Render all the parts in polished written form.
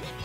Pick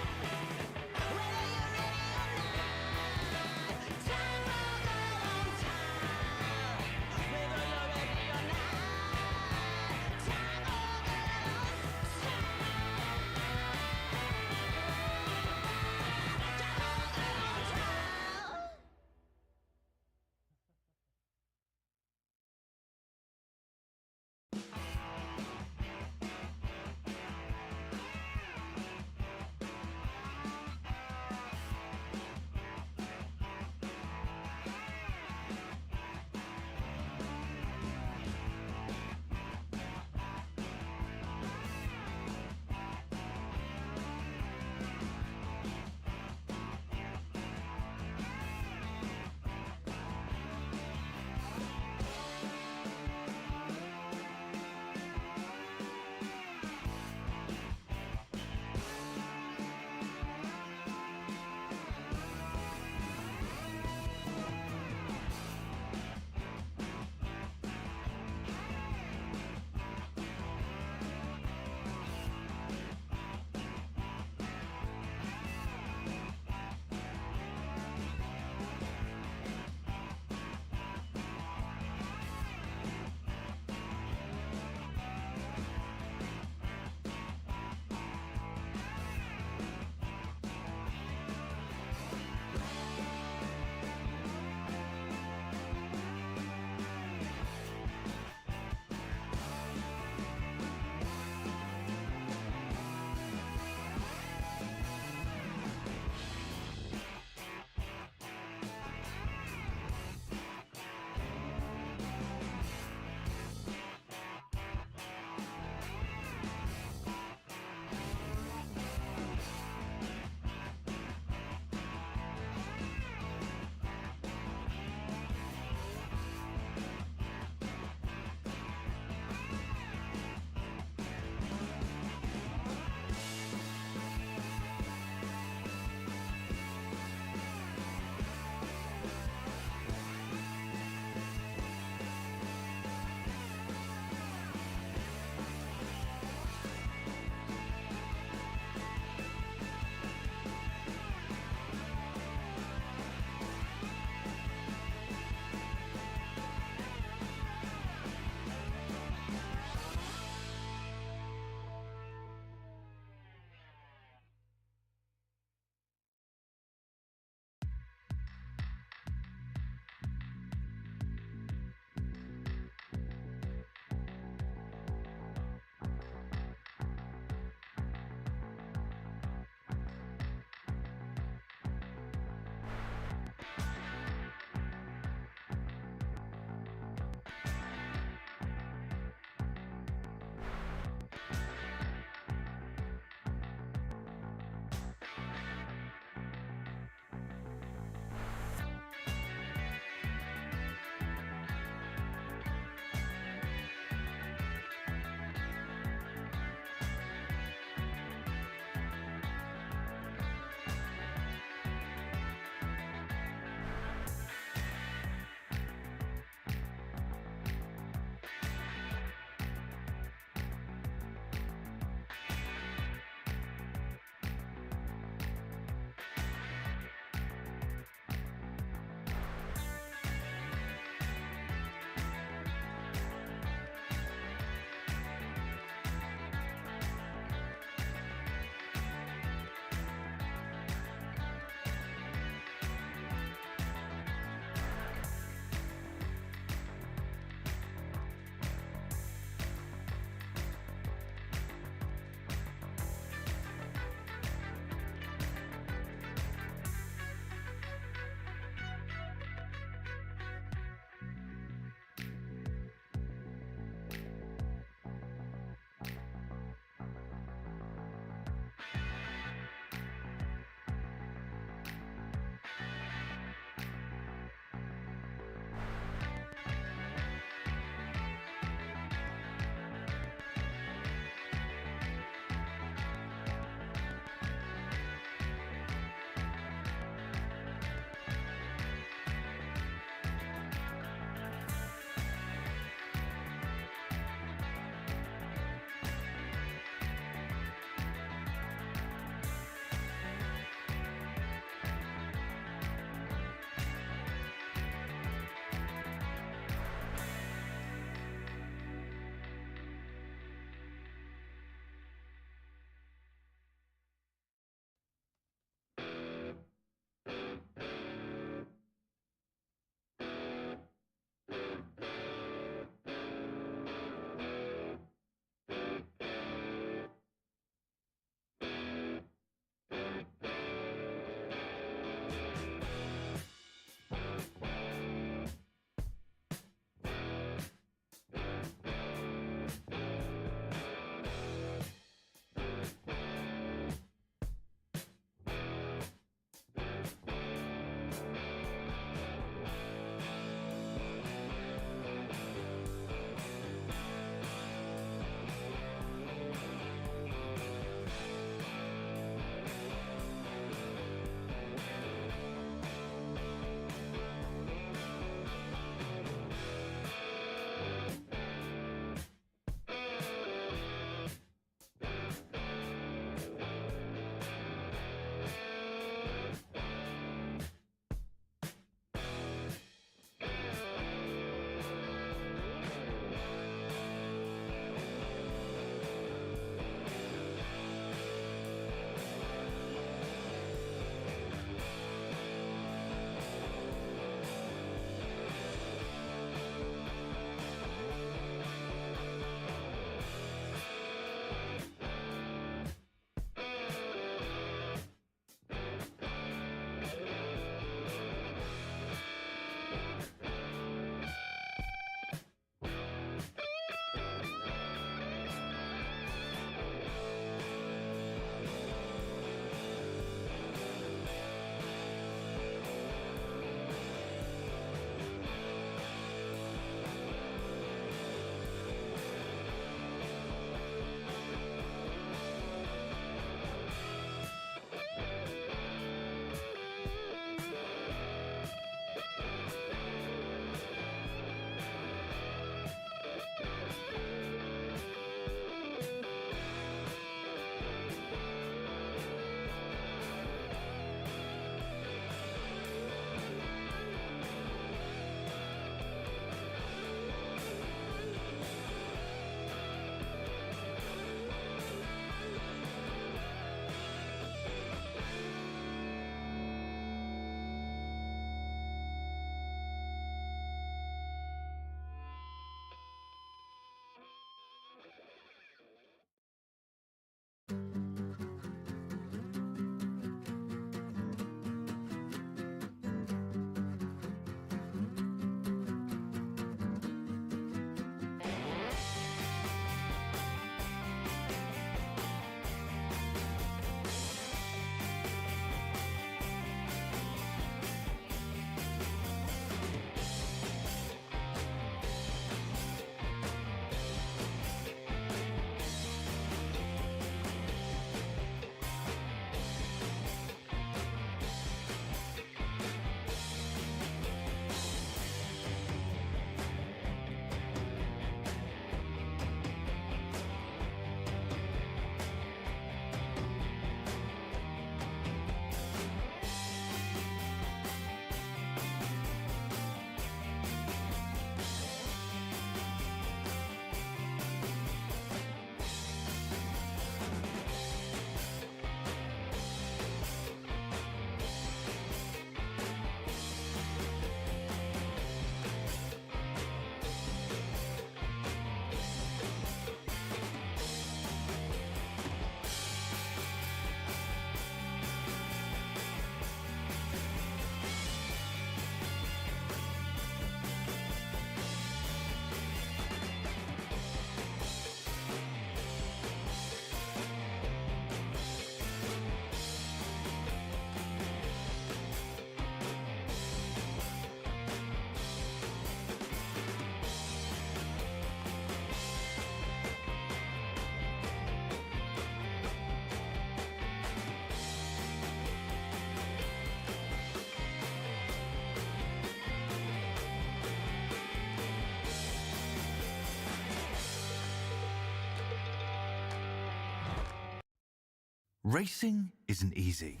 Racing isn't easy,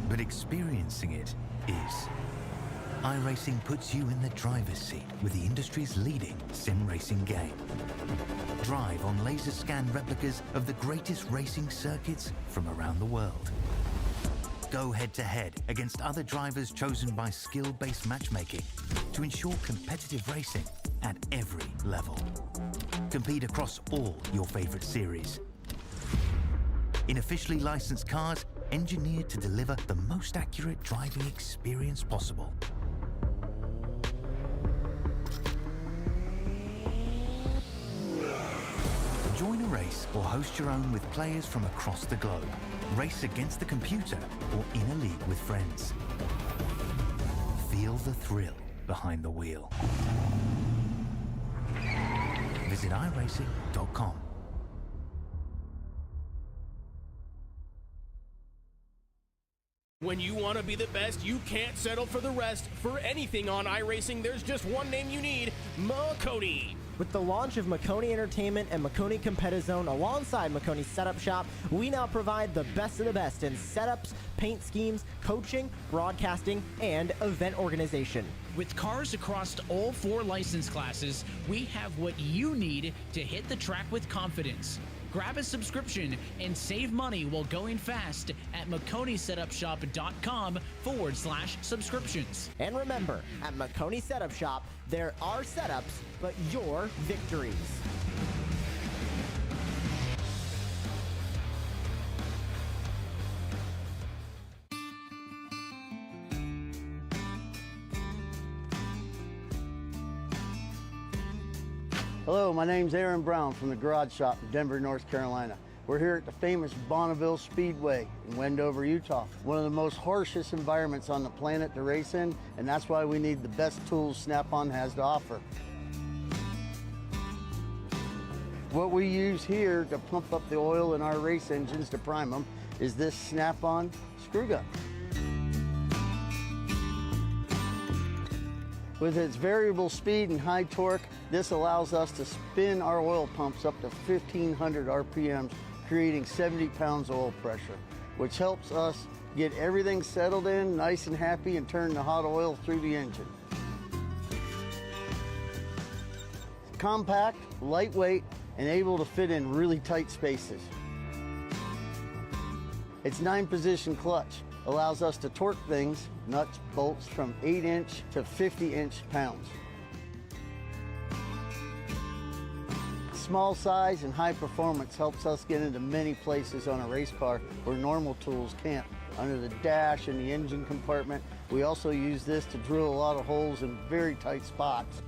but experiencing it is. iRacing puts you in the driver's seat with the industry's leading sim racing game. Drive on laser scan replicas of the greatest racing circuits from around the world. Go head-to-head against other drivers chosen by skill-based matchmaking to ensure competitive racing at every level. Compete across all your favorite series. In officially licensed cars, engineered to deliver the most accurate driving experience possible. Join a race or host your own with players from across the globe. Race against the computer or in a league with friends. Feel the thrill behind the wheel. Visit iRacing.com. When you want to be the best, you can't settle for the rest. For anything on iRacing, there's just one name you need, Makoni. With the launch of Makoni Entertainment and Makoni Competizone alongside Makoni Setup Shop, we now provide the best of the best in setups, paint schemes, coaching, broadcasting, and event organization. With cars across all 4 license classes, we have what you need to hit the track with confidence. Grab a subscription and save money while going fast at MakoniSetupShop.com/subscriptions. And remember, at Makoni Setup Shop, there are setups, but your victories. Hello, my name's Aaron Brown from the Garage Shop in Denver, North Carolina. We're here at the famous Bonneville Speedway in Wendover, Utah. One of the most harshest environments on the planet to race in, and that's why we need the best tools Snap-on has to offer. What we use here to pump up the oil in our race engines to prime them is this Snap-on screw gun. With its variable speed and high torque, this allows us to spin our oil pumps up to 1,500 RPMs, creating 70 pounds of oil pressure, which helps us get everything settled in, nice and happy, and turn the hot oil through the engine. It's compact, lightweight, and able to fit in really tight spaces. Its 9-position clutch allows us to torque things, nuts, bolts, from 8-inch to 50-inch pounds. Small size and high performance helps us get into many places on a race car where normal tools can't. Under the dash and the engine compartment, we also use this to drill a lot of holes in very tight spots.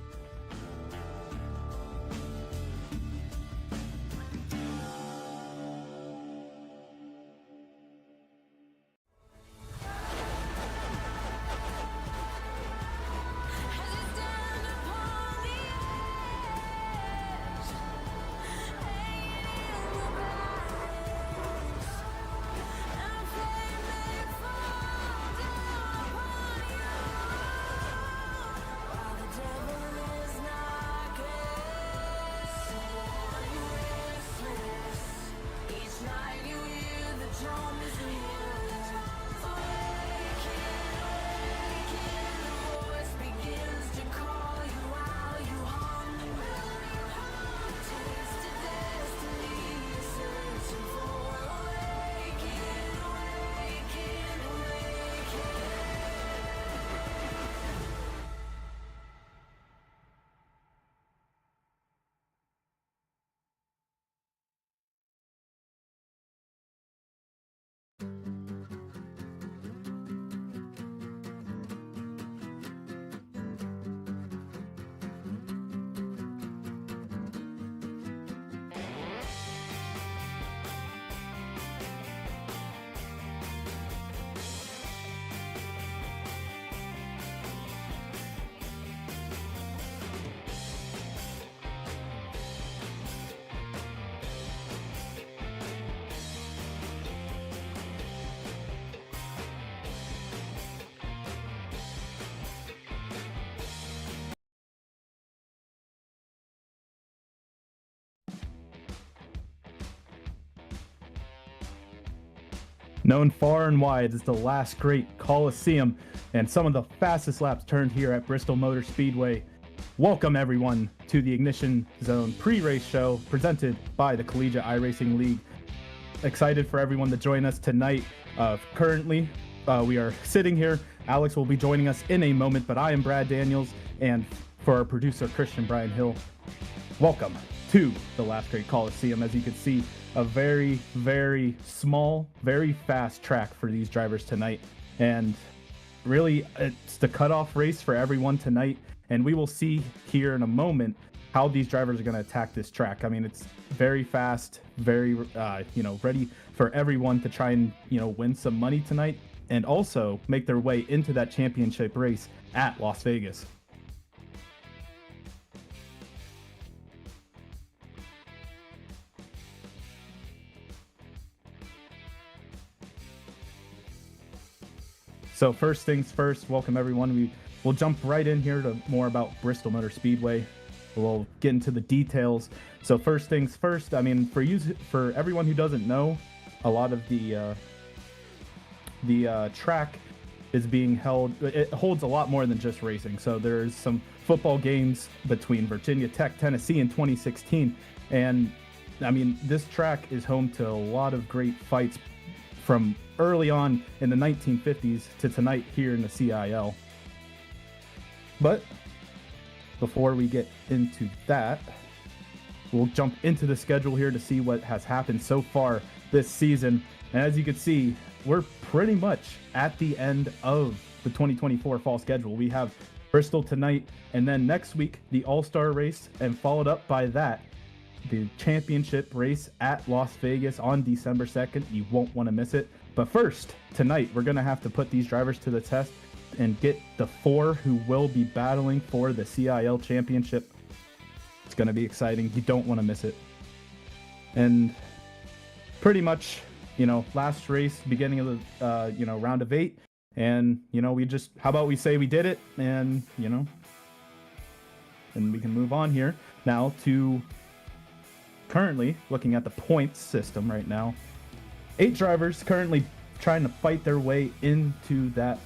Known far and wide as the last great Coliseum and some of the fastest laps turned here at Bristol Motor Speedway. Welcome everyone to the Ignition Zone pre-race show presented by the Collegiate iRacing League. Excited for everyone to join us tonight. Currently, we are sitting here. Alex will be joining us in a moment, but I am Brad Daniels, and for our producer, Christian Brian Hill, welcome to the last great Coliseum. As you can see, a very, very small, very fast track for these drivers tonight. And really, it's the cutoff race for everyone tonight. And we will see here in a moment how these drivers are going to attack this track. I mean, it's very fast, very, ready for everyone to try and, win some money tonight and also make their way into that championship race at Las Vegas. So first things first, welcome everyone. We'll jump right in here to more about Bristol Motor Speedway. We'll get into the details. So first things first, I mean, for everyone who doesn't know, a lot of the track is being held. It holds a lot more than just racing. So there's some football games between Virginia Tech, Tennessee in 2016. And I mean, this track is home to a lot of great fights from early on in the 1950s to tonight here in the CIL. But before we get into that, we'll jump into the schedule here to see what has happened so far this season. And as you can see, we're pretty much at the end of the 2024 fall schedule. We have Bristol tonight, and then next week, the All-Star race, and followed up by that, the championship race at Las Vegas on December 2nd. You won't want to miss it. But first, tonight, we're going to have to put these drivers to the test and get the 4 who will be battling for the CIL championship. It's going to be exciting. You don't want to miss it. And pretty much, last race, beginning of the, round of 8. And, how about we say we did it? And, and we can move on here now to currently looking at the points system right now. 8 drivers currently trying to fight their way into that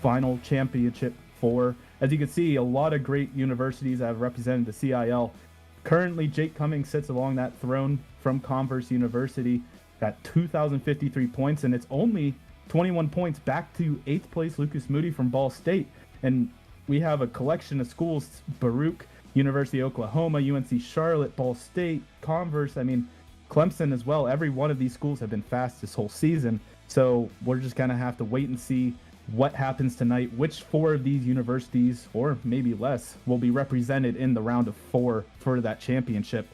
final championship 4. As you can see, a lot of great universities have represented the CIL. Currently, Jake Cummings sits along that throne from Converse University at 2,053 points, and it's only 21 points back to 8th place Lucas Moody from Ball State. And we have a collection of schools: Baruch, University of Oklahoma, UNC Charlotte, Ball State, Converse, Clemson as well. Every one of these schools have been fast this whole season. So we're just going to have to wait and see what happens tonight, which 4 of these universities, or maybe less, will be represented in the round of 4 for that championship.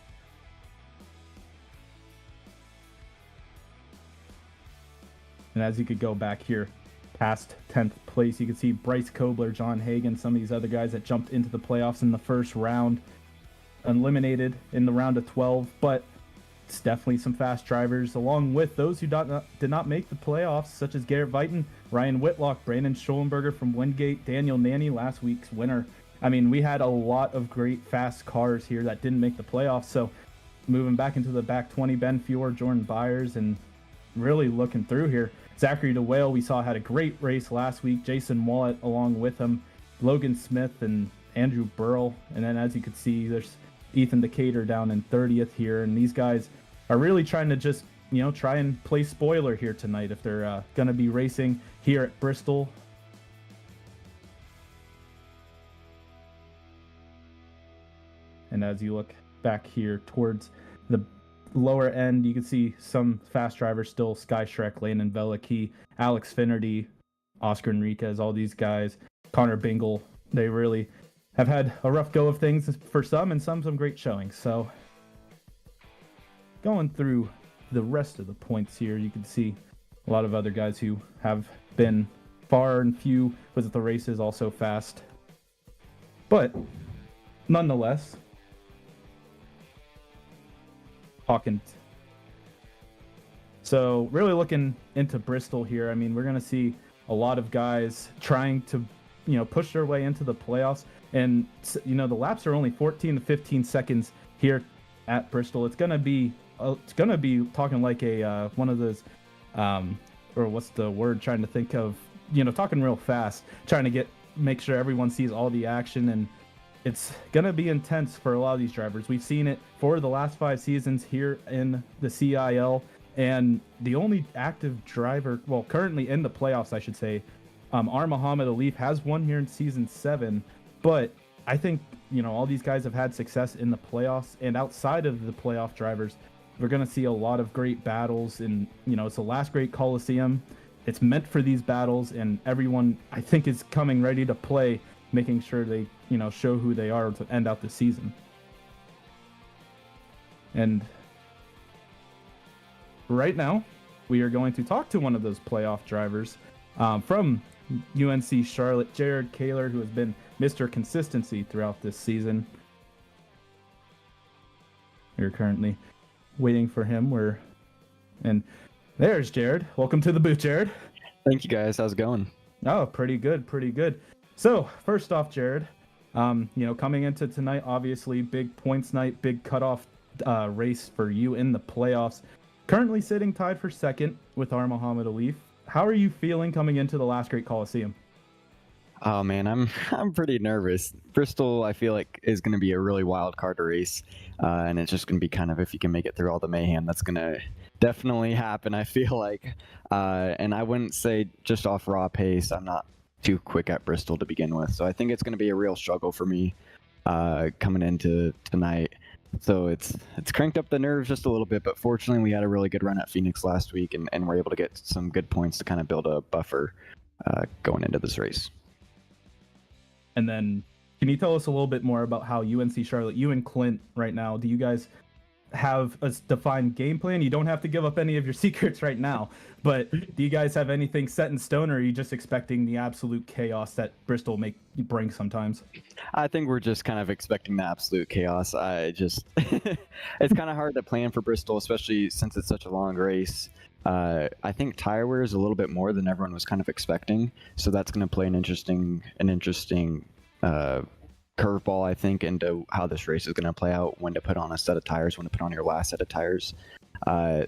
And as you could go back here past 10th place, you can see Bryce Kobler, John Hagan, some of these other guys that jumped into the playoffs in the first round, eliminated in the round of 12, but it's definitely some fast drivers, along with those who did not make the playoffs, such as Garrett Vighton, Ryan Whitlock, Brandon Schollenberger from Wingate, Daniel Nanny, last week's winner. I mean, we had a lot of great fast cars here that didn't make the playoffs. So moving back into the back 20, Ben Fjord, Jordan Byers, and really looking through here, Zachary DeWale, we saw had a great race last week. Jason Wallet along with him, Logan Smith and Andrew Burrell. And then as you can see, there's Ethan Decatur down in 30th here. And these guys are really trying to just, try and play spoiler here tonight if they're going to be racing here at Bristol. And as you look back here towards the lower end, you can see some fast drivers still: Sky Shrek, Landon Velikey, Alex Finnerty, Oscar Enriquez, all these guys, Connor Bingle. They really have had a rough go of things for some, and some great showings. So going through the rest of the points here, you can see a lot of other guys who have been far and few with the races, also fast. But nonetheless, so really looking into Bristol here, I mean, we're going to see a lot of guys trying to, push their way into the playoffs. And, the laps are only 14 to 15 seconds here at Bristol. It's going to be talking like a one of those or what's the word, trying to think of, talking real fast, trying to make sure everyone sees all the action, and it's going to be intense for a lot of these drivers. We've seen it for the last 5 seasons here in the CIL, and the only active driver, well, currently in the playoffs, I should say, Muhammad Alif has won here in season 7, but I think, all these guys have had success in the playoffs, and outside of the playoff drivers, we're going to see a lot of great battles, and, it's the last great Coliseum. It's meant for these battles, and everyone, I think, is coming ready to play, making sure they, show who they are to end out the season. And right now, we are going to talk to one of those playoff drivers from UNC Charlotte, Jared Kaler, who has been Mr. Consistency throughout this season. We're currently waiting for him. And there's Jared. Welcome to the booth, Jared. Thank you, guys. How's it going? Oh, pretty good. So, first off, Jared, coming into tonight, obviously, big points night, big cutoff race for you in the playoffs. Currently sitting tied for second with Muhammad Alif. How are you feeling coming into the last great Coliseum? Oh man, I'm pretty nervous. Bristol, I feel like, is going to be a really wild card to race, and it's just going to be kind of, if you can make it through all the mayhem, that's going to definitely happen, I feel like. And I wouldn't say just off raw pace, I'm not too quick at Bristol to begin with, so I think it's going to be a real struggle for me coming into tonight. So it's cranked up the nerves just a little bit, but fortunately we had a really good run at Phoenix last week, and we're able to get some good points to kind of build a buffer going into this race. And then, can you tell us a little bit more about how UNC Charlotte, you and Clint right now, do you guys have a defined game plan? You don't have to give up any of your secrets right now, but do you guys have anything set in stone, or are you just expecting the absolute chaos that Bristol bring sometimes? I think we're just kind of expecting the absolute chaos. It's kind of hard to plan for Bristol, especially since it's such a long race. I think tire wear is a little bit more than everyone was kind of expecting, so that's going to play an interesting curveball, I think, into how this race is going to play out, when to put on a set of tires, when to put on your last set of tires.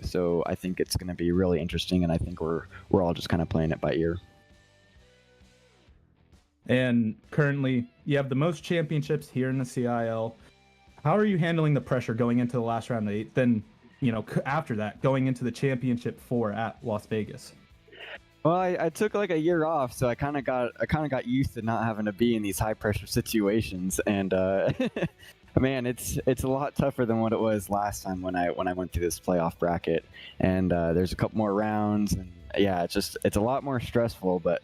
So I think it's going to be really interesting, and I think we're all just kind of playing it by ear. And currently, you have the most championships here in the CIL. How are you handling the pressure going into the last round of 8? Then, after that, going into the championship 4 at Las Vegas? Well, I took like a year off, so I kind of got used to not having to be in these high pressure situations, and man, it's a lot tougher than what it was last time when I went through this playoff bracket. And there's a couple more rounds, and yeah, it's a lot more stressful, but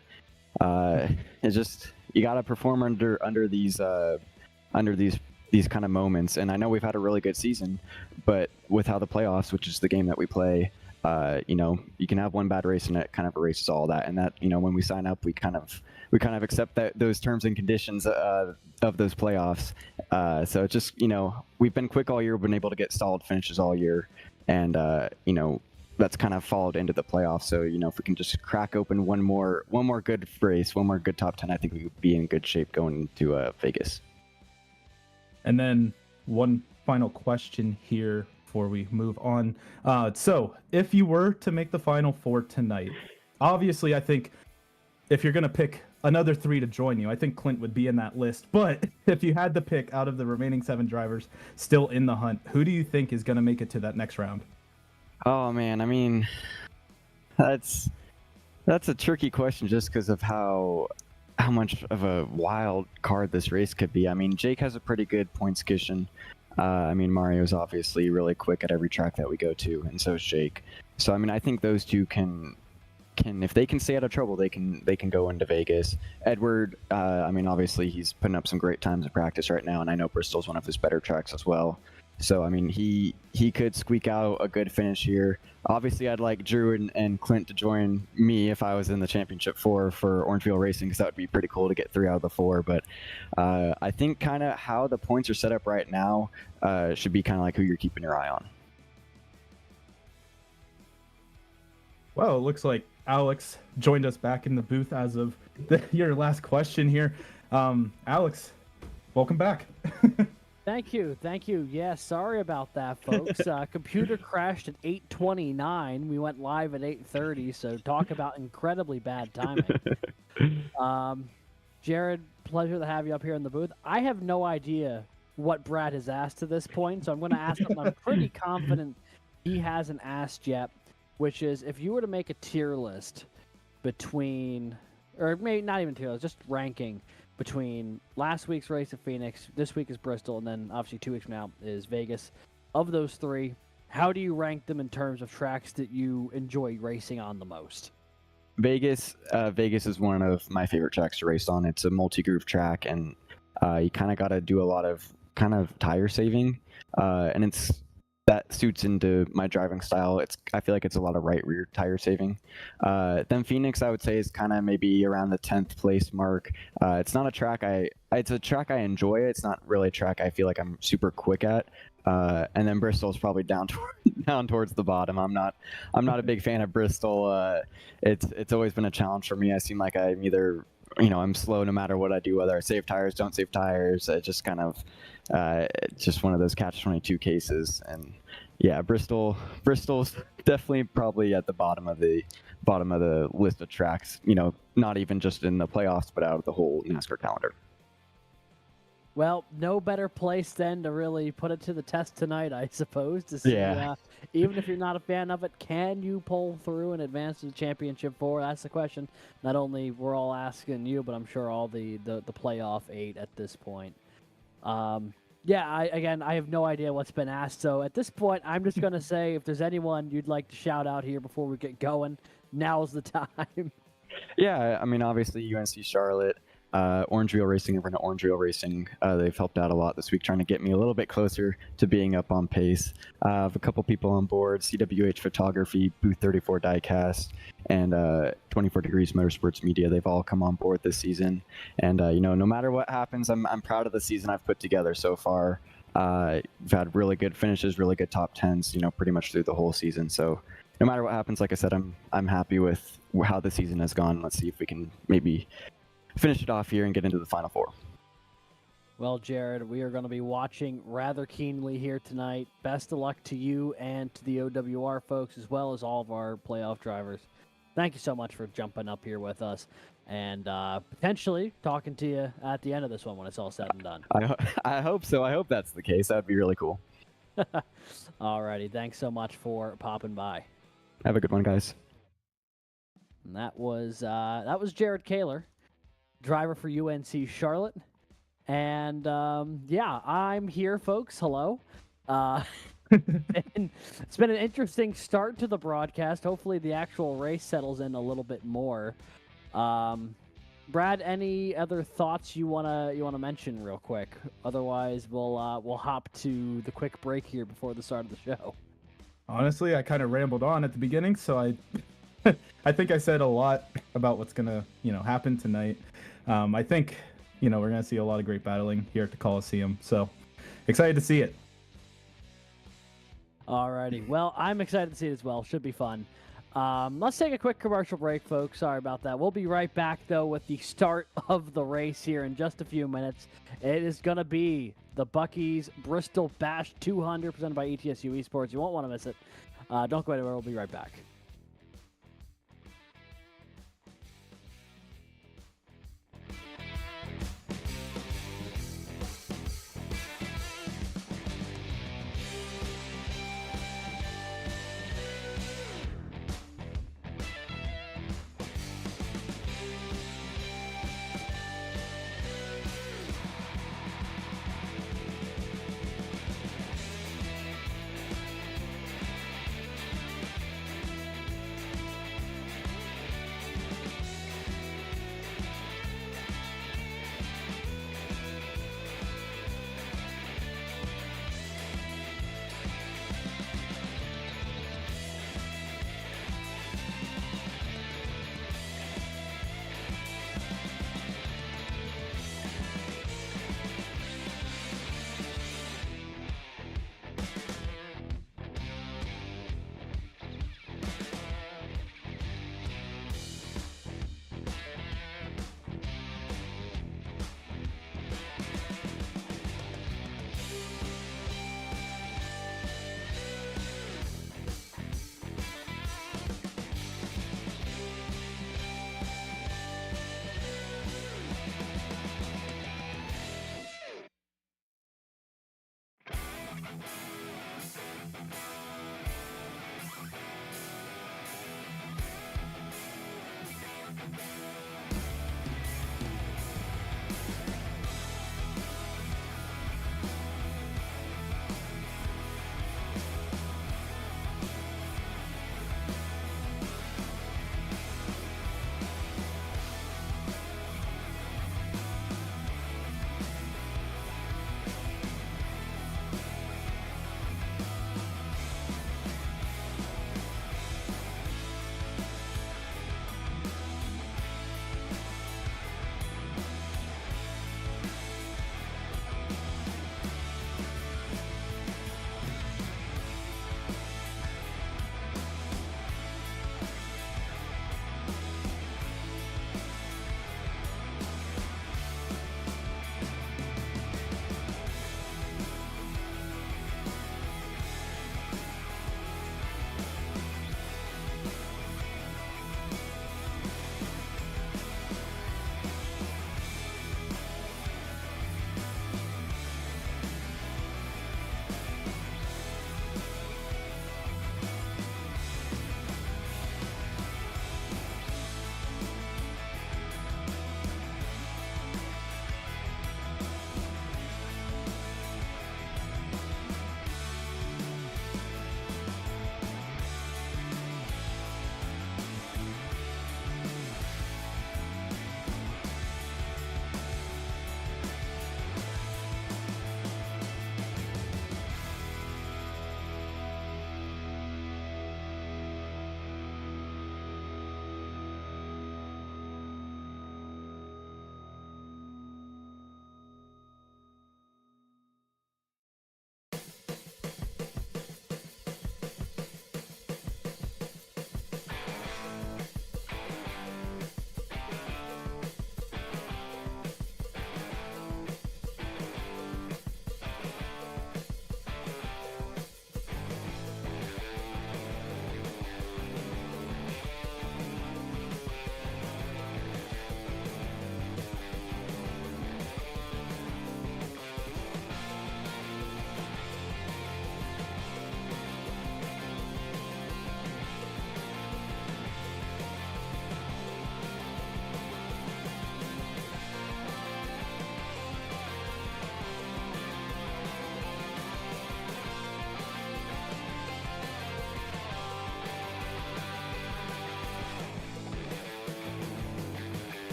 it's just, you got to perform under these kind of moments. And I know we've had a really good season, but with how the playoffs, which is the game that we play, you can have one bad race and it kind of erases all that. And that, when we sign up, we kind of accept those terms and conditions of those playoffs. So it's just, we've been quick all year, been able to get solid finishes all year, and that's kind of followed into the playoffs. So if we can just crack open one more good race, one more good top 10, I think we would be in good shape going to Vegas. And then one final question here before we move on. So if you were to make the Final Four tonight, obviously I think if you're going to pick another 3 to join you, I think Clint would be in that list. But if you had to pick out of the remaining 7 drivers still in the hunt, who do you think is going to make it to that next round? Oh man, I mean, that's a tricky question just because of how much of a wild card this race could be. I mean, Jake has a pretty good points cushion. I mean, Mario's obviously really quick at every track that we go to, and so is Jake. So I mean, I think those two can if they can stay out of trouble, they can go into Vegas. Edward, I mean, obviously he's putting up some great times in practice right now, and I know Bristol's one of his better tracks as well. So I mean, he could squeak out a good finish here. Obviously, I'd like Drew and Clint to join me if I was in the championship 4 for Orangeville Racing, because that would be pretty cool to get 3 out of the 4. But I think kind of how the points are set up right now should be kind of like who you're keeping your eye on. Well, it looks like Alex joined us back in the booth as of your last question here. Alex, welcome back. Thank you. Yeah, sorry about that, folks. Computer crashed at 8:29. We went live at 8:30, so talk about incredibly bad timing. Jared, pleasure to have you up here in the booth. I have no idea what Brad has asked to this point, so I'm going to ask something I'm pretty confident he hasn't asked yet, which is if you were to make a tier list between, or maybe not even tier list, just ranking between last week's race at Phoenix, this week is Bristol, and then obviously 2 weeks from now is Vegas. Of those three, how do you rank them in terms of tracks that you enjoy racing on the most? Vegas is one of my favorite tracks to race on. It's a multi-groove track, and you kind of got to do a lot of kind of tire saving, and that suits into my driving style. I feel like it's a lot of right rear tire saving. Then Phoenix, I would say, is kind of maybe around the 10th place mark. It's not a track it's a track I enjoy. It's not really a track I feel like I'm super quick at. And then Bristol's probably down towards the bottom. I'm not a big fan of Bristol. It's always been a challenge for me. I seem like I'm either, I'm slow no matter what I do, whether I save tires, don't save tires. It just kind of, just one of those catch-22 cases. And yeah, Bristol's definitely probably at the bottom of the list of tracks, not even just in the playoffs, but out of the whole NASCAR calendar. Well, no better place then to really put it to the test tonight, I suppose, to see, even if you're not a fan of it, can you pull through and advance to the Championship 4? That's the question. Not only we're all asking you, but I'm sure all the playoff 8 at this point. I have no idea what's been asked, so at this point, I'm just going to say if there's anyone you'd like to shout out here before we get going, now's the time. Yeah, I mean, obviously UNC Charlotte, Orange Wheel Racing over at Orange Wheel Racing. They've helped out a lot this week, trying to get me a little bit closer to being up on pace. I have a couple people on board: CWH Photography, Booth 34 Diecast, and 24 Degrees Motorsports Media. They've all come on board this season, and no matter what happens, I'm proud of the season I've put together so far. We've had really good finishes, really good top 10s, pretty much through the whole season. So no matter what happens, like I said, I'm happy with how the season has gone. Let's see if we can maybe finish it off here and get into the Final Four. Well, Jared, we are going to be watching rather keenly here tonight. Best of luck to you and to the OWR folks, as well as all of our playoff drivers. Thank you so much for jumping up here with us and potentially talking to you at the end of this one when it's all said and done. I hope so. I hope that's the case. That would be really cool. Alrighty. Thanks so much for popping by. Have a good one, guys. And that was Jared Kaler, driver for UNC Charlotte. And I'm here, folks. Hello. It's been an interesting start to the broadcast. Hopefully the actual race settles in a little bit more. Brad, any other thoughts you wanna mention real quick? Otherwise, we'll hop to the quick break here before the start of the show. Honestly, I kind of rambled on at the beginning, so I think I said a lot about what's gonna happen tonight. I think we're gonna see a lot of great battling here at the Coliseum, so excited to see it. Alrighty, well, I'm excited to see it as well. Should be fun. Let's take a quick commercial break, folks. Sorry about that. We'll be right back, though, with the start of the race here in just a few minutes. It is going to be the Bucky's Bristol Bash 200 presented by ETSU Esports. You won't want to miss it. Don't go anywhere. We'll be right back.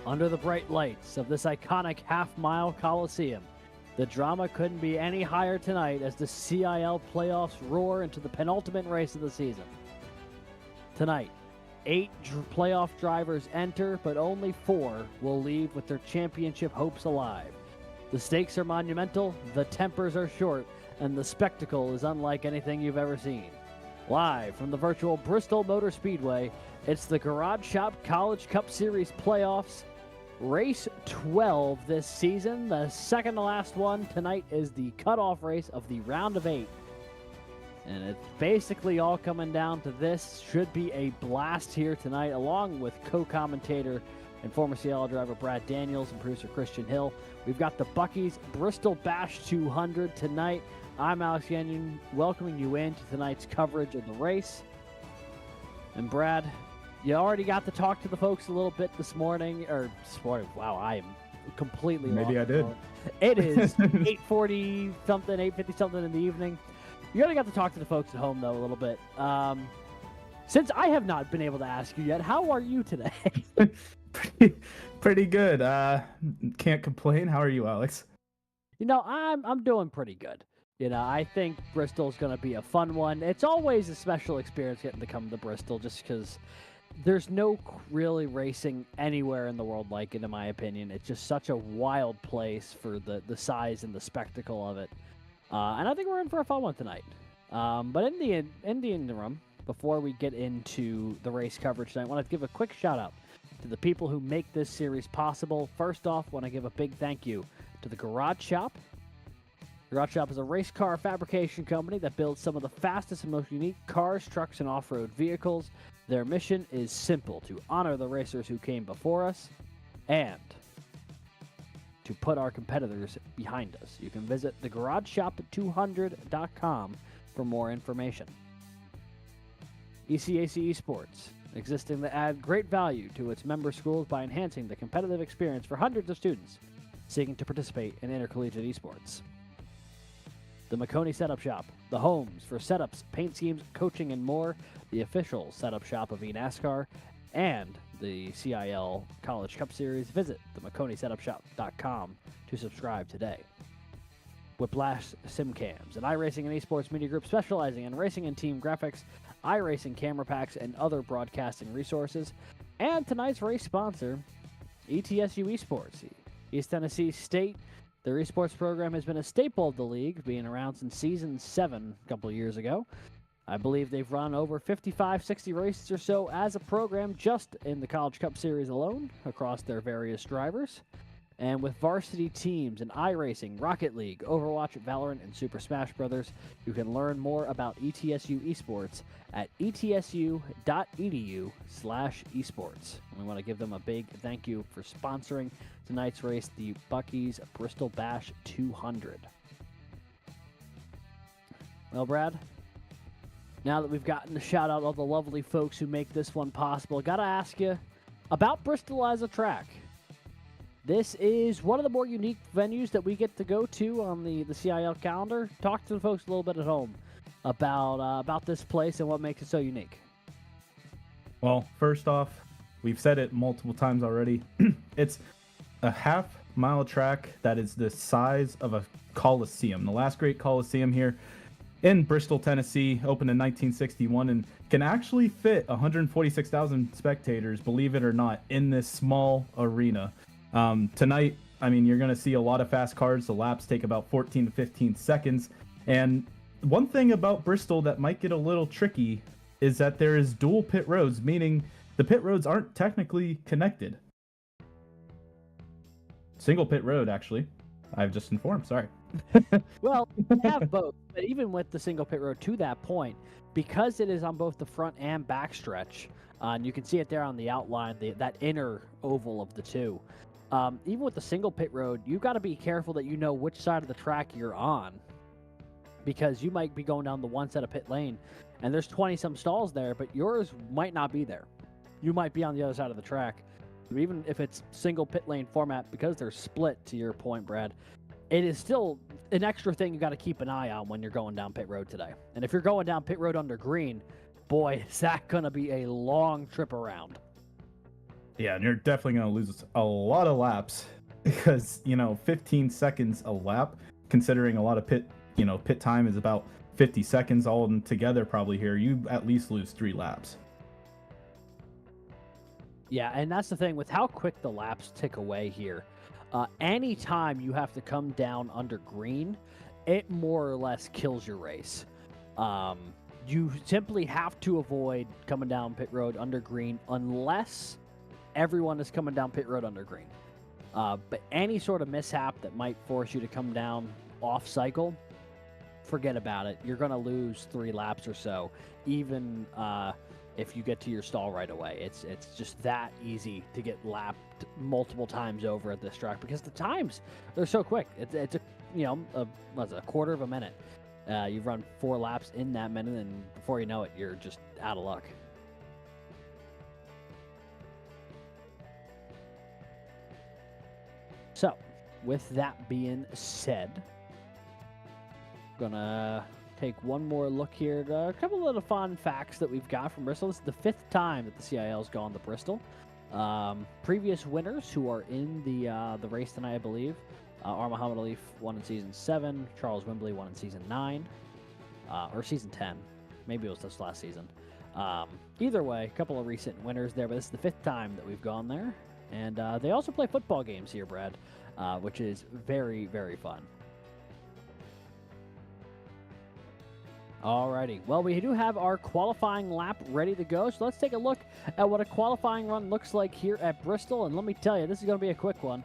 Under the bright lights of this iconic half-mile Coliseum, the drama couldn't be any higher tonight as the CIL playoffs roar into the penultimate race of the season. Tonight, 8 playoff drivers enter, but only 4 will leave with their championship hopes alive. The stakes are monumental, the tempers are short, and the spectacle is unlike anything you've ever seen. Live from the virtual Bristol Motor Speedway, it's the Garage Shop College Cup Series playoffs. Race 12 this season, the second to last one. Tonight is the cutoff race of the round of 8. And it's basically all coming down to this. Should be a blast here tonight, along with co-commentator and former CL driver Brad Daniels and producer Christian Hill. We've got the Bucky's Bristol Bash 200 tonight. I'm Alex Gagnon, welcoming you into tonight's coverage of the race. And Brad, you already got to talk to the folks a little bit this morning, wow, I am completely Maybe off I did. It is 8:40 something, 8:50 something in the evening. You already got to talk to the folks at home, though, a little bit. Since I have not been able to ask you yet, how are you today? Pretty good. Can't complain. How are you, Alex? You know, I'm doing pretty good. You know, I think Bristol's going to be a fun one. It's always a special experience getting to come to Bristol just because there's no really racing anywhere in the world like it, in my opinion. It's just such a wild place for the size and the spectacle of it. And I think we're in for a fun one tonight. But in the interim, before we get into the race coverage tonight, I want to give a quick shout out to the people who make this series possible. First off, I want to give a big thank you to the Garage Shop. Garage Shop is a race car fabrication company that builds some of the fastest and most unique cars, trucks, and off-road vehicles. Their mission is simple: to honor the racers who came before us and to put our competitors behind us. You can visit thegarageshop200.com for more information. ECAC Esports, existing to add great value to its member schools by enhancing the competitive experience for hundreds of students seeking to participate in intercollegiate esports. The Makoni Setup Shop, the homes for setups, paint schemes, coaching, and more. The official setup shop of eNASCAR and the CIL College Cup Series. Visit themakonisetupshop.com to subscribe today. Whiplash Simcams, an iRacing and Esports media group specializing in racing and team graphics, iRacing camera packs, and other broadcasting resources. And tonight's race sponsor, ETSU Esports. East Tennessee State. Their esports program has been a staple of the league, being around since Season 7 a couple of years ago. I believe they've run over 55, 60 races or so as a program just in the College Cup Series alone across their various drivers. And with varsity teams in iRacing, Rocket League, Overwatch, Valorant, and Super Smash Bros., you can learn more about ETSU Esports at etsu.edu/esports. And we want to give them a big thank you for sponsoring tonight's race, the Bucky's Bristol Bash 200. Well, Brad, now that we've gotten to shout out all the lovely folks who make this one possible, got to ask you about Bristol as a track. This is one of the more unique venues that we get to go to on the CIL calendar. Talk to the folks a little bit at home about this place and what makes it so unique. Well, first off, we've said it multiple times already. It's a half-mile track that is the size of a coliseum. The last great coliseum here in Bristol, Tennessee, opened in 1961 and can actually fit 146,000 spectators, believe it or not, in this small arena. Tonight, I mean, you're going to see a lot of fast cars. The laps take about 14 to 15 seconds. And one thing about Bristol that might get a little tricky is that there is dual pit roads, meaning the pit roads aren't technically connected. Single pit road, actually. I've just informed, sorry. Well, they have both, but even with the single pit road to that point, because it is on both the front and back stretch, and you can see it there on the outline, that inner oval of the two. Even with the single pit road, you got to be careful that you know which side of the track you're on, because you might be going down the one set of pit lane, and there's 20-some stalls there, but yours might not be there. You might be on the other side of the track. So even if it's single pit lane format, because they're split, to your point, Brad, it is still an extra thing you got to keep an eye on when you're going down pit road today. And if you're going down pit road under green, boy, is that going to be a long trip around. Yeah, and you're definitely going to lose a lot of laps because, 15 seconds a lap, considering a lot of pit time is about 50 seconds all together probably here. You at least lose 3 laps. Yeah, and that's the thing with how quick the laps tick away here. Anytime you have to come down under green, it more or less kills your race. You simply have to avoid coming down pit road under green unless everyone is coming down pit road under green. But any sort of mishap that might force you to come down off cycle, forget about it. You're going to lose 3 laps or so, even if you get to your stall right away. It's just that easy to get lapped multiple times over at this track because the times, they're so quick. It's a quarter of a minute. You've run 4 laps in that minute, and before you know it, you're just out of luck. So, with that being said, gonna take one more look here at a couple of little fun facts that we've got from Bristol. This is the 5th time that the CIL's gone to Bristol. Previous winners who are in the race tonight, I believe, are Muhammad Ali won in season 7, Charles Wembley won in season 9, or season 10. Maybe it was this last season. Either way, a couple of recent winners there, but this is the 5th time that we've gone there. And they also play football games here, Brad, which is very, very fun. Alrighty, well, we do have our qualifying lap ready to go, so let's take a look at what a qualifying run looks like here at Bristol, and let me tell you, this is going to be a quick one.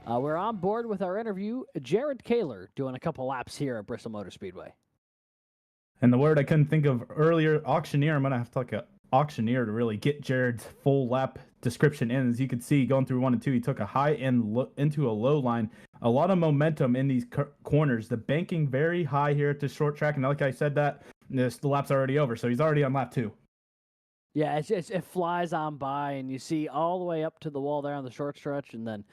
We're on board with our interview, Jared Kaler, doing a couple laps here at Bristol Motor Speedway. And the word I couldn't think of earlier, auctioneer, I'm going to have to like an auctioneer to really get Jared's full lap description in. As you can see, going through 1 and 2, he took a high and into a low line. A lot of momentum in these corners. The banking very high here at the short track. And like I said, the lap's already over, so he's already on lap 2. Yeah, it flies on by, and you see all the way up to the wall there on the short stretch, and then,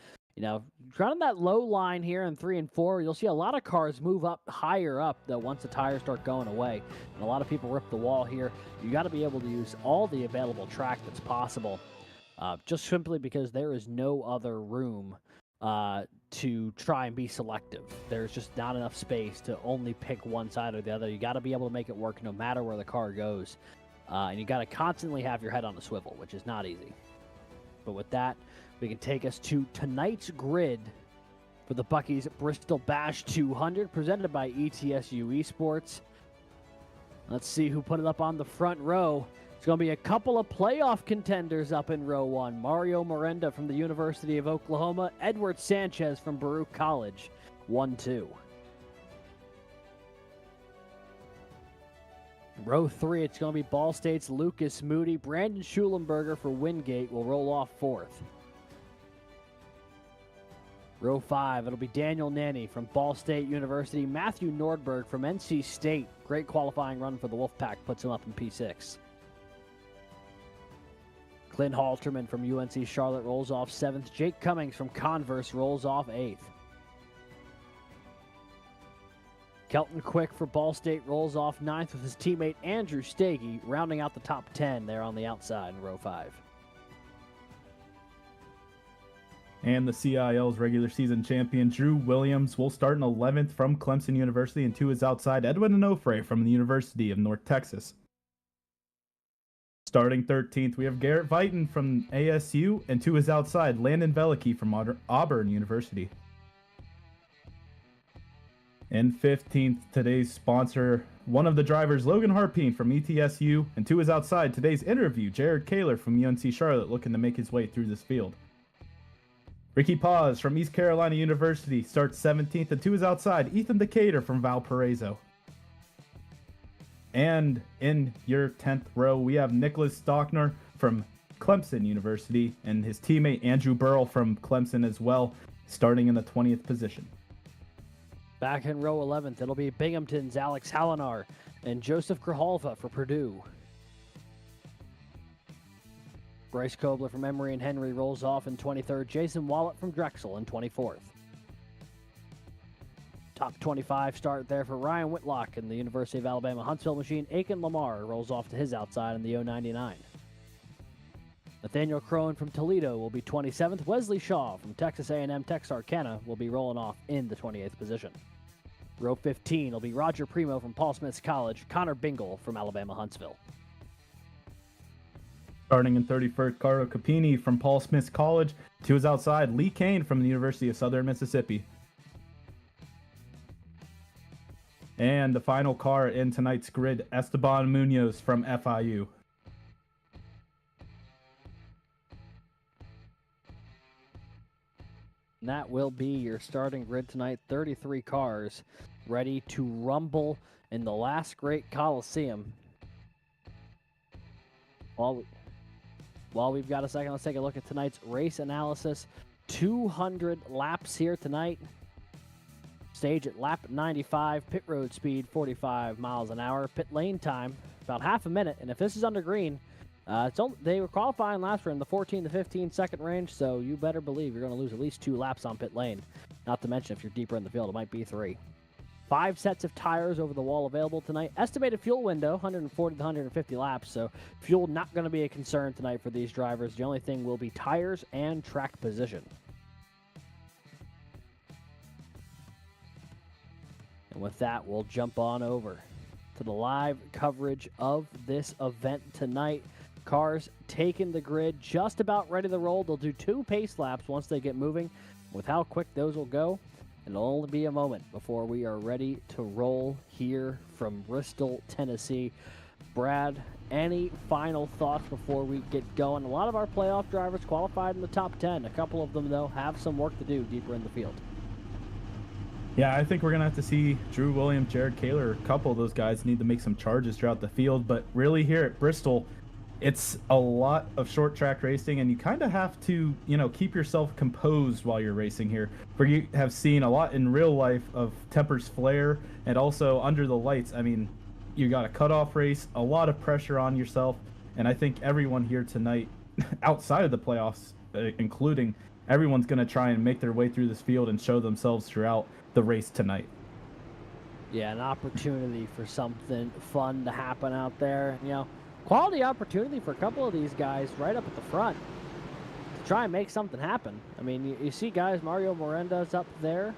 running that low line here in 3 and 4, you'll see a lot of cars move up higher up once the tires start going away, and a lot of people rip the wall here. You got to be able to use all the available track that's possible, just simply because there is no other room to try and be selective. There's just not enough space to only pick one side or the other. You got to be able to make it work no matter where the car goes. And you got to constantly have your head on a swivel, which is not easy. But with that, we can take us to tonight's grid for the Bucky's Bristol Bash 200, presented by ETSU Esports. Let's see who put it up on the front row. It's going to be a couple of playoff contenders up in row 1. Mario Miranda from the University of Oklahoma, Edward Sanchez from Baruch College, 1-2. Row 3, it's going to be Ball State's Lucas Moody. Brandon Schulenberger for Wingate will roll off 4th. Row 5, it'll be Daniel Nanny from Ball State University. Matthew Nordberg from NC State. Great qualifying run for the Wolfpack, puts him up in P6. Clint Halterman from UNC Charlotte rolls off 7th. Jake Cummings from Converse rolls off 8th. Kelton Quick for Ball State rolls off 9th with his teammate Andrew Stagey rounding out the top 10 there on the outside in row 5. And the CIL's regular season champion, Drew Williams, will start in 11th from Clemson University, and to his outside, Edwin Onofre from the University of North Texas. Starting 13th, we have Garrett Vighton from ASU, and to his outside, Landon Velicky from Auburn University. In 15th, today's sponsor, one of the drivers, Logan Harpine from ETSU, and to his outside, today's interview, Jared Kaler from UNC Charlotte, looking to make his way through this field. Ricky Paz from East Carolina University starts 17th, and to his outside, Ethan Decatur from Valparaiso. And in your 10th row, we have Nicholas Stockner from Clemson University and his teammate Andrew Burrell from Clemson as well, starting in the 20th position. Back in row 11th, it'll be Binghamton's Alex Hallinar and Joseph Grijalva for Purdue. Bryce Kobler from Emory and Henry rolls off in 23rd. Jason Wallet from Drexel in 24th. Top 25 start there for Ryan Whitlock in the University of Alabama Huntsville machine. Aiken Lamar rolls off to his outside in the 099. Nathaniel Crone from Toledo will be 27th. Wesley Shaw from Texas A&M Texarkana will be rolling off in the 28th position. Row 15 will be Roger Primo from Paul Smith's College, Connor Bingle from Alabama Huntsville. Starting in 31st, Caro Capini from Paul Smith's College. To his outside, Lee Kane from the University of Southern Mississippi. And the final car in tonight's grid, Esteban Munoz from FIU. And that will be your starting grid tonight. 33 cars ready to rumble in the last great Coliseum. While we've got a second, let's take a look at tonight's race analysis. 200 laps here tonight. Stage at lap 95, pit road speed 45 miles an hour, pit lane time about half a minute. And if this is under green, they were qualifying laps were in the 14 to 15 second range, so you better believe you're going to lose at least 2 laps on pit lane. Not to mention if you're deeper in the field, it might be 3. 5 sets of tires over the wall available tonight. Estimated fuel window, 140 to 150 laps, so fuel not going to be a concern tonight for these drivers. The only thing will be tires and track position. And with that, we'll jump on over to the live coverage of this event tonight. Cars taking the grid, just about ready to roll. They'll do 2 pace laps once they get moving. With how quick those will go, it'll only be a moment before we are ready to roll here from Bristol, Tennessee. Brad, any final thoughts before we get going? A lot of our playoff drivers qualified in the top 10. A couple of them, though, have some work to do deeper in the field. Yeah, I think we're going to have to see Drew Williams, Jared Kaler, a couple of those guys need to make some charges throughout the field. But really here at Bristol, it's a lot of short track racing, and you kind of have to, keep yourself composed while you're racing here. For you have seen a lot in real life of tempers flare, and also under the lights. I mean, you got a cutoff race, a lot of pressure on yourself, and I think everyone here tonight, outside of the playoffs, including, everyone's going to try and make their way through this field and show themselves throughout the race tonight. Yeah, an opportunity for something fun to happen out there. Quality opportunity for a couple of these guys right up at the front to try and make something happen. I mean, you see guys, Mario Miranda's up there,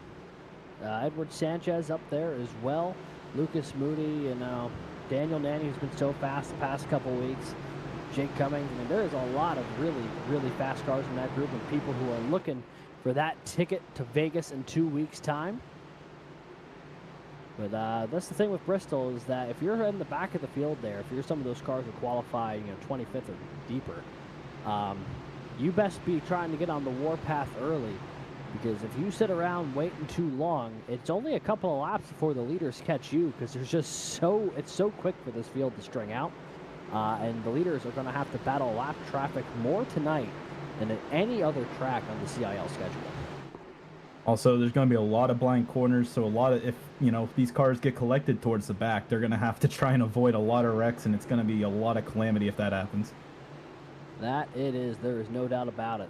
Edward Sanchez up there as well, Lucas Moody, and Daniel Nanny, who's been so fast the past couple weeks, Jake Cummings. I mean, there's a lot of really, really fast cars in that group and people who are looking for that ticket to Vegas in 2 weeks' time. But that's the thing with Bristol, is that if you're in the back of the field there, if you're some of those cars who qualify, 25th or deeper, you best be trying to get on the warpath early, because if you sit around waiting too long, it's only a couple of laps before the leaders catch you, because it's so quick for this field to string out, and the leaders are going to have to battle lap traffic more tonight than at any other track on the CIL schedule. Also, there's going to be a lot of blind corners, so if these cars get collected towards the back, they're going to have to try and avoid a lot of wrecks, and it's going to be a lot of calamity if that happens. That it is. There is no doubt about it.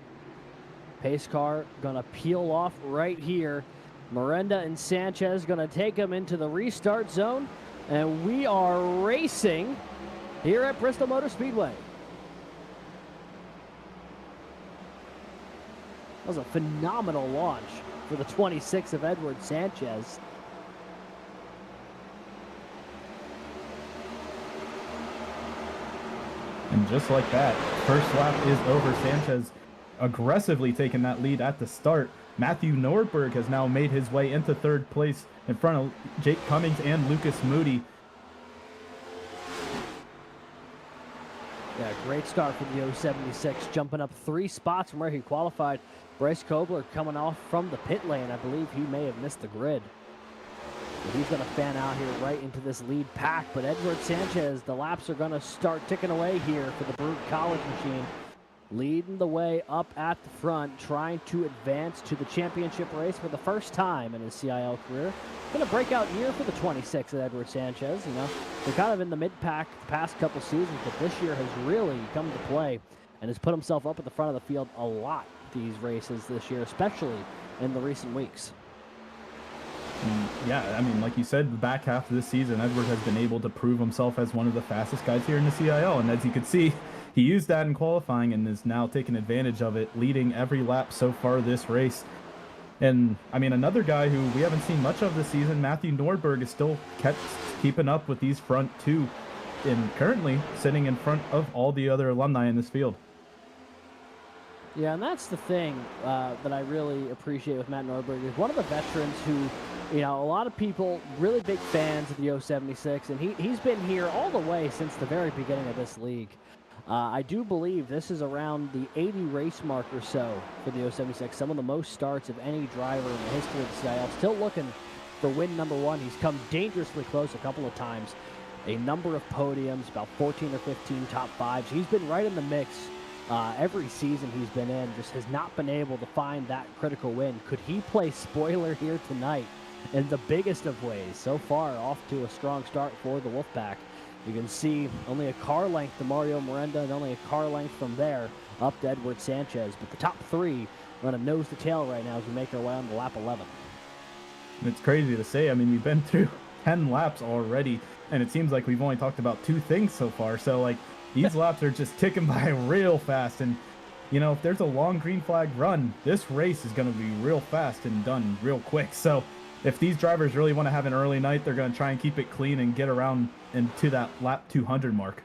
Pace car going to peel off right here. Miranda and Sanchez going to take them into the restart zone, and we are racing here at Bristol Motor Speedway. That was a phenomenal launch for the 26 of Edward Sanchez. And just like that, first lap is over. Sanchez aggressively taking that lead at the start. Matthew Nordberg has now made his way into third place in front of Jake Cummings and Lucas Moody. Yeah, great start for the 076, jumping up 3 spots from where he qualified. Bryce Kobler coming off from the pit lane. I believe he may have missed the grid. But he's going to fan out here right into this lead pack. But Edward Sanchez, the laps are going to start ticking away here for the Brute College machine. Leading the way up at the front, trying to advance to the championship race for the first time in his CIL career. Been a breakout year for the 26 of Edward Sanchez. They're kind of in the mid-pack the past couple seasons, but this year has really come to play and has put himself up at the front of the field a lot these races this year, especially in the recent weeks. Yeah, I mean, like you said, the back half of this season, Edward has been able to prove himself as one of the fastest guys here in the CIL, and as you can see, he used that in qualifying and is now taking advantage of it, leading every lap so far this race. And I mean, another guy who we haven't seen much of this season, Matthew Nordberg, is still keeping up with these front two, and currently sitting in front of all the other alumni in this field. Yeah, and that's the thing that I really appreciate with Matt Nordberg, is one of the veterans who, you know, a lot of people really big fans of the 076, and he's been here all the way since the very beginning of this league. I do believe this is around the 80 race mark or so for the 076, some of the most starts of any driver in the history of the CIL. Still looking for win number 1. He's come dangerously close a couple of times. A number of podiums, about 14 or 15 top 5s. He's been right in the mix every season he's been in, just has not been able to find that critical win. Could he play spoiler here tonight in the biggest of ways? So far, off to a strong start for the Wolfpack. You can see only a car length to Mario Miranda and only a car length from there up to Edward Sanchez. But the top 3 are on a nose to tail right now as we make our way on to lap 11. It's crazy to say. I mean, we've been through 10 laps already, and it seems like we've only talked about 2 things so far. So, like, these laps are just ticking by real fast. And, you know, if there's a long green flag run, this race is going to be real fast and done real quick. So if these drivers really want to have an early night, they're going to try and keep it clean and get around into that lap 200 mark.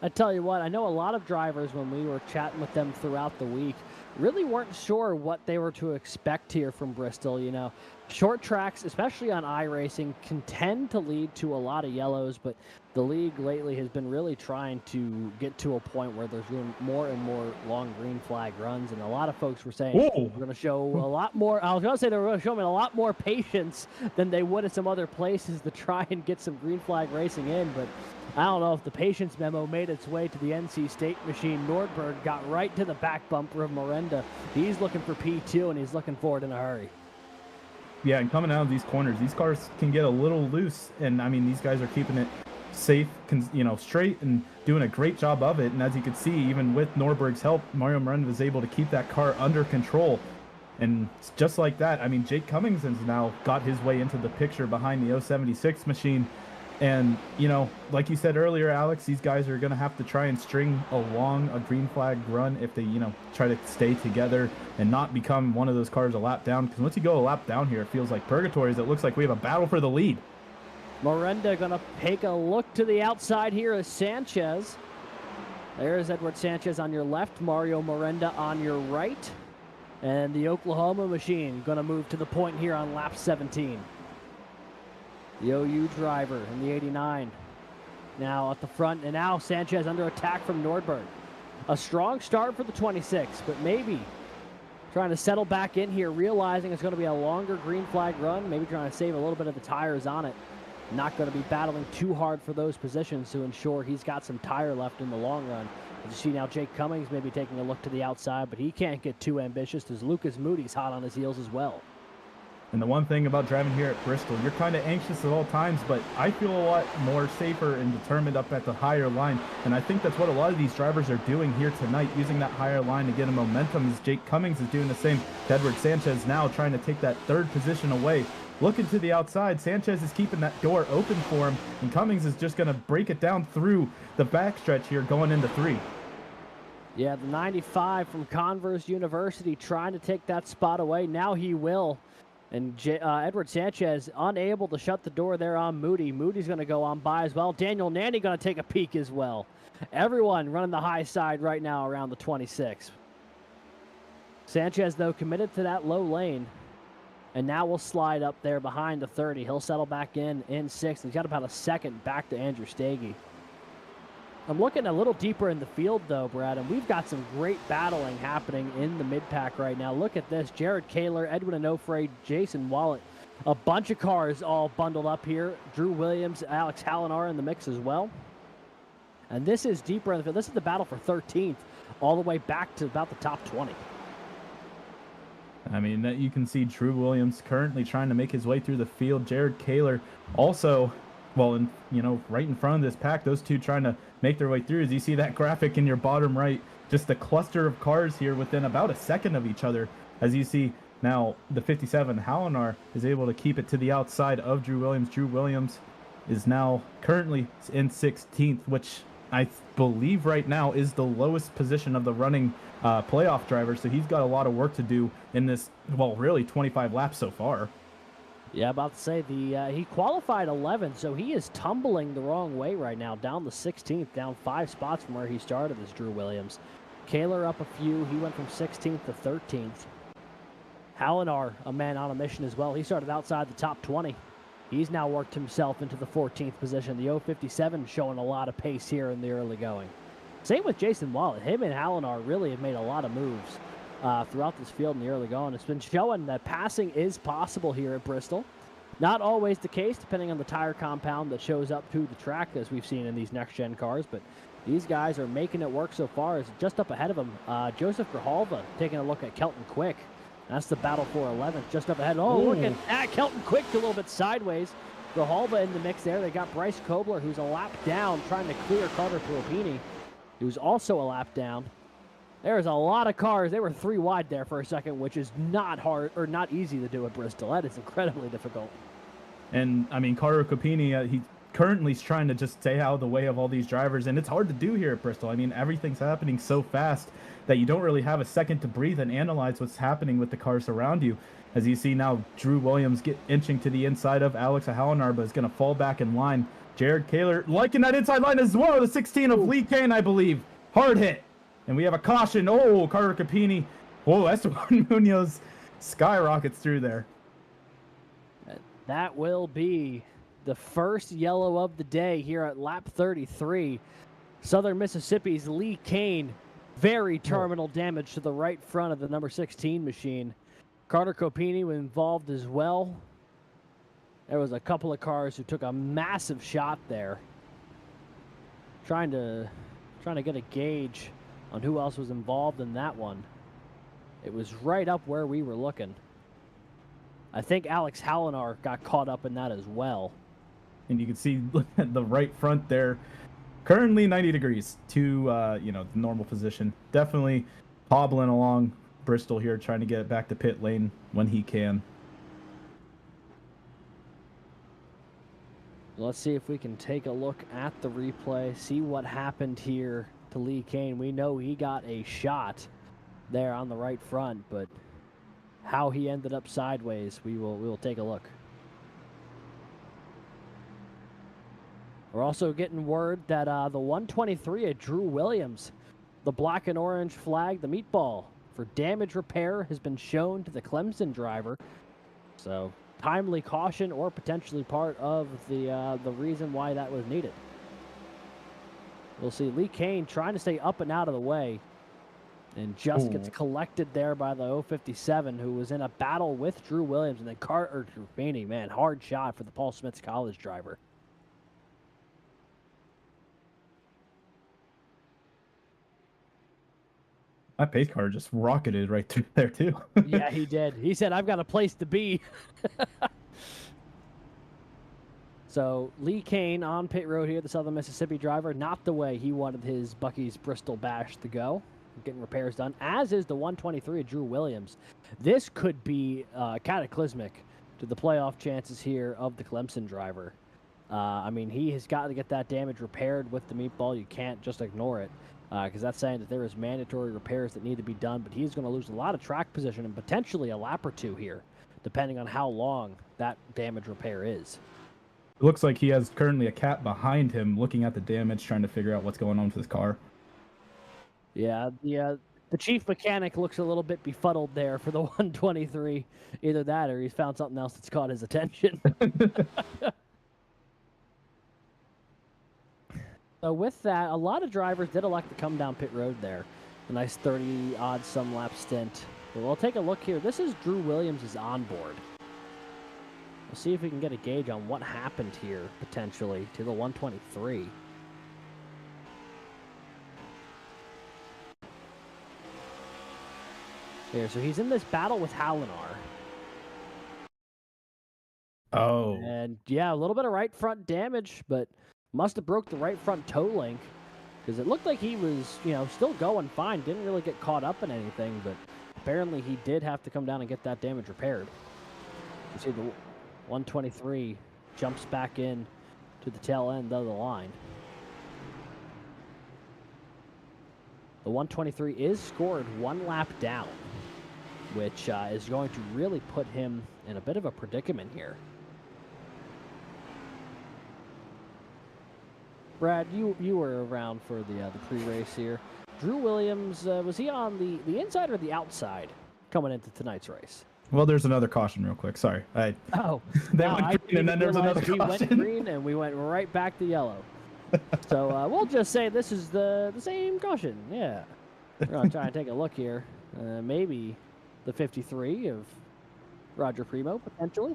I tell you what, I know a lot of drivers, when we were chatting with them throughout the week, really weren't sure what they were to expect here from Bristol. You know, short tracks, especially on iRacing, can tend to lead to a lot of yellows, but the league lately has been really trying to get to a point where there's more and more long green flag runs, and a lot of folks were saying we're going to show a lot more. I was going to say they were going to show me a lot more patience than they would at some other places to try and get some green flag racing in, but I don't know if the patience memo made its way to the NC State machine. Nordberg got right to the back bumper of Miranda. He's looking for P2, and he's looking for it in a hurry. Yeah, and coming out of these corners, these cars can get a little loose, and I mean, these guys are keeping it safe, you know, straight, and doing a great job of it. And as you can see, even with Nordberg's help, Mario Miranda was able to keep that car under control. And just like that, I mean, Jake Cummings has now got his way into the picture behind the 076 machine. And, you know, like you said earlier, Alex, these guys are going to have to try and string along a green flag run if they, you know, try to stay together and not become one of those cars a lap down. Because once you go a lap down here, it feels like purgatory. It looks like we have a battle for the lead. Miranda going to take a look to the outside here as Sanchez. There's Edward Sanchez on your left, Mario Miranda on your right. And the Oklahoma machine going to move to the point here on lap 17. The OU driver in the 89 now at the front, and now Sanchez under attack from Nordberg. A strong start for the 26, but maybe trying to settle back in here, realizing it's going to be a longer green flag run, maybe trying to save a little bit of the tires on it. Not going to be battling too hard for those positions to ensure he's got some tire left in the long run. As you see now, Jake Cummings maybe taking a look to the outside, but he can't get too ambitious as Lucas Moody's hot on his heels as well. And the one thing about driving here at Bristol, you're kind of anxious at all times, but I feel a lot more safer and determined up at the higher line. And I think that's what a lot of these drivers are doing here tonight, using that higher line to get a momentum, as Jake Cummings is doing the same. Edward Sanchez now trying to take that third position away. Looking to the outside, Sanchez is keeping that door open for him, and Cummings is just going to break it down through the backstretch here going into 3. Yeah, the 95 from Converse University trying to take that spot away. Now he will. And Edward Sanchez unable to shut the door there on Moody. Moody's going to go on by as well. Daniel Nanny going to take a peek as well. Everyone running the high side right now around the 26. Sanchez, though, committed to that low lane. And now we'll slide up there behind the 30. He'll settle back in 6th. He's got about a second back to Andrew Stagey. I'm looking a little deeper in the field, though, Brad, and we've got some great battling happening in the mid-pack right now. Look at this. Jared Kaler, Edwin Onofre, Jason Wallet. A bunch of cars all bundled up here. Drew Williams, Alex Hallinar in the mix as well. And this is deeper in the field. This is the battle for 13th, all the way back to about the top 20. I mean, you can see Drew Williams currently trying to make his way through the field. Jared Kaler also, well, right in front of this pack, those two trying to make their way through. As you see that graphic in your bottom right, just a cluster of cars here within about a second of each other. As you see now, the 57 Hallinar is able to keep it to the outside of Drew Williams. Drew Williams is now currently in 16th, which I believe right now is the lowest position of the running playoff driver. So he's got a lot of work to do in this, well, really 25 laps so far. Yeah, about to say he qualified 11th, so he is tumbling the wrong way right now, down the 16th, down 5 spots from where he started as Drew Williams. Kaler up a few. He went from 16th to 13th. Hallinar, a man on a mission as well. He started outside the top 20. He's now worked himself into the 14th position. The 057 showing a lot of pace here in the early going. Same with Jason Wallet. Him and Hallinar really have made a lot of moves throughout this field in the early going. It's been showing that passing is possible here at Bristol. Not always the case, depending on the tire compound that shows up to the track, as we've seen in these next-gen cars, but these guys are making it work so far. As just up ahead of him, Joseph Grijalva taking a look at Kelton Quick. That's the battle for 11th, just up ahead. Oh, look at that. Kelton Quick a little bit sideways. Grijalva in the mix there. They got Bryce Kobler, who's a lap down, trying to clear Carter Filipini, who's also a lap down. There's a lot of cars. They were 3 wide there for a second, which is not hard or not easy to do at Bristol. That is incredibly difficult. And, I mean, Carter Capini, he currently is trying to just stay out of the way of all these drivers, and it's hard to do here at Bristol. I mean, everything's happening so fast that you don't really have a second to breathe and analyze what's happening with the cars around you. As you see now, Drew Williams inching to the inside of Alex Hallinar, but is going to fall back in line. Jared Kaler liking that inside line as well. The 16 of Lee Kane, I believe. Hard hit. And we have a caution. Oh, Carter Capini. Whoa, Esteban Munoz skyrockets through there. That will be the first yellow of the day here at lap 33. Southern Mississippi's Lee Kane. Very terminal damage to the right front of the number 16 machine. Carter Copini was involved as well. There was a couple of cars who took a massive shot there. Trying to get a gauge on who else was involved in that one. It was right up where we were looking. I think Alex Hallinar got caught up in that as well. And you can see the right front there, currently 90 degrees to the normal position. Definitely hobbling along Bristol here, trying to get it back to pit lane when he can. Let's see if we can take a look at the replay, see what happened here to Lee Kane. We know he got a shot there on the right front, but how he ended up sideways, we will take a look. We're also getting word that the 123 at Drew Williams, the black and orange flag, the meatball for damage repair, has been shown to the Clemson driver. So timely caution, or potentially part of the reason why that was needed. We'll see Lee Kane trying to stay up and out of the way, and just gets collected there by the 057, who was in a battle with Drew Williams. And then Carter Trufini, man, hard shot for the Paul Smith's College driver. That pace car just rocketed right through there, too. Yeah, he did. He said, I've got a place to be. So Lee Kane on pit road here, the Southern Mississippi driver, not the way he wanted his Bucky's Bristol Bash to go. Getting repairs done, as is the 123 of Drew Williams. This could be cataclysmic to the playoff chances here of the Clemson driver. I mean, he has got to get that damage repaired with the meatball. You can't just ignore it, because that's saying that there is mandatory repairs that need to be done, but he's going to lose a lot of track position and potentially a lap or two here, depending on how long that damage repair is. It looks like he has currently a cat behind him looking at the damage, trying to figure out what's going on with his car. Yeah, the chief mechanic looks a little bit befuddled there for the 123. Either that or he's found something else that's caught his attention. So with that, a lot of drivers did elect to come down pit road there. A nice 30-odd some lap stint. But we'll take a look here. This is Drew Williams' onboard. We'll see if we can get a gauge on what happened here, potentially, to the 123. Here, so he's in this battle with Hallinar. Oh. And yeah, a little bit of right front damage, but must have broke the right front toe link, because it looked like he was, still going fine. Didn't really get caught up in anything, but apparently he did have to come down and get that damage repaired. You see the 123 jumps back in to the tail end of the line. The 123 is scored 1 lap down, which is going to really put him in a bit of a predicament here. Brad, you were around for the pre-race here. Drew Williams, was he on the inside or the outside coming into tonight's race? Well, there's another caution real quick. Sorry. Oh. They went green and then there's another we caution. went green and we went right back to yellow. So we'll just say this is the same caution. Yeah. We're going to try and take a look here. Maybe the 53 of Roger Primo, potentially.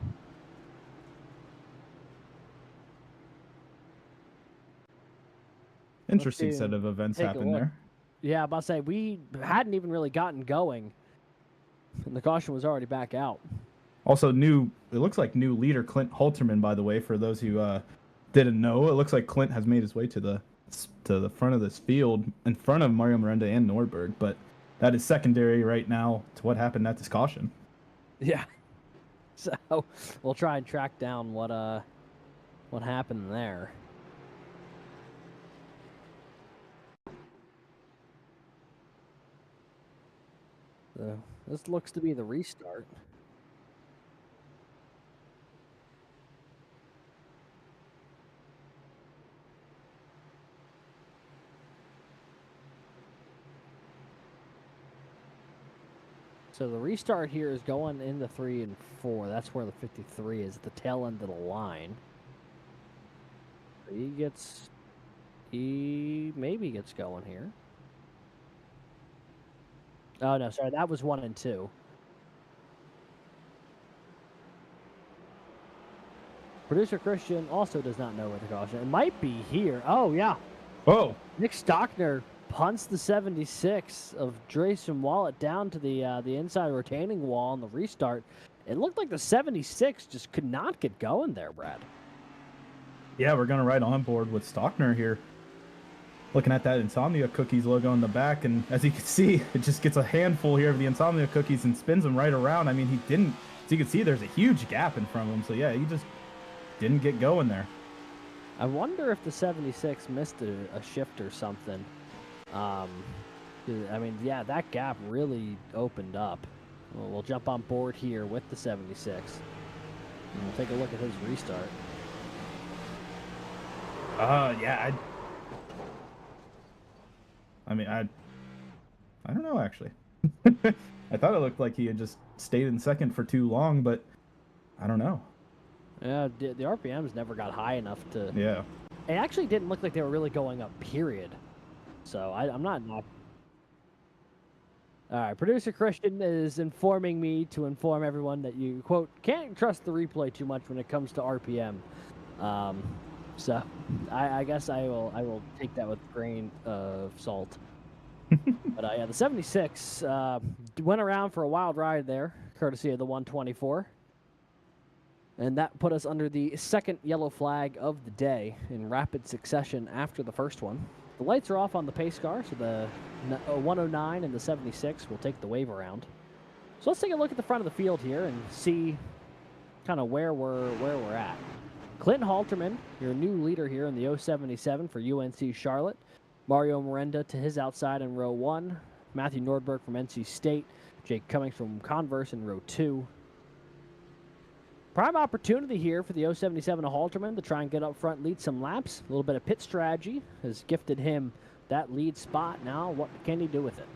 Interesting set of events happened there. Yeah, I'm about to say, we hadn't even really gotten going, and the caution was already back out. Also, it looks like new leader Clint Halterman, by the way, for those who didn't know. It looks like Clint has made his way to the front of this field, in front of Mario Miranda and Nordberg, but that is secondary right now to what happened at this caution. Yeah. So we'll try and track down what happened there. This looks to be the restart. So the restart here is going into 3 and 4. That's where the 53 is, at the tail end of the line. He maybe gets going here. Oh, no, sorry, that was 1 and 2. Producer Christian also does not know where the caution. It might be here. Oh, yeah. Oh. Nick Stockner punts the 76 of Drayson Wallet down to the inside retaining wall on the restart. It looked like the 76 just could not get going there, Brad. Yeah, we're going to ride on board with Stockner here. Looking at that Insomnia Cookies logo in the back, and as you can see, it just gets a handful here of the Insomnia Cookies and spins them right around. I mean, he didn't, as you can see, there's a huge gap in front of him, so yeah, he just didn't get going there. I wonder if the 76 missed a shift or something. I mean, yeah, that gap really opened up. We'll jump on board here with the 76. And we'll take a look at his restart. Yeah, I don't know, actually. I thought it looked like he had just stayed in second for too long, but I don't know. Yeah, the RPMs never got high enough to... Yeah. It actually didn't look like they were really going up, period. So I'm not... All right, producer Christian is informing me to inform everyone that you, quote, can't trust the replay too much when it comes to RPM. So I guess I will take that with a grain of salt. But yeah, the 76 went around for a wild ride there, courtesy of the 124. And that put us under the second yellow flag of the day in rapid succession after the first one. The lights are off on the pace car, so the 109 and the 76 will take the wave around. So let's take a look at the front of the field here and see kind of where we're at. Clinton Halterman, your new leader here in the 077 for UNC Charlotte. Mario Miranda to his outside in row 1. Matthew Nordberg from NC State. Jake Cummings from Converse in row 2. Prime opportunity here for the 077 of Halterman to try and get up front, lead some laps. A little bit of pit strategy has gifted him that lead spot. Now, what can he do with it?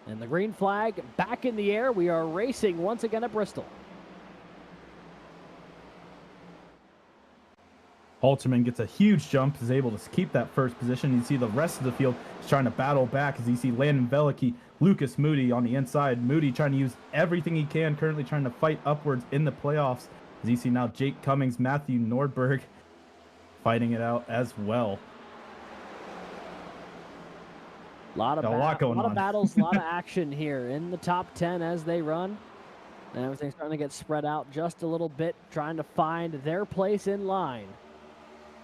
And the green flag back in the air. We are racing once again at Bristol. Halterman gets a huge jump, is able to keep that first position. You see the rest of the field is trying to battle back as you see Landon Velicki, Lucas Moody on the inside. Moody trying to use everything he can, currently trying to fight upwards in the playoffs. As you see now Jake Cummings, Matthew Nordberg fighting it out as well. A lot of battles, a lot of action here in the top 10 as they run. And everything's starting to get spread out just a little bit, trying to find their place in line.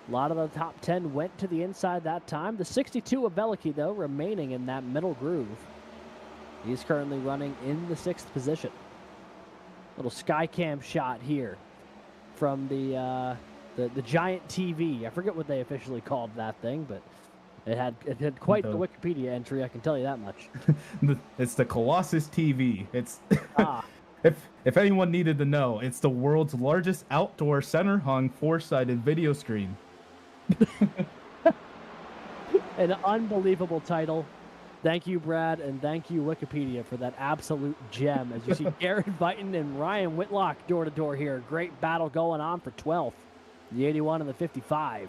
A lot of the top 10 went to the inside that time. The 62 of Velicki, though, remaining in that middle groove. He's currently running in the 6th position. Little sky cam shot here from the giant TV. I forget what they officially called that thing, but it had quite the Wikipedia entry, I can tell you that much. It's the Colossus TV. It's if anyone needed to know, it's the world's largest outdoor center-hung four-sided video screen. An unbelievable title. Thank you, Brad, and thank you, Wikipedia, for that absolute gem. As you see, Garrett Vighton and Ryan Whitlock door-to-door here. Great battle going on for 12th. The 81 and the 55.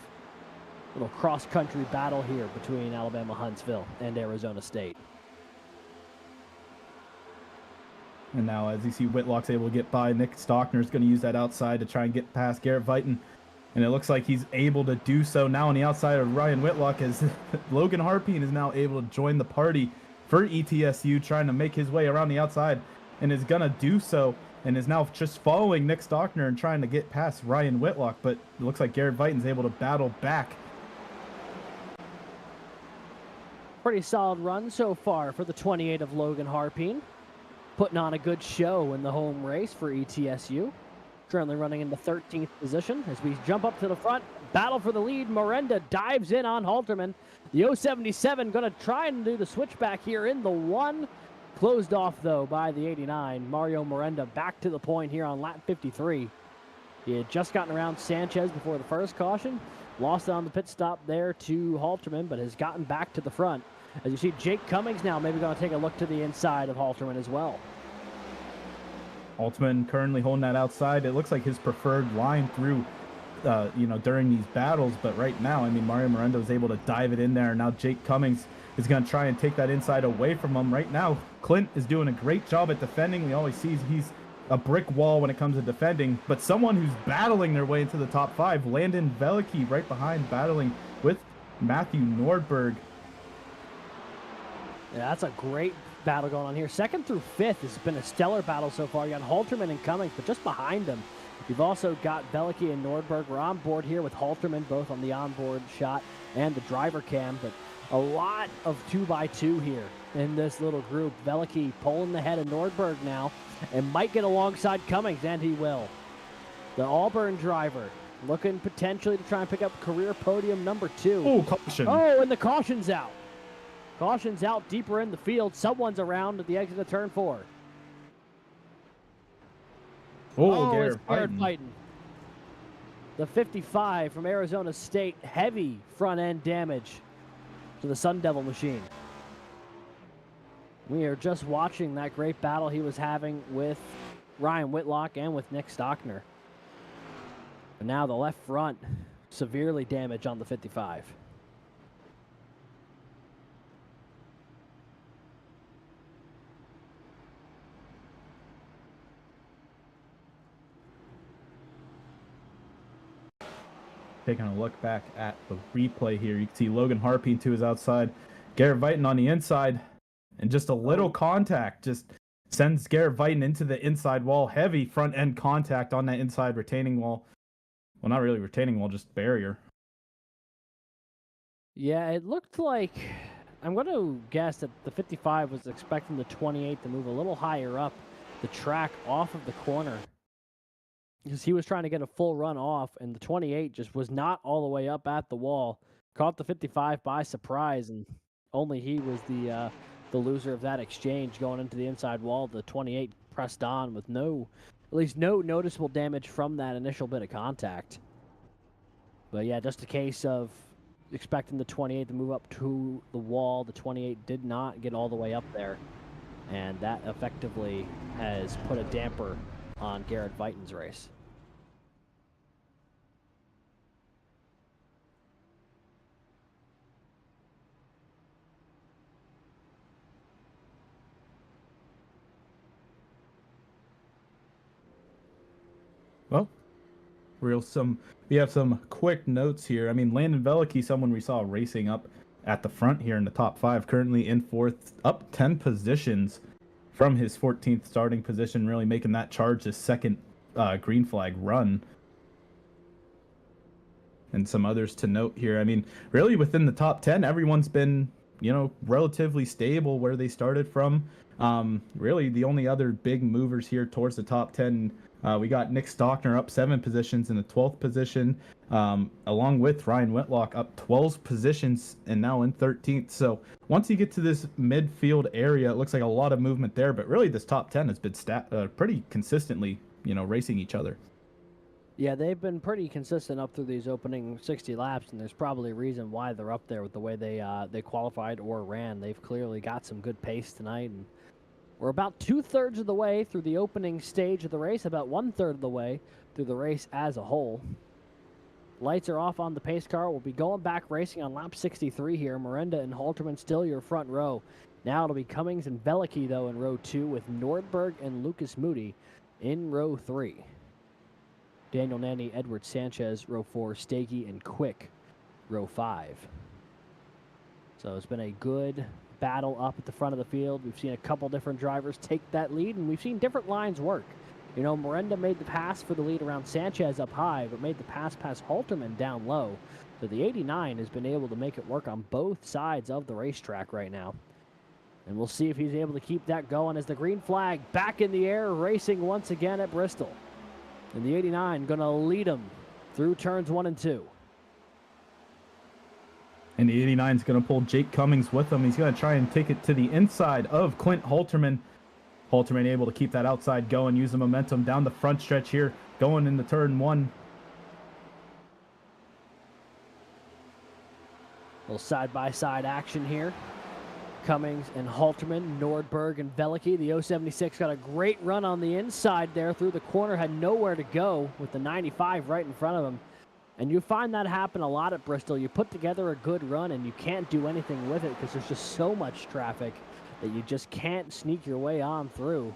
Little cross-country battle here between Alabama Huntsville and Arizona State. And now, as you see, Whitlock's able to get by. Nick Stockner's going to use that outside to try and get past Garrett Vighton. And it looks like he's able to do so now on the outside of Ryan Whitlock, as Logan Harpine is now able to join the party for ETSU, trying to make his way around the outside, and is going to do so, and is now just following Nick Stockner and trying to get past Ryan Whitlock. But it looks like Garrett Vighton's able to battle back. Pretty solid run so far for the 28 of Logan Harpine. Putting on a good show in the home race for ETSU. Currently running in the 13th position as we jump up to the front. Battle for the lead. Miranda dives in on Halterman. The 077 going to try and do the switchback here in the 1. Closed off, though, by the 89. Mario Miranda back to the point here on lap 53. He had just gotten around Sanchez before the first caution. Lost it on the pit stop there to Halterman, but has gotten back to the front. As you see, Jake Cummings now maybe going to take a look to the inside of Halterman as well. Halterman currently holding that outside. It looks like his preferred line through, during these battles. But right now, I mean, Mario Miranda was able to dive it in there. Now Jake Cummings is going to try and take that inside away from him. Right now, Clint is doing a great job at defending. We always see he's a brick wall when it comes to defending. But someone who's battling their way into the top 5, Landon Velicki right behind, battling with Matthew Nordberg. Yeah, that's a great battle going on here. 2nd through 5th has been a stellar battle so far. You got Halterman and Cummings, but just behind them, you've also got Velicki and Nordberg. We're on board here with Halterman, both on the onboard shot and the driver cam, but a lot of 2x2 here in this little group. Velicki pulling the head of Nordberg now and might get alongside Cummings, and he will. The Auburn driver looking potentially to try and pick up career podium number 2. Oh, caution. Oh, and the caution's out. Caution's out deeper in the field. Someone's around at the exit of turn 4. Garrett Vighton. The 55 from Arizona State. Heavy front end damage to the Sun Devil machine. We are just watching that great battle he was having with Ryan Whitlock and with Nick Stockner. And now the left front severely damaged on the 55. Taking a look back at the replay here, you can see Logan Harpine to his outside, Garrett Vighton on the inside, and just a little contact just sends Garrett Vighton into the inside wall. Heavy front end contact on that inside retaining wall. Well, not really retaining wall, just barrier. Yeah, it looked like, I'm going to guess that the 55 was expecting the 28 to move a little higher up the track off of the corner, because he was trying to get a full run off, and the 28 just was not all the way up at the wall. Caught the 55 by surprise, and only he was the loser of that exchange going into the inside wall. The 28 pressed on with at least no noticeable damage from that initial bit of contact. But yeah, just a case of expecting the 28 to move up to the wall. The 28 did not get all the way up there, and that effectively has put a damper on Garrett Vighton's race. Well, we have some quick notes here. I mean, Landon Velicki, someone we saw racing up at the front here in the top 5, currently in 4th, up 10 positions from his 14th starting position, really making that charge his second green flag run. And some others to note here. I mean, really within the top 10, everyone's been relatively stable where they started from. Really, the only other big movers here towards the top 10, we got Nick Stockner up 7 positions in the 12th position, along with Ryan Whitlock up 12 positions and now in 13th. So once you get to this midfield area, it looks like a lot of movement there, but really this top 10 has been pretty consistently, racing each other. Yeah, they've been pretty consistent up through these opening 60 laps, and there's probably a reason why they're up there with the way they qualified or ran. They've clearly got some good pace tonight, and we're about 2/3 of the way through the opening stage of the race, about 1/3 of the way through the race as a whole. Lights are off on the pace car. We'll be going back racing on lap 63 here. Miranda and Halterman still your front row. Now it'll be Cummings and Veliky, though, in row 2, with Nordberg and Lucas Moody in row 3. Daniel Nanny, Edward Sanchez, row 4, Stakey and Quick, row 5. So it's been a good battle up at the front of the field. We've seen a couple different drivers take that lead, and we've seen different lines work. Miranda made the pass for the lead around Sanchez up high, but made the pass past Halterman down low. So the 89 has been able to make it work on both sides of the racetrack right now. And we'll see if he's able to keep that going as the green flag back in the air, racing once again at Bristol. And the 89 going to lead him through turns 1 and 2. And the 89 is going to pull Jake Cummings with him. He's going to try and take it to the inside of Clint Halterman. Halterman able to keep that outside going, use the momentum down the front stretch here, going into turn 1. A little side-by-side action here. Cummings and Halterman, Nordberg and Veliky. The 076 got a great run on the inside there through the corner, had nowhere to go with the 95 right in front of him. And you find that happen a lot at Bristol. You put together a good run and you can't do anything with it because there's just so much traffic that you just can't sneak your way on through.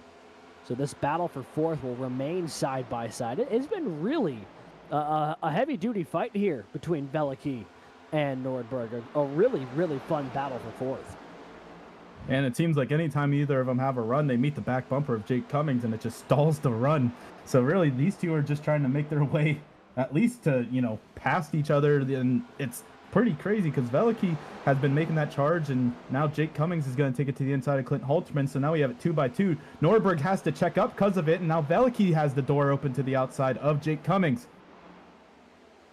So this battle for 4th will remain side by side. It's been really a heavy-duty fight here between Veliky and Nordberg. A really, really fun battle for 4th. And it seems like anytime either of them have a run, they meet the back bumper of Jake Cummings, and it just stalls the run. So really, these two are just trying to make their way at least to, past each other. And it's pretty crazy because Veliky has been making that charge, and now Jake Cummings is going to take it to the inside of Clint Halterman. So now we have it 2x2. Nordberg has to check up because of it, and now Veliky has the door open to the outside of Jake Cummings.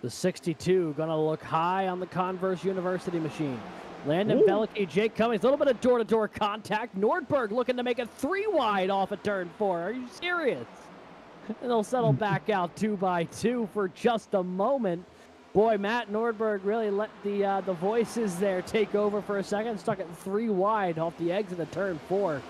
The 62 going to look high on the Converse University machine. Landon Veliky, Jake Cummings, a little bit of door-to-door contact. Nordberg looking to make it 3 wide off of turn 4. Are you serious? And they'll settle back out 2x2 for just a moment. Boy, Matt Nordberg really let the voices there take over for a second. Stuck it 3 wide off the exit of turn 4.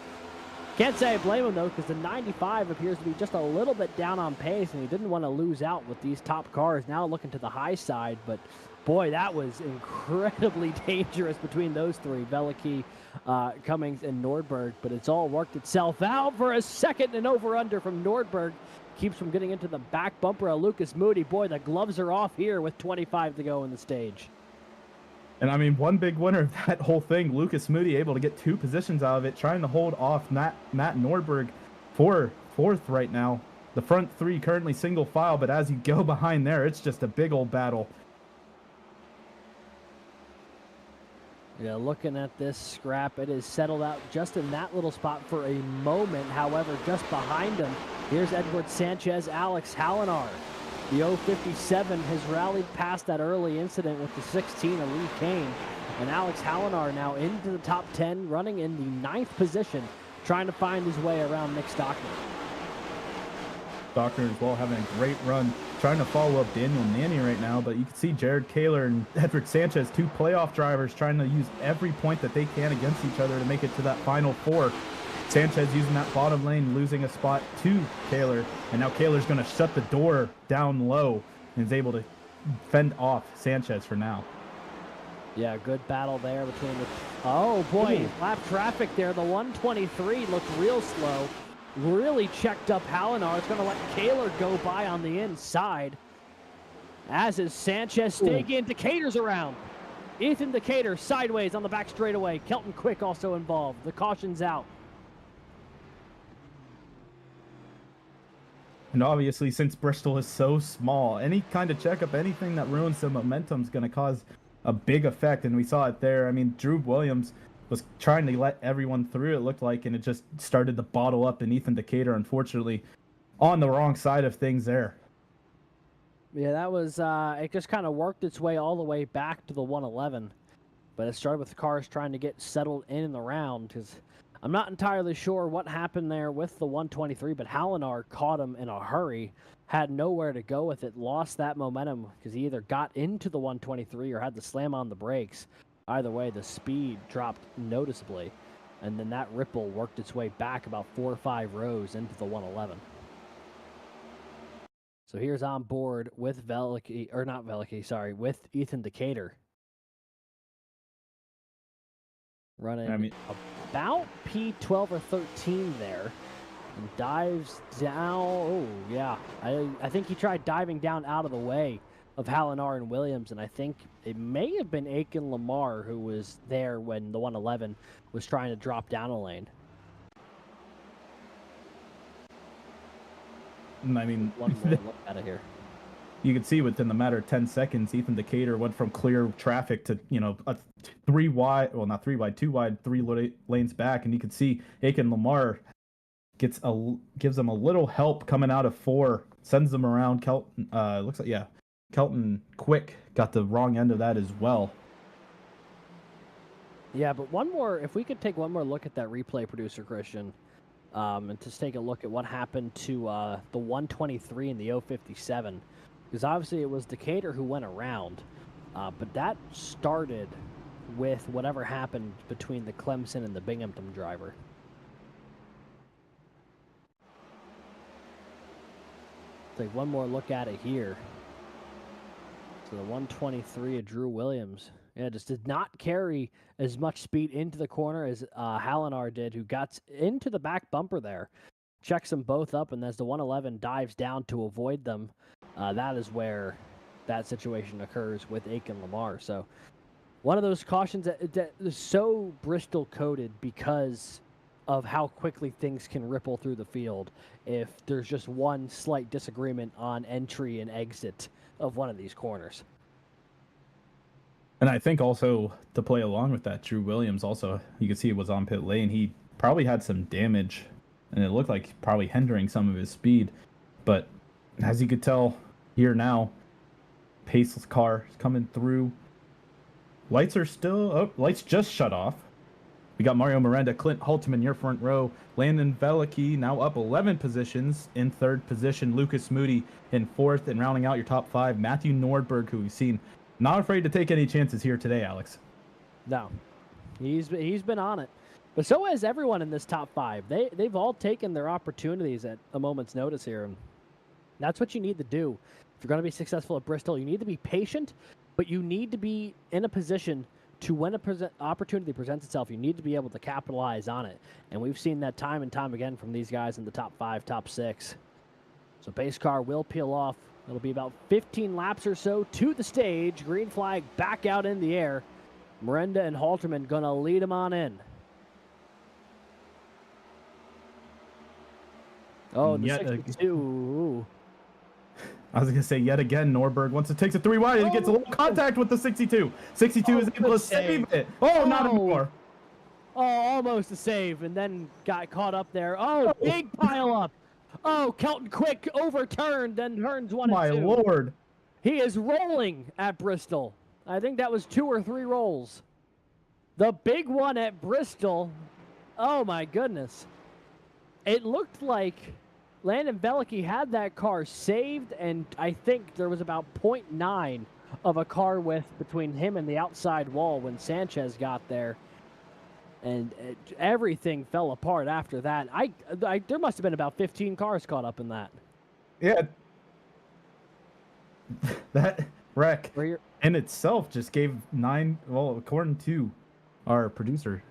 Can't say I blame him, though, because the 95 appears to be just a little bit down on pace, and he didn't want to lose out with these top cars. Now looking to the high side, but boy, that was incredibly dangerous between those three, Veliky, Cummings, and Nordberg. But it's all worked itself out for a second, and over-under from Nordberg keeps from getting into the back bumper of Lucas Moody. Boy, the gloves are off here with 25 to go in the stage. And I mean, one big winner of that whole thing, Lucas Moody able to get 2 positions out of it, trying to hold off Matt Nordberg for 4th right now. The front 3 currently single file, but as you go behind there, it's just a big old battle. Yeah, looking at this scrap, it is settled out just in that little spot for a moment. However, just behind him, here's Edward Sanchez, Alex Hallinar. The 057 has rallied past that early incident with the 16 of Lee Kane. And Alex Hallinar now into the top 10, running in the 9th position, trying to find his way around Nick Stockner. Stockner as well having a great run, trying to follow up Daniel Nanny right now, but you can see Jared Kaler and Edward Sanchez, 2 playoff drivers, trying to use every point that they can against each other to make it to that final 4. Sanchez using that bottom lane, losing a spot to Kaler, and now Kaler's going to shut the door down low and is able to fend off Sanchez for now. Yeah, good battle there between the... Oh, boy, lap traffic there. The 123 looked real slow. Really checked up Hallinar. It's going to let Kaler go by on the inside. As is Sanchez staying in. Decatur's around. Ethan Decatur sideways on the back straightaway. Kelton Quick also involved. The caution's out. And obviously, since Bristol is so small, any kind of checkup, anything that ruins the momentum is going to cause a big effect, and we saw it there. I mean, Drew Williams was trying to let everyone through, it looked like, and it just started to bottle up, and Ethan Decatur, unfortunately, on the wrong side of things there. Yeah, that was, it just kind of worked its way all the way back to the 111. But it started with the cars trying to get settled in the round, because I'm not entirely sure what happened there with the 123, but Hallinar caught him in a hurry, had nowhere to go with it, lost that momentum because he either got into the 123 or had to slam on the brakes. Either way, the speed dropped noticeably, and then that ripple worked its way back about 4 or 5 rows into the 111. So here's on board with Veliky, or not Veliky, sorry, with Ethan Decatur. Running about P12 or 13 there. And dives down. Oh, yeah. I think he tried diving down out of the way of Hallinar and Williams, and I think it may have been Aiken Lamar who was there when the 111 was trying to drop down a lane. I mean, One more look out of here. You could see within the matter of 10 seconds, Ethan Decatur went from clear traffic to, a 3 wide, well, not 3 wide, 2 wide, 3 lanes back. And you could see Aiken Lamar gives them a little help coming out of 4, sends them around. Looks like, Kelton Quick got the wrong end of that as well. Yeah, but one more, if we could take one more look at that replay, producer Christian, and just take a look at what happened to the 123 and the 057. Because obviously it was Decatur who went around, but that started with whatever happened between the Clemson and the Binghamton driver. Take one more look at it here. So the 123 of Drew Williams, just did not carry as much speed into the corner as Hallinar did, who got into the back bumper there. Checks them both up, and as the 111 dives down to avoid them, that is where that situation occurs with Aiken Lamar. So one of those cautions that is so Bristol coded because of how quickly things can ripple through the field if there's just one slight disagreement on entry and exit of one of these corners. And I think also to play along with that, Drew Williams also, you can see it was on pit lane. He probably had some damage, and it looked like probably hindering some of his speed. But as you could tell here now, Paceless car is coming through. Lights are still, lights just shut off. We got Mario Miranda, Clint Halteman, your front row. Landon Veliky now up 11 positions in 3rd position. Lucas Moody in 4th, and rounding out your top 5, Matthew Nordberg, who we've seen not afraid to take any chances here today, Alex. No, he's been on it. But so has everyone in this top 5. They've all taken their opportunities at a moment's notice here. And that's what you need to do. If you're going to be successful at Bristol, you need to be patient, but you need to be in a position to, when an opportunity presents itself, you need to be able to capitalize on it. And we've seen that time and time again from these guys in the top 5, top 6. So base car will peel off. It'll be about 15 laps or so to the stage. Green flag back out in the air. Miranda and Halterman going to lead him on in. Oh, the 62. I was going to say, yet again, Norberg, once it takes a 3 wide, he gets a little contact with the 62. 62 is able to save it. Oh, not anymore. Oh, almost a save, and then got caught up there. Oh, big pile up. Oh, Kelton Quick overturned, then turns 1 and 2. My lord. He is rolling at Bristol. I think that was 2 or 3 rolls. The big one at Bristol. Oh, my goodness. It looked like Landon Veliky had that car saved, and I think there was about 0.9 of a car width between him and the outside wall when Sanchez got there. And everything fell apart after that. There must have been about 15 cars caught up in that. Yeah. That wreck in itself just gave 9, well, according to our producer,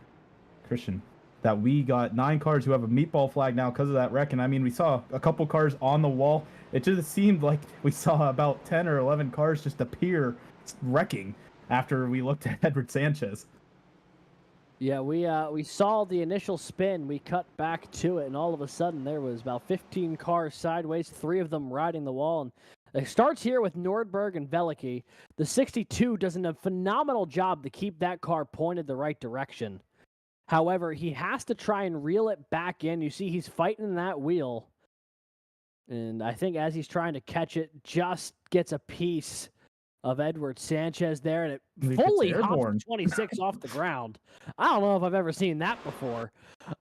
Christian, that we got 9 cars who have a meatball flag now because of that wreck. And I mean, we saw a couple cars on the wall. It just seemed like we saw about 10 or 11 cars just appear wrecking after we looked at Edward Sanchez. Yeah, we saw the initial spin. We cut back to it, and all of a sudden there was about 15 cars sideways, 3 of them riding the wall. And It starts here with Nordberg and Veliky. The 62 does a phenomenal job to keep that car pointed the right direction. However, he has to try and reel it back in. You see he's fighting that wheel. And I think as he's trying to catch it, just gets a piece of Edward Sanchez there, and it fully hops 26 off the ground. I don't know if I've ever seen that before.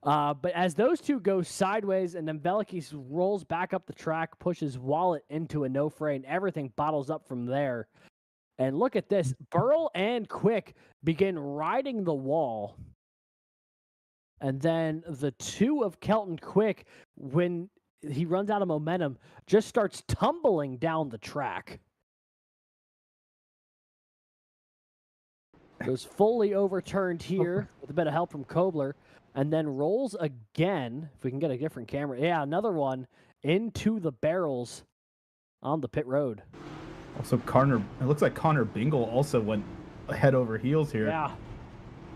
But as those two go sideways, and then Veliky rolls back up the track, pushes Wallet into a no-fray, and everything bottles up from there. And look at this. Burl and Quick begin riding the wall. And then the two of Kelton Quick, when he runs out of momentum, just starts tumbling down the track. Goes fully overturned here with a bit of help from Kobler, and then rolls again. If we can get a different camera. Yeah, another one into the barrels on the pit road. Also, it looks like Connor Bingle also went head over heels here. Yeah.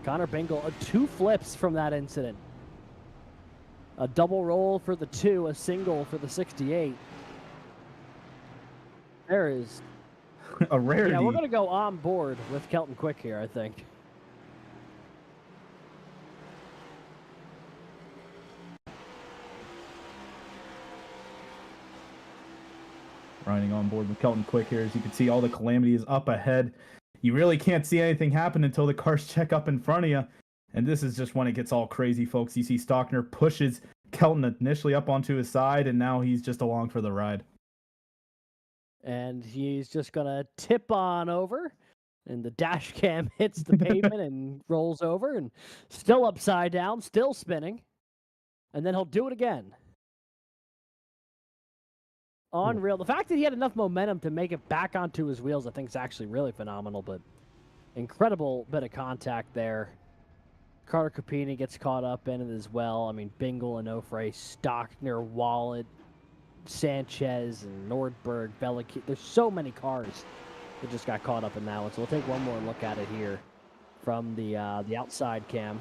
Connor Bingle, 2 flips from that incident. A double roll for the 2, a single for the 68. There is a rarity. Yeah, we're going to go on board with Kelton Quick here, I think. Riding on board with Kelton Quick here. As you can see, all the calamity is up ahead. You really can't see anything happen until the cars check up in front of you. And this is just when it gets all crazy, folks. You see Stockner pushes Kelton initially up onto his side, and now he's just along for the ride. And he's just going to tip on over, and the dash cam hits the pavement and rolls over, and still upside down, still spinning. And then he'll do it again. Unreal. The fact that he had enough momentum to make it back onto his wheels, I think is actually really phenomenal, but incredible bit of contact there. Carter Capini gets caught up in it as well. I mean, Bingle and Onofre, Stockner, Wallet, Sanchez, and Nordberg, Veliky. There's so many cars that just got caught up in that one. So we'll take one more look at it here from the outside cam.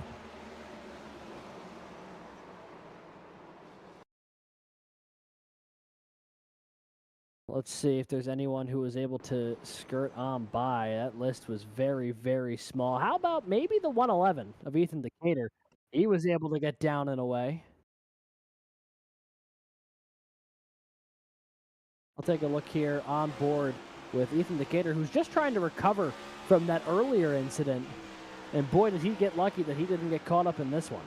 Let's see if there's anyone who was able to skirt on by. That list was very, very small. How about maybe the 111 of Ethan Decatur? He was able to get down and away. I'll take a look here on board with Ethan Decatur, who's just trying to recover from that earlier incident. And boy, did he get lucky that he didn't get caught up in this one.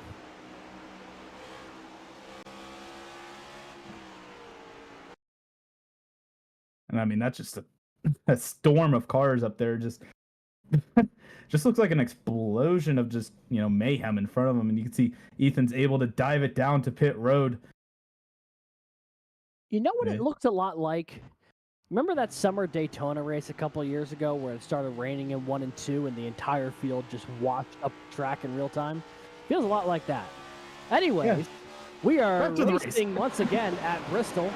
And I mean, that's just a storm of cars up there. Just looks like an explosion of just, mayhem in front of him. And you can see Ethan's able to dive it down to pit road. You know what it looked a lot like? Remember that summer Daytona race a couple of years ago where it started raining in 1 and 2 and the entire field just watched up the track in real time? Feels a lot like that. Anyways, yeah. We are racing once again at Bristol.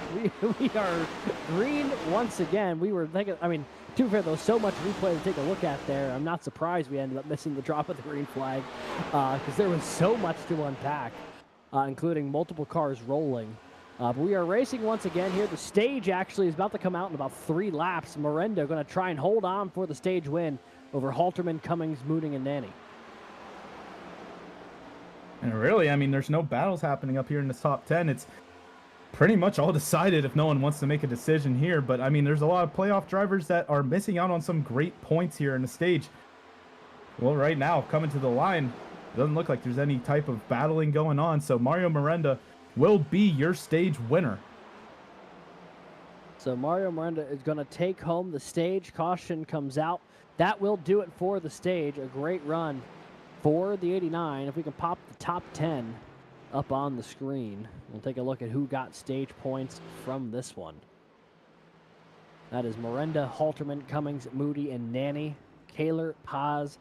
We are green once again. We were thinking, to be fair, there was so much replay to take a look at there. I'm not surprised we ended up missing the drop of the green flag because there was so much to unpack, including multiple cars rolling. But we are racing once again here. The stage actually is about to come out in about 3 laps. Miranda going to try and hold on for the stage win over Halterman, Cummings, Mooting, and Nanny. And really, there's no battles happening up here in the top 10. It's pretty much all decided if no one wants to make a decision here. But, there's a lot of playoff drivers that are missing out on some great points here in the stage. Well, right now, coming to the line, it doesn't look like there's any type of battling going on. So Mario Miranda will be your stage winner. So Mario Miranda is going to take home the stage. Caution comes out. That will do it for the stage. A great run for the 89. If we can pop the top 10 up on the screen, we'll take a look at who got stage points from this one. That is Miranda, Halterman, Cummings, Moody, and Nanny. Kaler, Paz,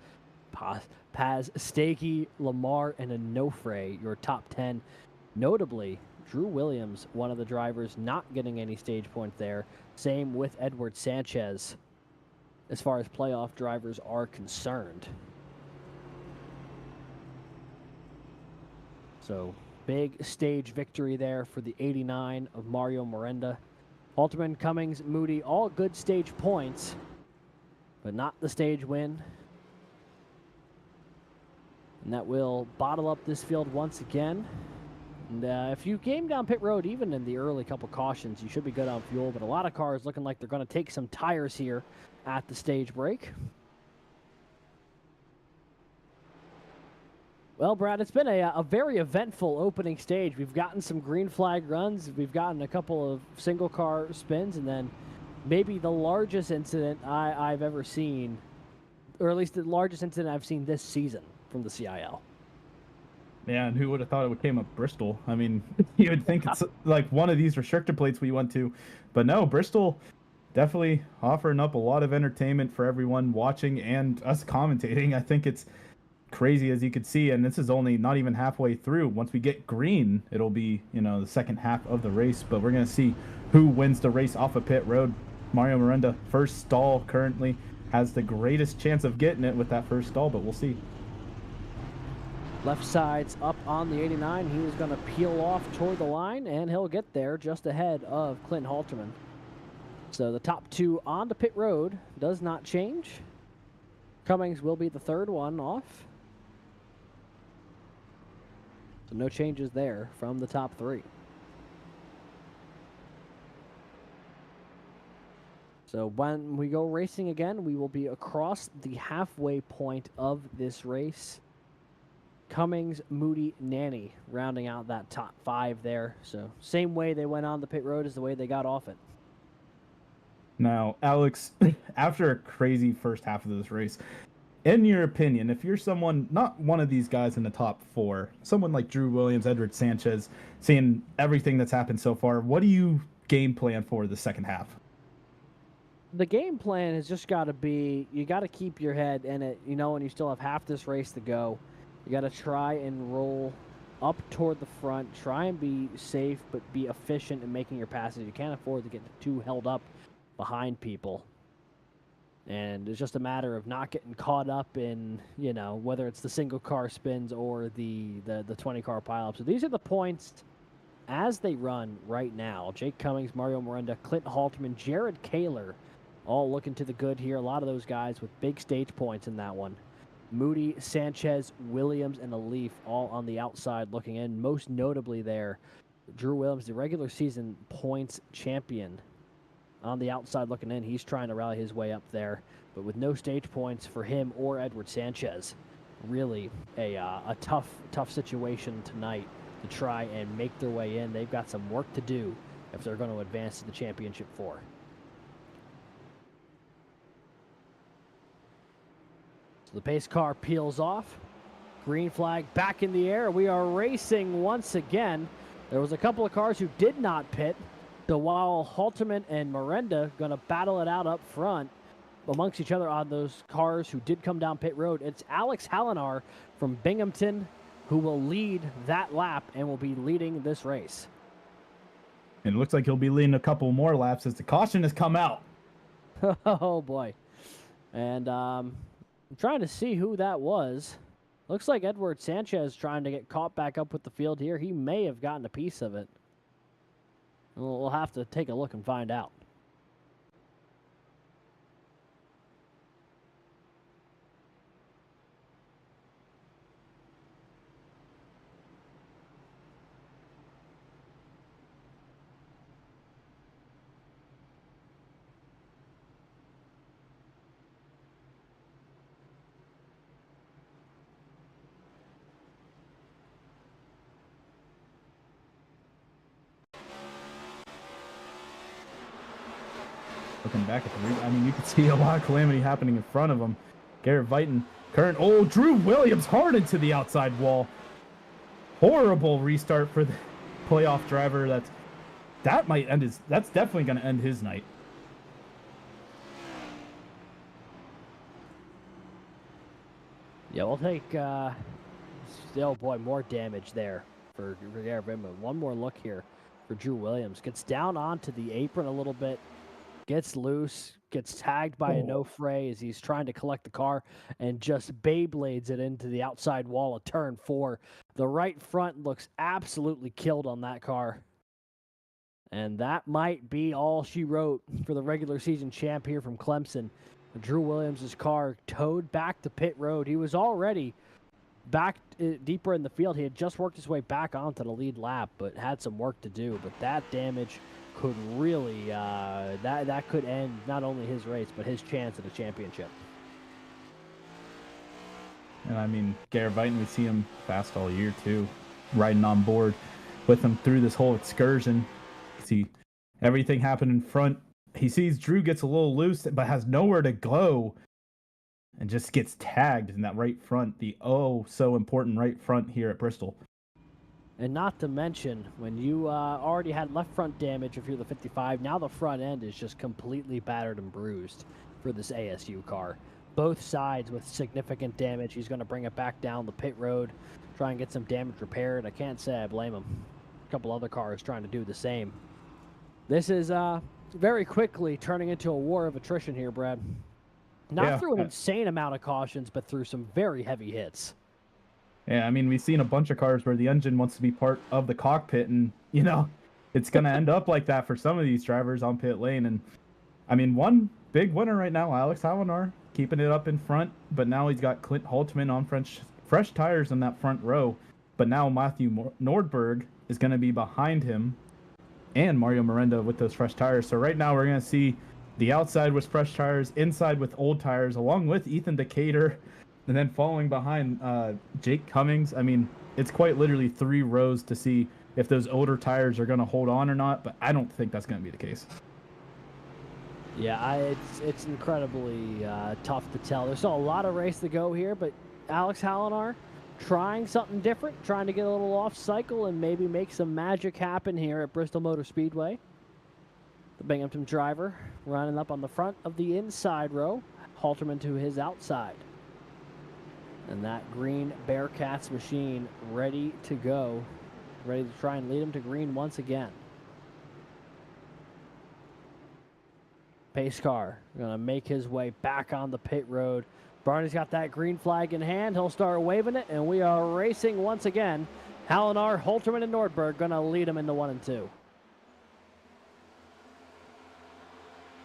Stakey, Lamar, and Onofre, your top 10. Notably, Drew Williams, one of the drivers, not getting any stage points there. Same with Edward Sanchez, as far as playoff drivers are concerned. So, big stage victory there for the 89 of Mario Miranda. Halterman, Cummings, Moody, all good stage points, but not the stage win. And that will bottle up this field once again. And if you game down pit road, even in the early couple cautions, you should be good on fuel. But a lot of cars looking like they're going to take some tires here at the stage break. Well, Brad, it's been a very eventful opening stage. We've gotten some green flag runs. We've gotten a couple of single car spins, and then maybe the largest incident I've ever seen, or at least the largest incident I've seen this season from the CIL. Yeah, and who would have thought it came up Bristol? I mean, you would think it's like one of these restrictor plates we went to, but no, Bristol definitely offering up a lot of entertainment for everyone watching and us commentating. I think it's crazy, as you could see, and this is only not even halfway through. Once we get green, it'll be, the second half of the race, but we're going to see who wins the race off of pit road. Mario Miranda, first stall currently, has the greatest chance of getting it with that first stall, but we'll see. Left side's up on the 89. He is going to peel off toward the line, and he'll get there just ahead of Clint Halterman. So the top two on the pit road does not change. Cummings will be the third one off. So no changes there from the top three. So when we go racing again, we will be across the halfway point of this race. Cummings, Moody, Nanny rounding out that top five there. So same way they went on the pit road as the way they got off it. Now, Alex, after a crazy first half of this race, in your opinion, if you're someone, not one of these guys in the top four, someone like Drew Williams, Edward Sanchez, seeing everything that's happened so far, what do you game plan for the second half? The game plan has just got to be, you got to keep your head in it, and you still have half this race to go. You got to try and roll up toward the front, try and be safe, but be efficient in making your passes. You can't afford to get too held up behind people. And it's just a matter of not getting caught up in, whether it's the single car spins or the 20 car pileup. So these are the points as they run right now. Jake Cummings, Mario Miranda, Clint Halterman, Jared Kaler, all looking to the good here. A lot of those guys with big stage points in that one. Moody, Sanchez, Williams, and Alif all on the outside looking in. Most notably there, Drew Williams, the regular season points champion, on the outside looking in. He's trying to rally his way up there, but with no stage points for him or Edward Sanchez. Really a tough situation tonight to try and make their way in. They've got some work to do if they're going to advance to the championship four. So the pace car peels off. Green flag back in the air. We are racing once again. There was a couple of cars who did not pit. So while Halterman and Miranda going to battle it out up front amongst each other on those cars who did come down pit road, it's Alex Hallinar from Binghamton who will lead that lap and will be leading this race. And it looks like he'll be leading a couple more laps as the caution has come out. Oh, boy. And I'm trying to see who that was. Looks like Edward Sanchez trying to get caught back up with the field here. He may have gotten a piece of it. We'll have to take a look and find out. Looking back at you could see a lot of calamity happening in front of him. Garrett Vighton, Drew Williams hard into the outside wall. Horrible restart for the playoff driver. That's definitely going to end his night. Yeah, we'll take, oh boy, more damage there for Garrett Vighton. One more look here for Drew Williams. Gets down onto the apron a little bit. Gets loose, gets tagged by a no-fray as he's trying to collect the car and just Beyblades it into the outside wall of turn 4. The right front looks absolutely killed on that car. And that might be all she wrote for the regular season champ here from Clemson. Drew Williams' car towed back to pit road. He was already back deeper in the field. He had just worked his way back onto the lead lap, but had some work to do. But that damage could really, that could end not only his race, but his chance at a championship. And I mean, Garrett Vighton, we see him fast all year too, riding on board with him through this whole excursion. See everything happen in front. He sees Drew gets a little loose, but has nowhere to go and just gets tagged in that right front, the so important right front here at Bristol. And not to mention, when you already had left front damage if you're the 55, now the front end is just completely battered and bruised for this ASU car. Both sides with significant damage. He's going to bring it back down the pit road, try and get some damage repaired. I can't say I blame him. A couple other cars trying to do the same. This is very quickly turning into a war of attrition here, Brad. Not through an insane amount of cautions, but through some very heavy hits. Yeah, I mean, we've seen a bunch of cars where the engine wants to be part of the cockpit, and, you know, it's going to end up like that for some of these drivers on pit lane. And, I mean, one big winner right now, Alex Hallinar, keeping it up in front, but now he's got Clint Holtman on fresh tires in that front row. But now Matthew Nordberg is going to be behind him, and Mario Miranda with those fresh tires. So right now we're going to see the outside with fresh tires, inside with old tires, along with Ethan Decatur, and then following behind Jake Cummings. I mean, it's quite literally 3 rows to see if those older tires are going to hold on or not, but I don't think that's going to be the case. Yeah, it's incredibly tough to tell. There's still a lot of race to go here, but Alex Hallinar trying something different, trying to get a little off cycle and maybe make some magic happen here at Bristol Motor Speedway. The Binghamton driver running up on the front of the inside row, Halterman to his outside. And that green Bearcats machine ready to go, ready to try and lead him to green once again. Pace car going to make his way back on the pit road. Barney's got that green flag in hand. He'll start waving it, and we are racing once again. Hallinar, Holterman, and Nordberg going to lead him into 1 and 2.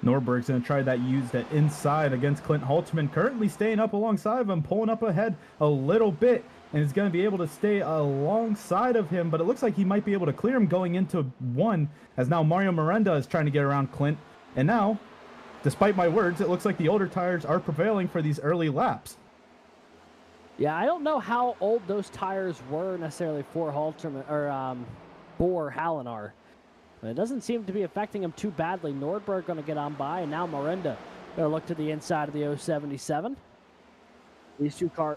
Nordberg's going to try that inside against Clint Holtman, currently staying up alongside of him, pulling up ahead a little bit, and is going to be able to stay alongside of him, but it looks like he might be able to clear him going into 1, as now Mario Miranda is trying to get around Clint. And now, despite my words, it looks like the older tires are prevailing for these early laps. Yeah, I don't know how old those tires were necessarily for Halterman or for Hallinar. It doesn't seem to be affecting him too badly. Nordberg going to get on by, and now Miranda going to look to the inside of the 077. These two cars.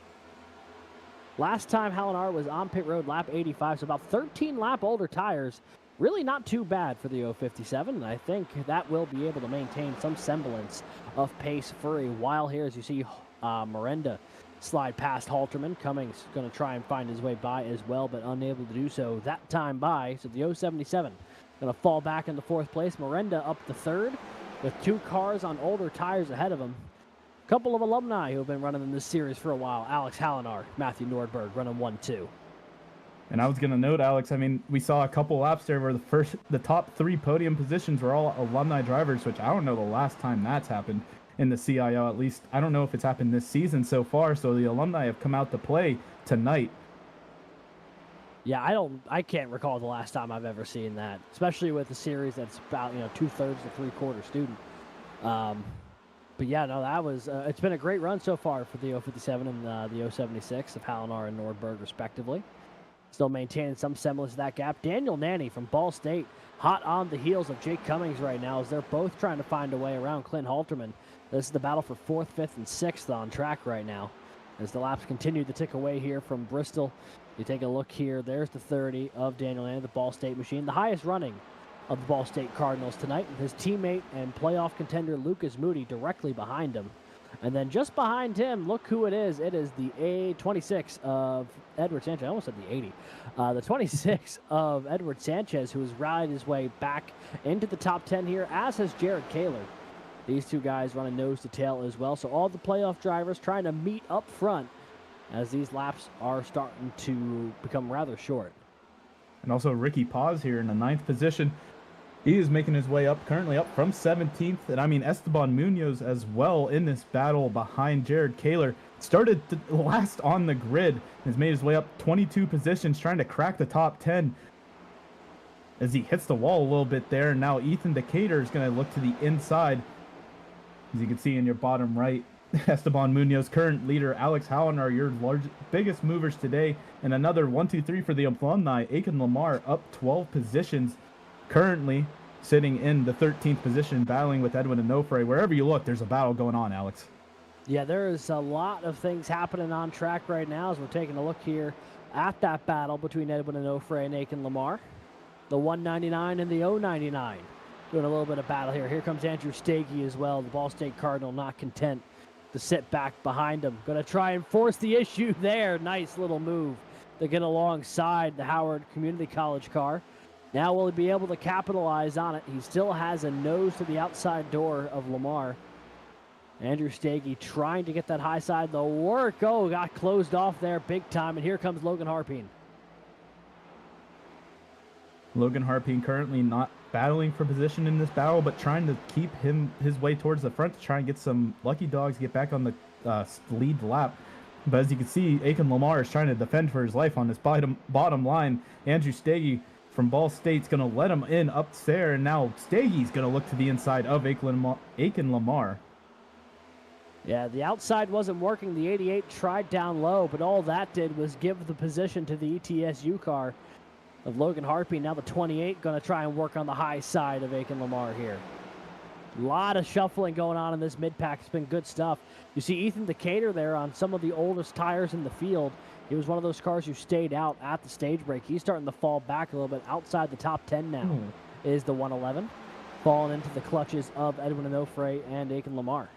Last time Hallinar was on pit road, lap 85, so about 13 lap older tires. Really not too bad for the 057, and I think that will be able to maintain some semblance of pace for a while here as you see Miranda slide past Halterman. Cummings going to try and find his way by as well, but unable to do so that time by. So the 077 going to fall back into 4th place. Miranda up to 3rd with 2 cars on older tires ahead of him. A couple of alumni who have been running in this series for a while. Alex Hallinar, Matthew Nordberg running 1-2. And I was going to note, Alex, I mean, we saw a couple laps there where the top 3 podium positions were all alumni drivers, which I don't know the last time that's happened in the CIO. At least I don't know if it's happened this season so far. So the alumni have come out to play tonight. Yeah, I can't recall the last time I've ever seen that, especially with a series that's about 2/3 to 3/4 student. But yeah, no, that was it's been a great run so far for the 057 and the 076 of Hallinar and Nordberg respectively. Still maintaining some semblance of that gap. Daniel Nanny from Ball State, hot on the heels of Jake Cummings right now as they're both trying to find a way around Clint Halterman. This is the battle for 4th, 5th, and 6th on track right now. As the laps continue to tick away here from Bristol, you take a look here. There's the 30 of Daniel Nanny, the Ball State machine. The highest running of the Ball State Cardinals tonight, with his teammate and playoff contender Lucas Moody directly behind him. And then just behind him, look who it is. It is the A26 of Edward Sanchez. I almost said the 80. The 26 of Edward Sanchez, who has rallied his way back into the top 10 here, as has Jared Kaler. These two guys running nose to tail as well. So all the playoff drivers trying to meet up front as these laps are starting to become rather short. And also Ricky Paz here in the 9th position. He is making his way up, currently up from 17th. And I mean, Esteban Munoz as well in this battle behind Jared Kaler. Started last on the grid, has made his way up 22 positions, trying to crack the top 10 as he hits the wall a little bit there. And now Ethan Decatur is going to look to the inside. As you can see in your bottom right, Esteban Munoz, current leader. Alex Howen are your biggest movers today. And another 1, 2, 3 for the alumni. Aiken Lamar up 12 positions. Currently sitting in the 13th position, battling with Edwin Onofre. Wherever you look, there's a battle going on, Alex. Yeah, there's a lot of things happening on track right now as we're taking a look here at that battle between Edwin Onofre and Aiken Lamar. The 199 and the 099 doing a little bit of battle here. Here comes Andrew Stagey as well, the Ball State Cardinal, not content to sit back behind him. Going to try and force the issue there. Nice little move to get alongside the Howard Community College car. Now will he be able to capitalize on it? He still has a nose to the outside door of Lamar. Andrew Stagey trying to get that high side. The work, oh, got closed off there big time. And here comes Logan Harpine. Logan Harpine currently not battling for position in this battle, but trying to keep his way towards the front to try and get some lucky dogs, get back on the lead lap. But as you can see, Aiken Lamar is trying to defend for his life on this bottom line. Andrew Stagey from Ball State's going to let him in up there, and now Stagey's going to look to the inside of Aiken Lamar. Yeah, the outside wasn't working. The 88 tried down low, but all that did was give the position to the ETSU car of Logan Harpy. Now the 28 going to try and work on the high side of Aiken Lamar here. A lot of shuffling going on in this mid-pack. It's been good stuff. You see Ethan Decatur there on some of the oldest tires in the field. He was one of those cars who stayed out at the stage break. He's starting to fall back a little bit. Outside the top 10 now is the 111. Falling into the clutches of Edwin Onofre and Aiken Lamar.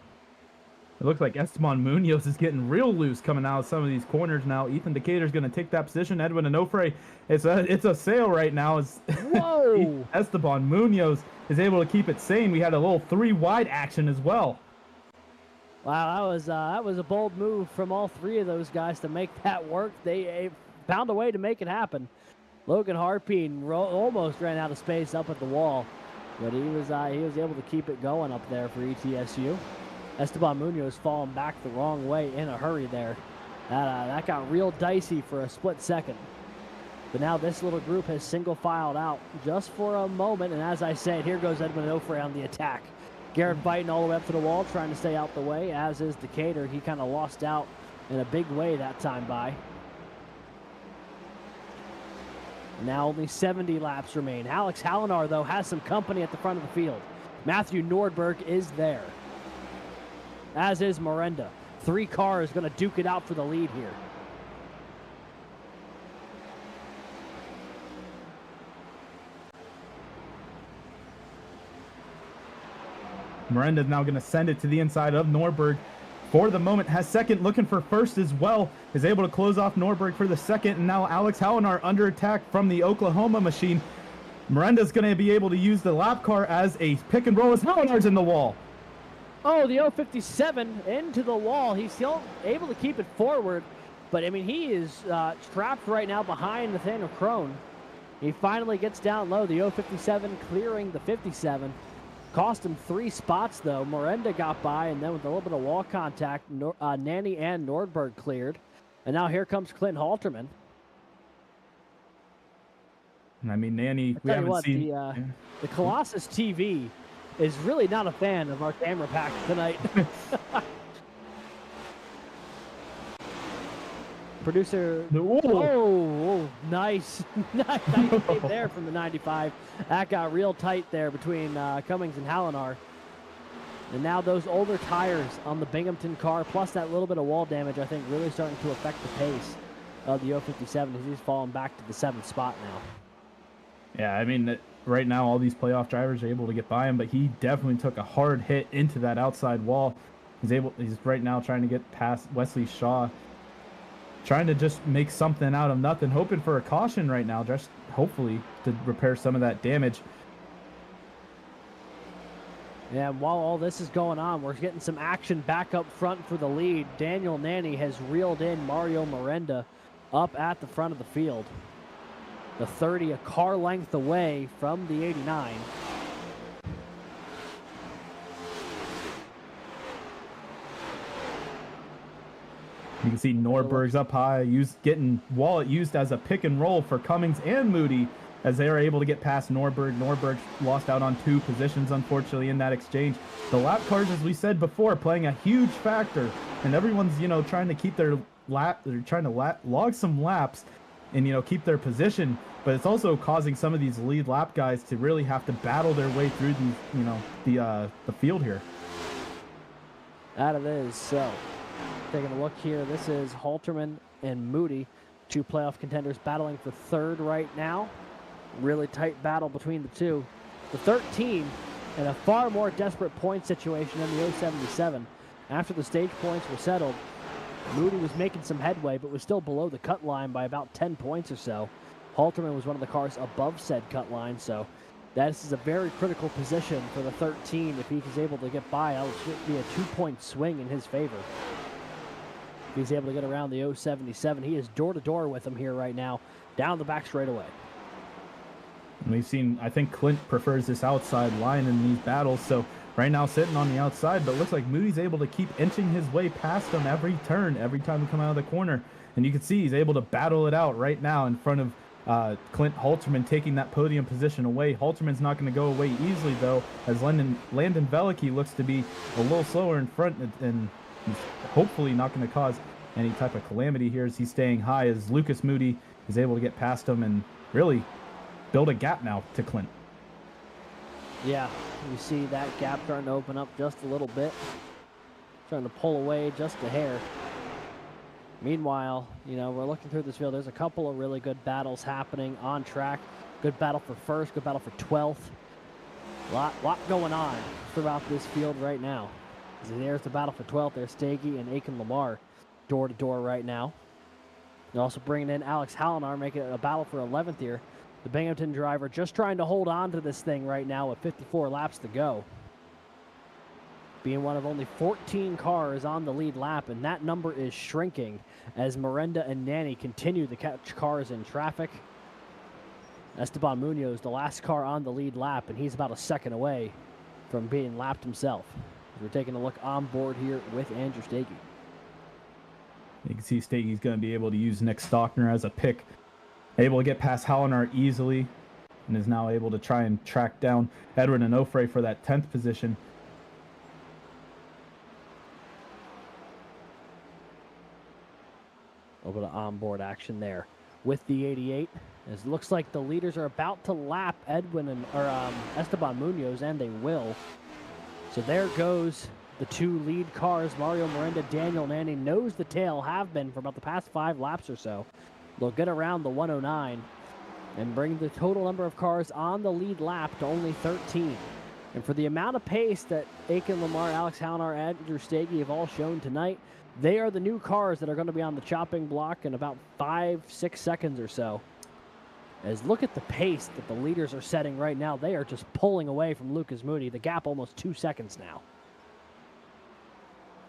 It looks like Esteban Munoz is getting real loose coming out of some of these corners now. Ethan Decatur is going to take that position. Edwin Onofre, it's a sail right now. Whoa! Esteban Munoz is able to keep it sane. We had a little 3-wide action as well. Wow, that was a bold move from all three of those guys to make that work. They found a way to make it happen. Logan Harpine almost ran out of space up at the wall, but he was able to keep it going up there for ETSU. Esteban Munoz falling back the wrong way in a hurry there. That got real dicey for a split second. But now this little group has single filed out just for a moment, and as I said, here goes Edwin Onofre on the attack. Garrett fighting all the way up to the wall, trying to stay out the way, as is Decatur. He kind of lost out in a big way that time by. Now only 70 laps remain. Alex Hallinar, though, has some company at the front of the field. Matthew Nordberg is there, as is Miranda. 3 cars going to duke it out for the lead here. Miranda's now going to send it to the inside of Norberg. For the moment, has second, looking for first as well. Is able to close off Norberg for the second. And now Alex Hallinar under attack from the Oklahoma machine. Miranda's going to be able to use the lap car as a pick and roll as Hallinar's in the wall. Oh, the 057 into the wall. He's still able to keep it forward. But, I mean, he is trapped right now behind Nathaniel Crone. He finally gets down low. The 057 clearing the 57. Cost him 3 spots, though. Miranda got by, and then with a little bit of wall contact, Nanny and Nordberg cleared. And now here comes Clint Halterman. And I mean, Nanny, we haven't seen... The Colossus TV is really not a fan of our camera pack tonight. Producer. Oh, nice. Nice save there from the 95. That got real tight there between Cummings and Hallinar. And now those older tires on the Binghamton car, plus that little bit of wall damage, I think really starting to affect the pace of the 057 as he's falling back to the 7th spot now. Yeah, I mean, right now all these playoff drivers are able to get by him, but he definitely took a hard hit into that outside wall. He's right now trying to get past Wesley Shaw. Trying to just make something out of nothing, hoping for a caution right now, just hopefully to repair some of that damage. Yeah, and while all this is going on, we're getting some action back up front for the lead. Daniel Nanny has reeled in Mario Miranda up at the front of the field. The 30 a car length away from the 89. You can see Norberg's up high, getting Wallet used as a pick and roll for Cummings and Moody as they are able to get past Norberg. Norberg lost out on 2 positions, unfortunately, in that exchange. The lap cars, as we said before, playing a huge factor, and everyone's, trying to keep their they're trying to log some laps and, keep their position, but it's also causing some of these lead lap guys to really have to battle their way through these, the field here. That it is. So, taking a look here, this is Halterman and Moody, 2 playoff contenders battling for 3rd right now. Really tight battle between the two. The 13 in a far more desperate point situation than the 077. After the stage points were settled, Moody was making some headway, but was still below the cut line by about 10 points or so. Halterman was one of the cars above said cut line, so this is a very critical position for the 13. If he is able to get by, it should be a 2-point swing in his favor. If he's able to get around the 077, he is door-to-door with him here right now, down the back straightaway. And we've seen, I think Clint prefers this outside line in these battles, so right now sitting on the outside, but looks like Moody's able to keep inching his way past him every turn, every time we come out of the corner. And you can see he's able to battle it out right now in front of Clint Halterman, taking that podium position away. Halterman's not going to go away easily, though, as Landon Velicki looks to be a little slower in front, and he's hopefully not going to cause any type of calamity here as he's staying high, as Lucas Moody is able to get past him and really build a gap now to Clint. Yeah, you see that gap starting to open up just a little bit. Starting to pull away just a hair. Meanwhile, we're looking through this field. There's a couple of really good battles happening on track. Good battle for 1st, good battle for 12th. Lot going on throughout this field right now. There's the battle for 12th. There's Stagey and Aiken Lamar door-to-door right now. They're also bringing in Alex Hallinar, making it a battle for 11th here. The Binghamton driver just trying to hold on to this thing right now with 54 laps to go. Being one of only 14 cars on the lead lap, and that number is shrinking as Miranda and Nanny continue to catch cars in traffic. Esteban Munoz, the last car on the lead lap, and he's about a second away from being lapped himself. We're taking a look on board here with Andrew Stagey. You can see Stagey's going to be able to use Nick Stockner as a pick. Able to get past Hallinar easily, and is now able to try and track down Edward Onofre for that 10th position. A little bit of onboard action there with the 88. As it looks like the leaders are about to lap Esteban Munoz, and they will. So there goes the 2 lead cars. Mario Miranda, Daniel Nanny, nose to tail, have been for about the past 5 laps or so. They'll get around the 109 and bring the total number of cars on the lead lap to only 13. And for the amount of pace that Aiken Lamar, Alex Hallinar, Andrew Stagey have all shown tonight, they are the new cars that are going to be on the chopping block in about 5-6 seconds or so. As look at the pace that the leaders are setting right now. They are just pulling away from Lucas Moody. The gap almost 2 seconds now.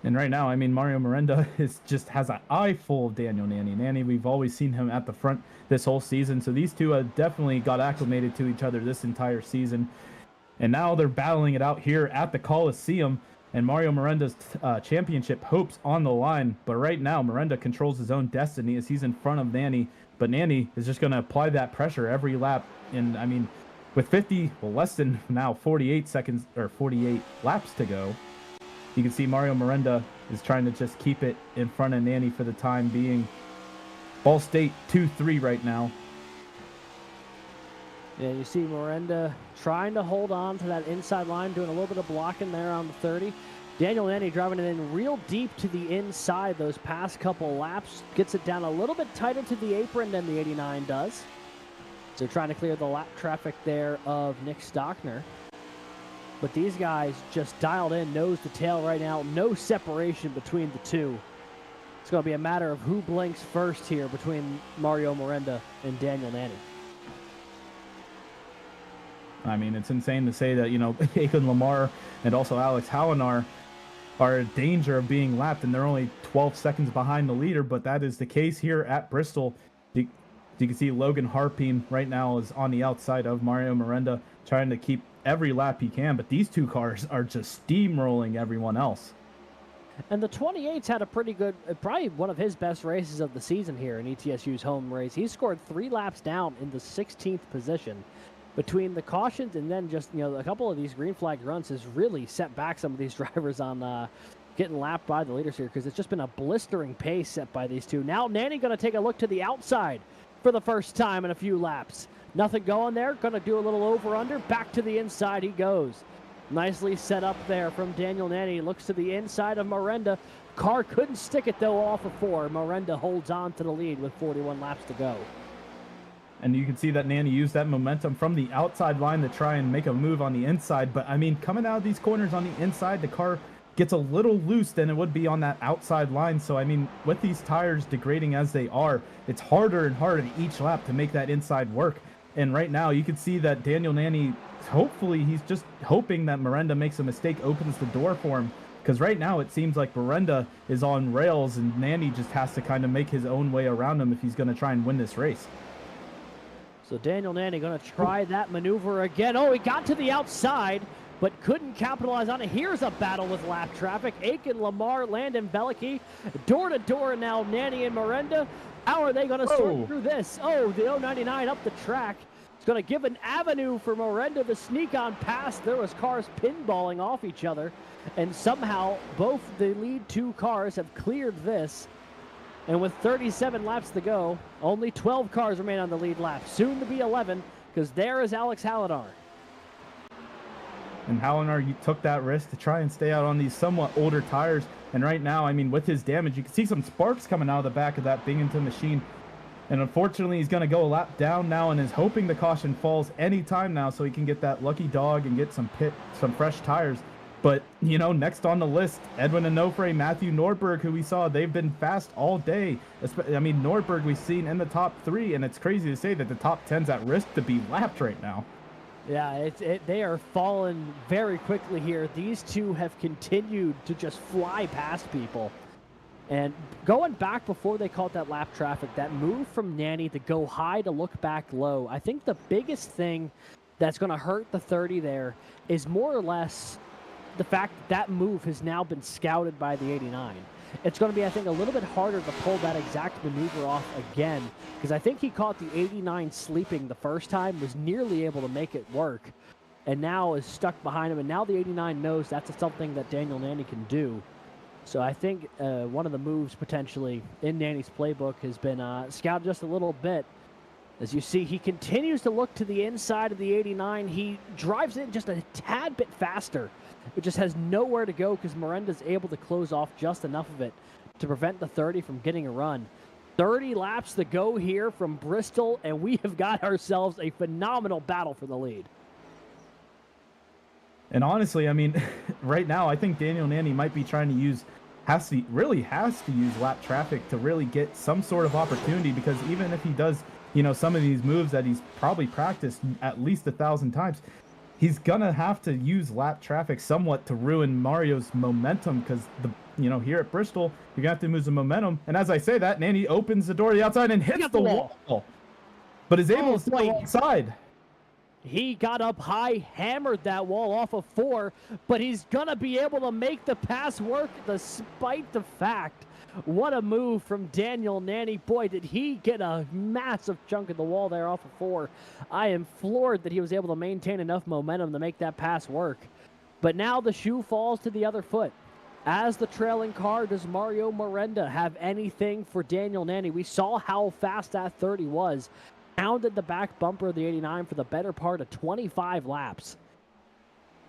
And right now, Mario Miranda has an eye full of Daniel Nanny. Nanny, we've always seen him at the front this whole season. So these two have definitely got acclimated to each other this entire season. And now they're battling it out here at the Coliseum. And Mario Miranda's championship hopes on the line. But right now, Miranda controls his own destiny as he's in front of Nanny. But Nanny is just going to apply that pressure every lap. And with 48 seconds or 48 laps to go, you can see Mario Miranda is trying to just keep it in front of Nanny for the time being. Ball State 2-3 right now. Yeah, you see Miranda trying to hold on to that inside line, doing a little bit of blocking there on the 30. Daniel Nanny driving it in real deep to the inside those past couple laps. Gets it down a little bit tighter to the apron than the 89 does. So trying to clear the lap traffic there of Nick Stockner. But these guys just dialed in nose to tail right now. No separation between the two. It's going to be a matter of who blinks first here between Mario Miranda and Daniel Nanny. It's insane to say that, Aiken Lamar and also Alex Hallinar are in danger of being lapped, and they're only 12 seconds behind the leader, but that is the case here at Bristol. You can see Logan Harpine right now is on the outside of Mario Miranda, trying to keep every lap he can, but these two cars are just steamrolling everyone else. And the 28's had a pretty good, probably one of his best races of the season here in ETSU's home race. He scored 3 laps down in the 16th position. Between the cautions and then just, a couple of these green flag runs has really set back some of these drivers on getting lapped by the leaders here, because it's just been a blistering pace set by these two. Now Nanny going to take a look to the outside for the first time in a few laps. Nothing going there. Going to do a little over-under. Back to the inside he goes. Nicely set up there from Daniel Nanny. Looks to the inside of Miranda. Car couldn't stick it, though, off of 4. Miranda holds on to the lead with 41 laps to go. And you can see that Nanny used that momentum from the outside line to try and make a move on the inside. But, I mean, coming out of these corners on the inside, the car gets a little loose than it would be on that outside line. So, I mean, with these tires degrading as they are, it's harder and harder each lap to make that inside work. And right now, you can see that Daniel Nanny, hopefully, he's just hoping that Miranda makes a mistake, opens the door for him. Because right now, it seems like Miranda is on rails, and Nanny just has to kind of make his own way around him if he's going to try and win this race. So Daniel Nanny going to try that maneuver again. Oh, he got to the outside, but couldn't capitalize on it. Here's a battle with lap traffic. Aiken, Lamar, Landon, Bellicky, door to door now. Nanny and Miranda. How are they going to sort through this? Oh, the 099 up the track. It's going to give an avenue for Miranda to sneak on past. There was cars pinballing off each other, and somehow both the lead 2 cars have cleared this. And with 37 laps to go, only 12 cars remain on the lead lap. Soon to be 11, because there is Alex Halidar. And Halidar, you took that risk to try and stay out on these somewhat older tires. And right now, I mean, with his damage, you can see some sparks coming out of the back of that Binghamton machine. And unfortunately, he's going to go a lap down now and is hoping the caution falls anytime now so he can get that lucky dog and get some fresh tires. But, next on the list, Edwin Onofre, Matthew Nordberg, who we saw, they've been fast all day. I mean, Nordberg we've seen in the top 3, and it's crazy to say that the top 10's at risk to be lapped right now. Yeah, they are falling very quickly here. These two have continued to just fly past people. And going back before they called that lap traffic, that move from Nanny to go high to look back low, I think the biggest thing that's going to hurt the 30 there is more or less the fact that move has now been scouted by the 89. It's going to be, I think, a little bit harder to pull that exact maneuver off again, because I think he caught the 89 sleeping the first time, was nearly able to make it work, and now is stuck behind him, and now the 89 knows that's something that Daniel Nanny can do. So I think one of the moves potentially in Nanny's playbook has been scouted just a little bit. As you see, he continues to look to the inside of the 89. He drives in just a tad bit faster. It just has nowhere to go because Miranda's able to close off just enough of it to prevent the 30 from getting a run. 30 laps to go here from Bristol, and we have got ourselves a phenomenal battle for the lead. And honestly, I mean, right now, I think Daniel Nanny might be trying to use, really has to use lap traffic to really get some sort of opportunity, because even if he does, some of these moves that he's probably practiced at least 1,000 times, he's gonna have to use lap traffic somewhat to ruin Mario's momentum, because here at Bristol, you're gonna have to move the momentum. And as I say that, Nanny opens the door to the outside and hits the wall, but is able to stay outside. He got up high, hammered that wall off of 4, but he's gonna be able to make the pass work despite the fact. What a move from Daniel Nanny. Boy, did he get a massive chunk of the wall there off of 4. I am floored that he was able to maintain enough momentum to make that pass work. But now the shoe falls to the other foot. As the trailing car, does Mario Miranda have anything for Daniel Nanny? We saw how fast that 30 was. Pounded the back bumper of the 89 for the better part of 25 laps.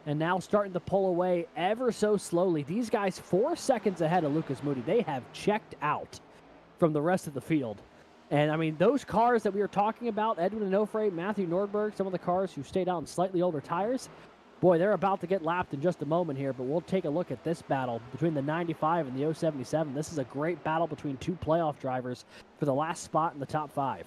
And now starting to pull away ever so slowly. These guys 4 seconds ahead of Lucas Moody. They have checked out from the rest of the field. And, I mean, those cars that we were talking about, Edwin Onofre, Matthew Nordberg, some of the cars who stayed out in slightly older tires, boy, they're about to get lapped in just a moment here. But we'll take a look at this battle between the 95 and the 077. This is a great battle between 2 playoff drivers for the last spot in the top 5.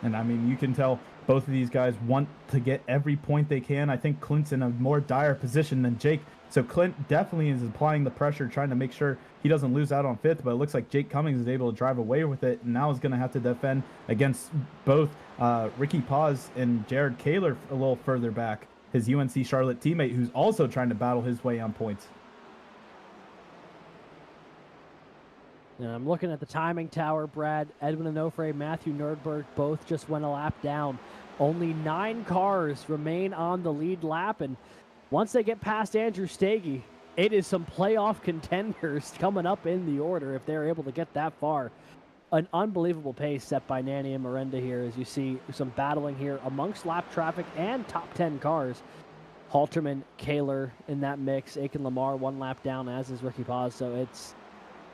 And, I mean, you can tell both of these guys want to get every point they can. I think Clint's in a more dire position than Jake. So Clint definitely is applying the pressure, trying to make sure he doesn't lose out on 5th. But it looks like Jake Cummings is able to drive away with it, and now is going to have to defend against both Ricky Paz and Jared Kaler a little further back. his UNC Charlotte teammate, who's also trying to battle his way on points. And I'm looking at the timing tower, Brad. Edwin Onofre, Matthew Nordberg both just went a lap down. Only 9 cars remain on the lead lap, and once they get past Andrew Stagey, it is some playoff contenders coming up in the order if they're able to get that far. An unbelievable pace set by Nanny and Miranda here, as you see some battling here amongst lap traffic and top 10 cars. Halterman, Kaler in that mix. Aiken Lamar 1 lap down, as is Ricky Paz. So it's,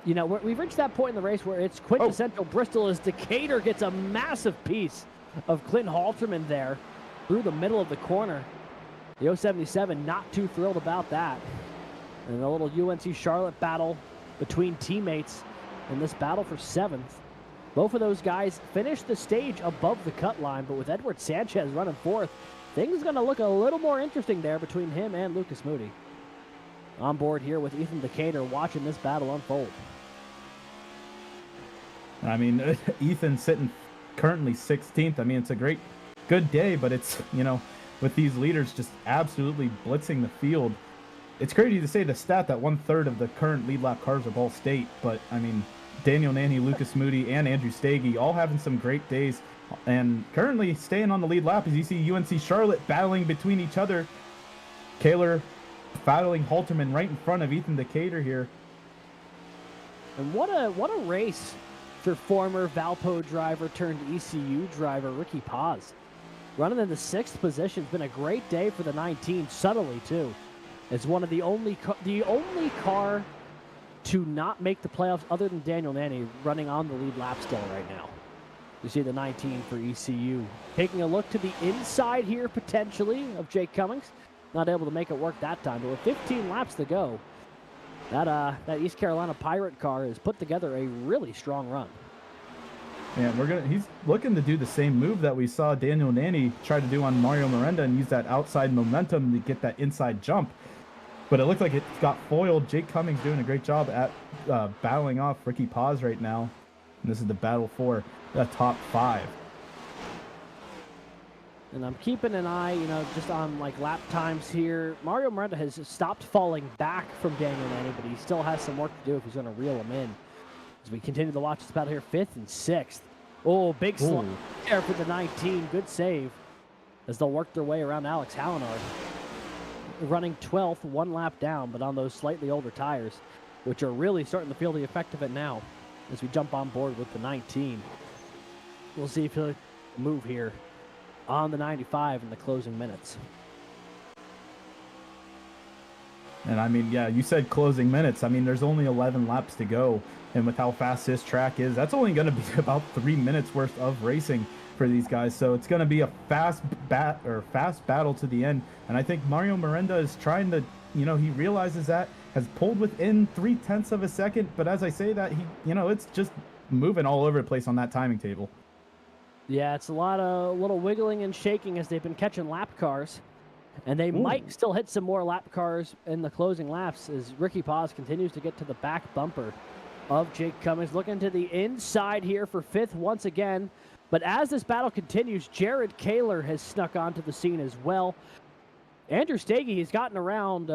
you know, we've reached that point in the race where it's quintessential Bristol, as Decatur gets a massive piece of Clint Halterman there through the middle of the corner. The 077 not too thrilled about that. And a little UNC Charlotte battle between teammates in this battle for 7th. Both of those guys finished the stage above the cut line, but with Edward Sanchez running 4th, things are going to look a little more interesting there between him and Lucas Moody. On board here with Ethan Decatur watching this battle unfold. I mean, Ethan sitting currently 16th. I mean, it's a good day, but it's, you know, with these leaders just absolutely blitzing the field. It's crazy to say the stat that 1/3 of the current lead lap cars are Ball State, but I mean, Daniel Nanny, Lucas Moody, and Andrew Stagey all having some great days, and currently staying on the lead lap as you see UNC Charlotte battling between each other. Kaler battling Halterman right in front of Ethan Decatur here. And what a race for former Valpo driver turned ECU driver Ricky Paz. Running in the 6th position. It's been a great day for the 19, subtly too. It's one of the only car to not make the playoffs other than Daniel Nanny running on the lead lap still right now. You see the 19 for ECU. Taking a look to the inside here potentially of Jake Cummings. Not able to make it work that time, but with 15 laps to go, that East Carolina Pirate car has put together a really strong run. And he's looking to do the same move that we saw Daniel Nanny try to do on Mario Miranda and use that outside momentum to get that inside jump. But it looked like it got foiled. Jake Cummings doing a great job at battling off Ricky Paz right now. And this is the battle for the top 5. And I'm keeping an eye, you know, just on like lap times here. Mario Miranda has stopped falling back from Daniel Nanny, but he still has some work to do if he's going to reel him in. As we continue to watch this battle here, 5th and 6th. Oh, big slump there for the 19. Good save as they'll work their way around Alex Hallenard. Running 12th, 1 lap down, but on those slightly older tires, which are really starting to feel the effect of it now as we jump on board with the 19. We'll see if he'll move here on the 95 in the closing minutes. And I mean, yeah, you said closing minutes. I mean, there's only 11 laps to go. And with how fast this track is, that's only going to be about 3 minutes worth of racing for these guys. So it's going to be a fast battle to the end. And I think Mario Miranda is trying to, you know, he realizes that, has pulled within 0.3 of a second. But as I say that, he, you know, it's just moving all over the place on that timing table. Yeah, it's a little wiggling and shaking as they've been catching lap cars. And they might still hit some more lap cars in the closing laps as Ricky Paz continues to get to the back bumper of Jake Cummings. Looking to the inside here for 5th once again. But as this battle continues, Jared Kaler has snuck onto the scene as well. Andrew Stagey has gotten around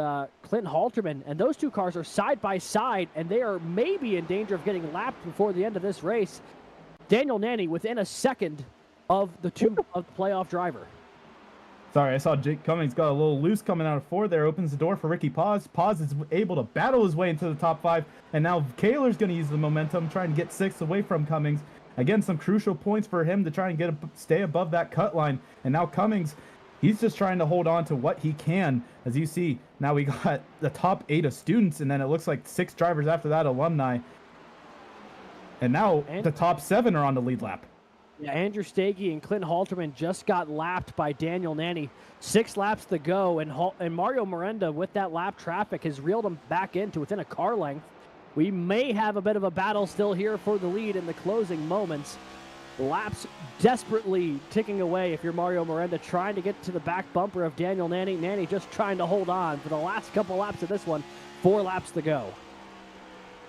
Clint Halterman, and those 2 cars are side by side, and they are maybe in danger of getting lapped before the end of this race. Daniel Nanny within a second of the playoff driver. Sorry, I saw Jake Cummings got a little loose coming out of 4 there. Opens the door for Ricky Paz. Paz is able to battle his way into the top 5. And now Kaler's going to use the momentum, trying to get 6th away from Cummings. Again, some crucial points for him to try and stay above that cut line. And now Cummings, he's just trying to hold on to what he can. As you see, now we got the top 8 of students. And then it looks like 6 drivers after that, alumni. And now the top 7 are on the lead lap. Yeah, Andrew Stagey and Clint Halterman just got lapped by Daniel Nanny. 6 laps to go, and Mario Miranda, with that lap traffic, has reeled him back into within a car length. We may have a bit of a battle still here for the lead in the closing moments. Laps desperately ticking away if you're Mario Miranda, trying to get to the back bumper of Daniel Nanny. Nanny just trying to hold on for the last couple laps of this one. 4 laps to go.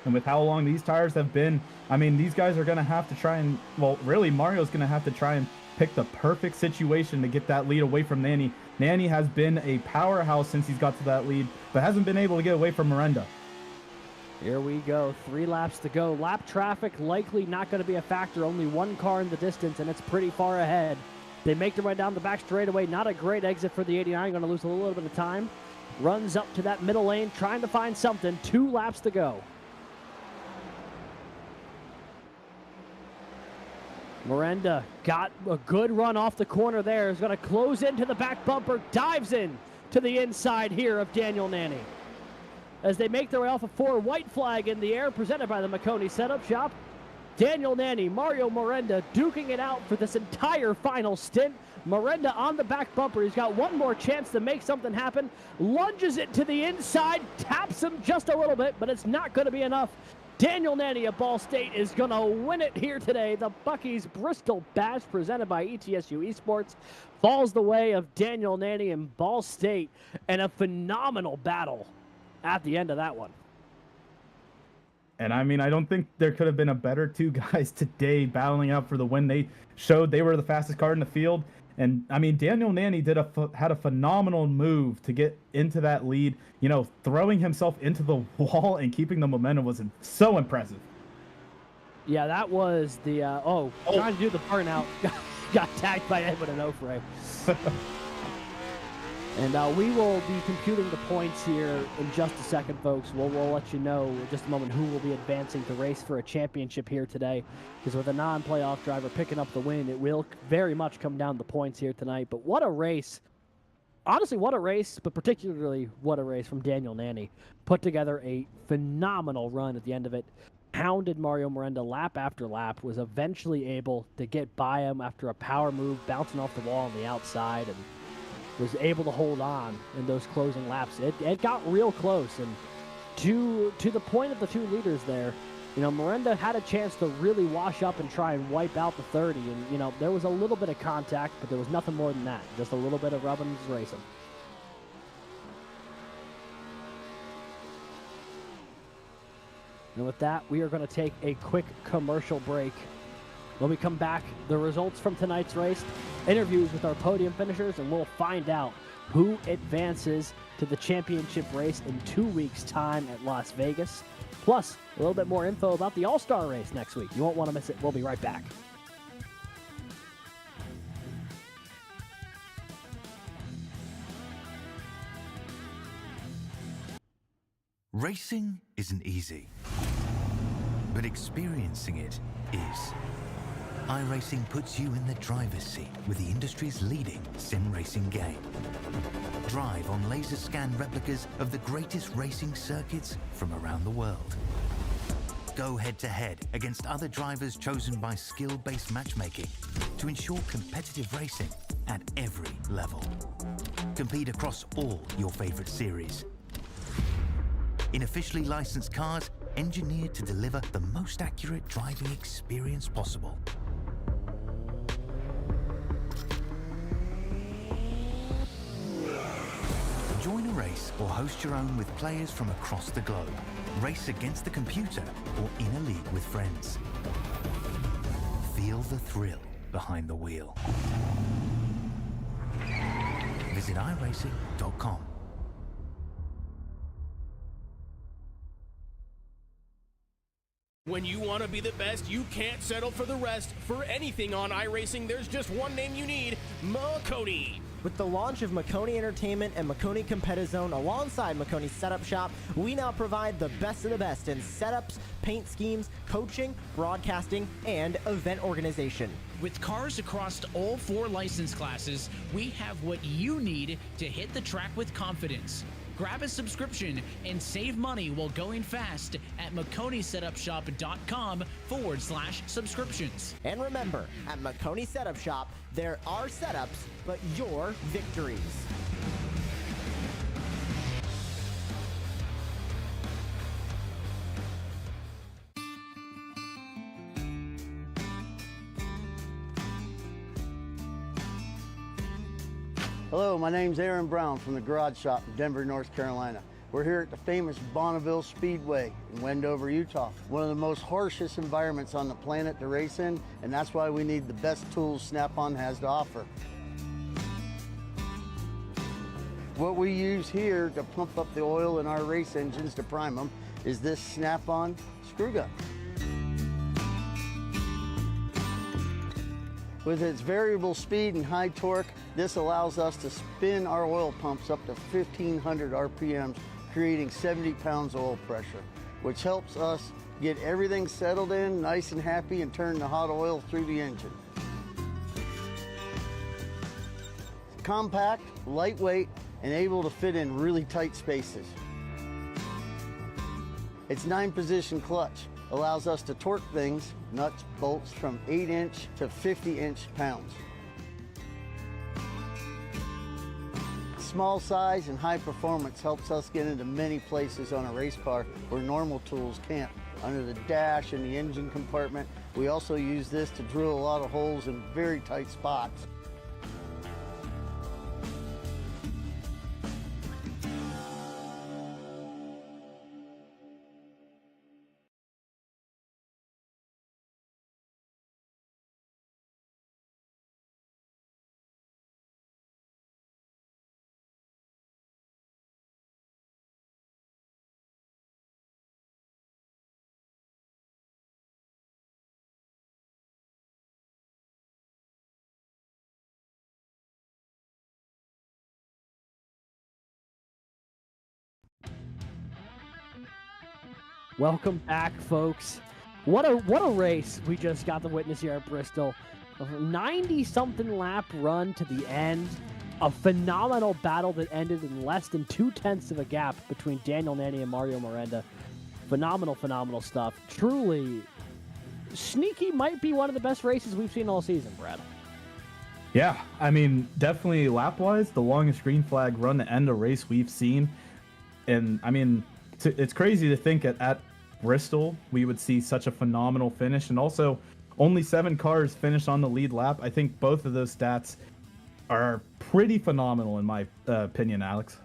And with how long these tires have been, I mean, these guys are going to have to try and, well, really, Mario's going to have to try and pick the perfect situation to get that lead away from Nanny. Nanny has been a powerhouse since he's got to that lead, but hasn't been able to get away from Miranda. Here we go. 3 laps to go. Lap traffic likely not going to be a factor. Only one car in the distance, and it's pretty far ahead. They make their way down the back straightaway. Not a great exit for the 89. Going to lose a little bit of time. Runs up to that middle lane, trying to find something. 2 laps to go. Miranda got a good run off the corner there. Is going to close into the back bumper. Dives in to the inside here of Daniel Nanny. As they make their way off a 4, white flag in the air, presented by the Makoni Setup Shop. Daniel Nanny, Mario Miranda duking it out for this entire final stint. Miranda on the back bumper. He's got one more chance to make something happen. Lunges it to the inside, taps him just a little bit, but it's not going to be enough. Daniel Nanny of Ball State is going to win it here today. The Bucky's Bristol Bash, presented by ETSU Esports, falls the way of Daniel Nanny and Ball State, and a phenomenal battle at the end of that one. And I mean, I don't think there could have been a better 2 guys today battling out for the win. They showed they were the fastest car in the field. And I mean, Daniel Nanny had a phenomenal move to get into that lead. You know, throwing himself into the wall and keeping the momentum was so impressive. Yeah, that was the trying to do the burnout. Got tagged by Edwin and Ofre. And we will be computing the points here in just a second, folks. We'll let you know in just a moment who will be advancing to race for a championship here today. Because with a non-playoff driver picking up the win, it will very much come down to points here tonight. But what a race. Honestly, what a race, but particularly what a race from Daniel Nanny. Put together a phenomenal run at the end of it. Hounded Mario Miranda lap after lap. Was eventually able to get by him after a power move, bouncing off the wall on the outside. And was able to hold on in those closing laps. It got real close, and to the point of the 2 leaders there, you know, Miranda had a chance to really wash up and try and wipe out the 30, and, you know, there was a little bit of contact, but there was nothing more than that. Just a little bit of rubbing and racing. And with that, we are going to take a quick commercial break. When we come back, the results from tonight's race, interviews with our podium finishers, and we'll find out who advances to the championship race in 2 weeks' time at Las Vegas. Plus, a little bit more info about the All-Star race next week. You won't want to miss it. We'll be right back. Racing isn't easy, but experiencing it is. iRacing puts you in the driver's seat with the industry's leading sim racing game. Drive on laser scan replicas of the greatest racing circuits from around the world. Go head to head against other drivers chosen by skill-based matchmaking to ensure competitive racing at every level. Compete across all your favorite series. In officially licensed cars, engineered to deliver the most accurate driving experience possible. Join a race or host your own with players from across the globe. Race against the computer or in a league with friends. Feel the thrill behind the wheel. Visit iRacing.com. When you want to be the best, you can't settle for the rest. For anything on iRacing, there's just one name you need, Makoni. With the launch of Makoni Entertainment and Makoni Competizone alongside Makoni Setup Shop, we now provide the best of the best in setups, paint schemes, coaching, broadcasting, and event organization. With cars across all 4 license classes, we have what you need to hit the track with confidence. Grab a subscription and save money while going fast at MakoniSetupShop.com/subscriptions. And remember, at Makoni Setup Shop, there are setups, but your victories. Hello, my name's Aaron Brown from the Garage Shop in Denver, North Carolina. We're here at the famous Bonneville Speedway in Wendover, Utah. One of the most harshest environments on the planet to race in, and that's why we need the best tools Snap-on has to offer. What we use here to pump up the oil in our race engines to prime them is this snap-on screw gun. With its variable speed and high torque, this allows us to spin our oil pumps up to 1,500 RPMs, creating 70 pounds of oil pressure, which helps us get everything settled in, nice and happy, and turn the hot oil through the engine. Compact, lightweight, and able to fit in really tight spaces. Its 9-position clutch allows us to torque things, nuts, bolts, from 8-inch to 50-inch pounds. Small size and high performance helps us get into many places on a race car where normal tools can't. Under the dash and the engine compartment, we also use this to drill a lot of holes in very tight spots. Welcome back, folks. What a race we just got to witness here at Bristol. A 90-something lap run to the end. A phenomenal battle that ended in less than 0.2 of a gap between Daniel Nanny and Mario Miranda. Phenomenal stuff. Truly, sneaky might be one of the best races we've seen all season, Brad. Yeah, I mean, definitely lap-wise, the longest green flag run to end a race we've seen. And, I mean, it's crazy to think at Bristol we would see such a phenomenal finish, and also only 7 cars finished on the lead lap. I think both of those stats are pretty phenomenal in my opinion, Alex.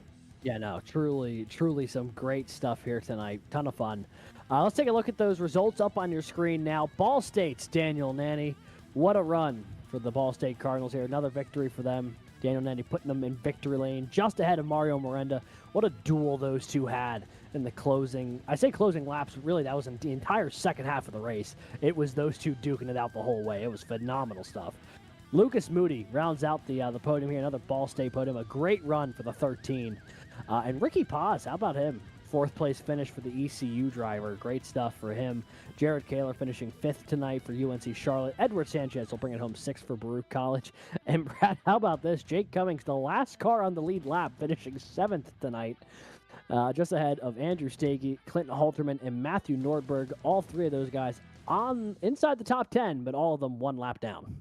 Yeah, no, truly some great stuff here tonight. Ton of fun. Let's take a look at those results up on your screen now. Ball State's Daniel Nanny. What a run for the Ball State Cardinals here. Another victory for them. Daniel Nanny putting them in victory lane just ahead of Mario Miranda. What a duel those two had in the closing. I say closing laps, really that was in the entire second half of the race. It was those two duking it out the whole way. It was phenomenal stuff. Lucas Moody rounds out the podium here. Another Ball State podium. A great run for the 13. And Ricky Paz, how about him? 4th place finish for the ECU driver. Great stuff for him. Jared Kaler finishing 5th tonight for UNC Charlotte. Edward Sanchez will bring it home 6th for Baruch College. And Brad, how about this? Jake Cummings, the last car on the lead lap, finishing 7th tonight. Just ahead of Andrew Stagey, Clinton Halterman, and Matthew Nordberg. All 3 of those guys inside the top 10, but all of them 1 lap down.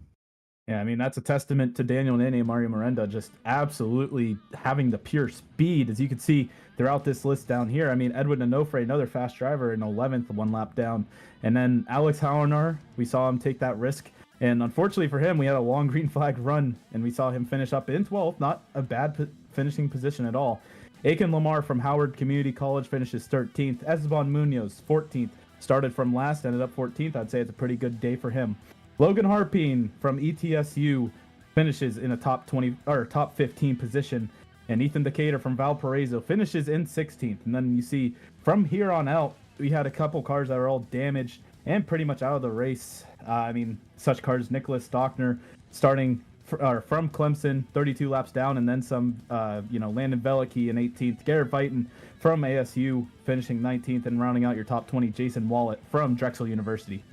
Yeah, I mean, that's a testament to Daniel Nanny and Mario Miranda just absolutely having the pure speed. As you can see throughout this list down here, I mean, Edwin Onofre, another fast driver, in 11th, 1 lap down. And then Alex Hauenar, we saw him take that risk. And unfortunately for him, we had a long green flag run, and we saw him finish up in 12th. Not a bad finishing position at all. Aiken Lamar from Howard Community College finishes 13th. Esteban Munoz, 14th. Started from last, ended up 14th. I'd say it's a pretty good day for him. Logan Harpine from ETSU finishes in a top 15 position, and Ethan Decatur from Valparaiso finishes in 16th. And then you see from here on out, we had a couple cars that were all damaged and pretty much out of the race. I mean, such cars: Nicholas Stockner starting from Clemson, 32 laps down, and then some. Landon Velicky in 18th. Garrett Vighton from ASU finishing 19th, and rounding out your top 20, Jason Wallet from Drexel University.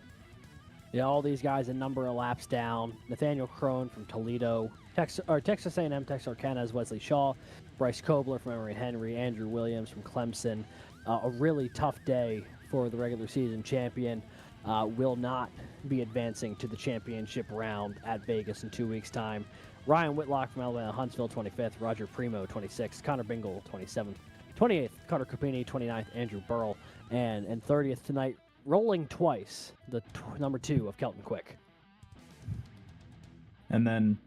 Yeah, all these guys a number of laps down. Nathaniel Crone from Toledo. Texas A&M Texarkana is Wesley Shaw. Bryce Kobler from Emory Henry. Andrew Williams from Clemson. A really tough day for the regular season champion. Will not be advancing to the championship round at Vegas in 2 weeks' time. Ryan Whitlock from Alabama Huntsville, 25th. Roger Primo, 26th. Connor Bingle, 27th. 28th, Carter Capini, 29th. Andrew Burrell. And 30th tonight, rolling twice, the number 2 of Kelton Quick. And then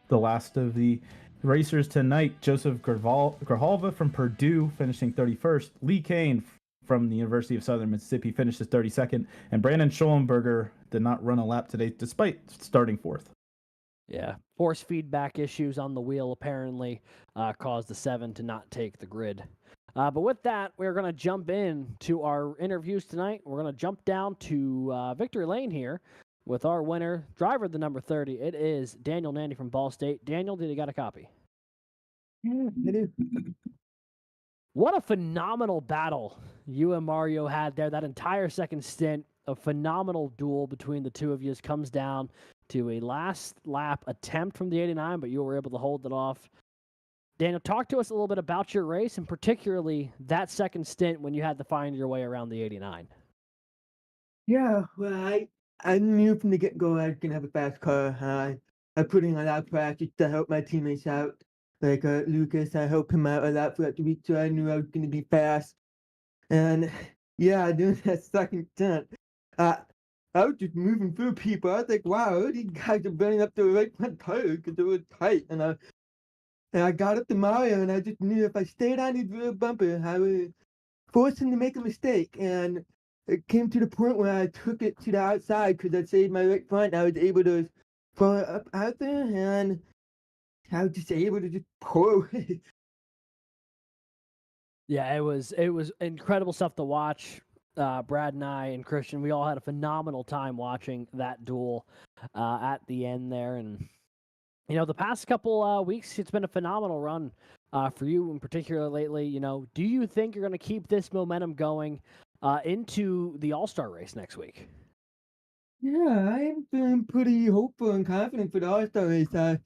the last of the racers tonight, Joseph Grijalva from Purdue finishing 31st. Lee Kane from the University of Southern Mississippi finishes 32nd. And Brandon Schollenberger did not run a lap today despite starting 4th. Yeah, force feedback issues on the wheel apparently caused the 7 to not take the grid. But with that, we're going to jump in to our interviews tonight. We're going to jump down to victory lane here with our winner, driver the number 30. It is Daniel Nandy from Ball State. Daniel, did you got a copy? Yeah, I do. What a phenomenal battle you and Mario had there. That entire second stint, a phenomenal duel between the two of you comes down to a last lap attempt from the 89, but you were able to hold it off. Daniel, talk to us a little bit about your race and particularly that second stint when you had to find your way around the 89. Yeah, well, I knew from the get-go I was gonna have a fast car. I put in a lot of practice to help my teammates out. Like Lucas, I helped him out a lot throughout the week, so I knew I was gonna be fast. And yeah, doing that second stunt, I was just moving through people. I was like, wow, these guys are burning up their right front tires because they were tight. And I got up to Mario, and I just knew if I stayed on his rear bumper, I would force him to make a mistake. And it came to the point where I took it to the outside because I saved my right front. I was able to throw it up out there, and I was just able to just pull away. Yeah, it was incredible stuff to watch. Brad and I and Christian, we all had a phenomenal time watching that duel at the end there. And, you know, the past couple weeks, it's been a phenomenal run for you in particular lately. You know, do you think you're going to keep this momentum going into the All-Star race next week? Yeah, I'm feeling pretty hopeful and confident for the All-Star race. I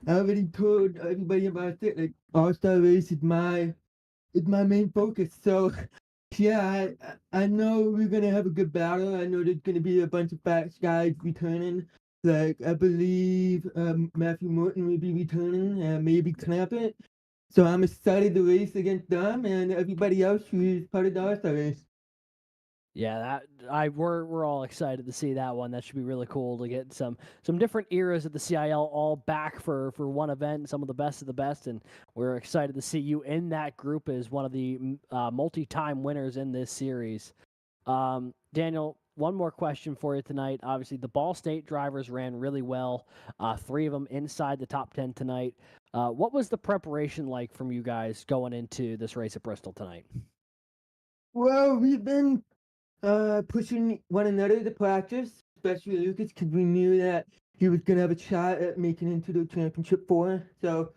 already told everybody about it. Like, All-Star race is my main focus. So yeah, I know we're gonna have a good battle. I know there's gonna be a bunch of fast guys returning. Like I believe Matthew Morton will be returning, and maybe Clampett. So I'm excited to race against them and everybody else who is part of the All-Star race. Yeah, we're all excited to see that one. That should be really cool to get some different eras of the CIL all back for one event, some of the best of the best, and we're excited to see you in that group as one of the multi-time winners in this series. Daniel, one more question for you tonight. Obviously, the Ball State drivers ran really well. 3 of them inside the top 10 tonight. What was the preparation like from you guys going into this race at Bristol tonight? Well, we've been pushing one another to practice, especially Lucas, because we knew that he was gonna have a shot at making it into the championship 4. So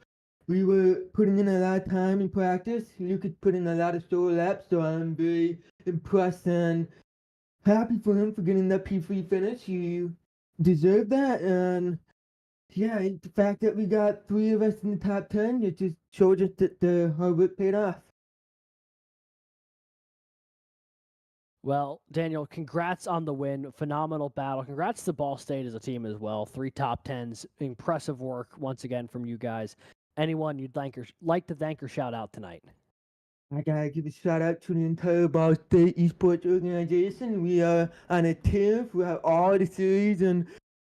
we were putting in a lot of time in practice. Lucas put in a lot of solo laps, so I'm very impressed and happy for him for getting that P3 finish. He deserved that, and yeah, the fact that we got 3 of us in the top 10, it just showed us that the hard work paid off. Well, Daniel, congrats on the win. Phenomenal battle. Congrats to Ball State as a team as well. 3 top 10s. Impressive work once again from you guys. Anyone you'd like to thank or shout out tonight? I gotta give a shout out to the entire Ball State Esports organization. We are on a team throughout all the series and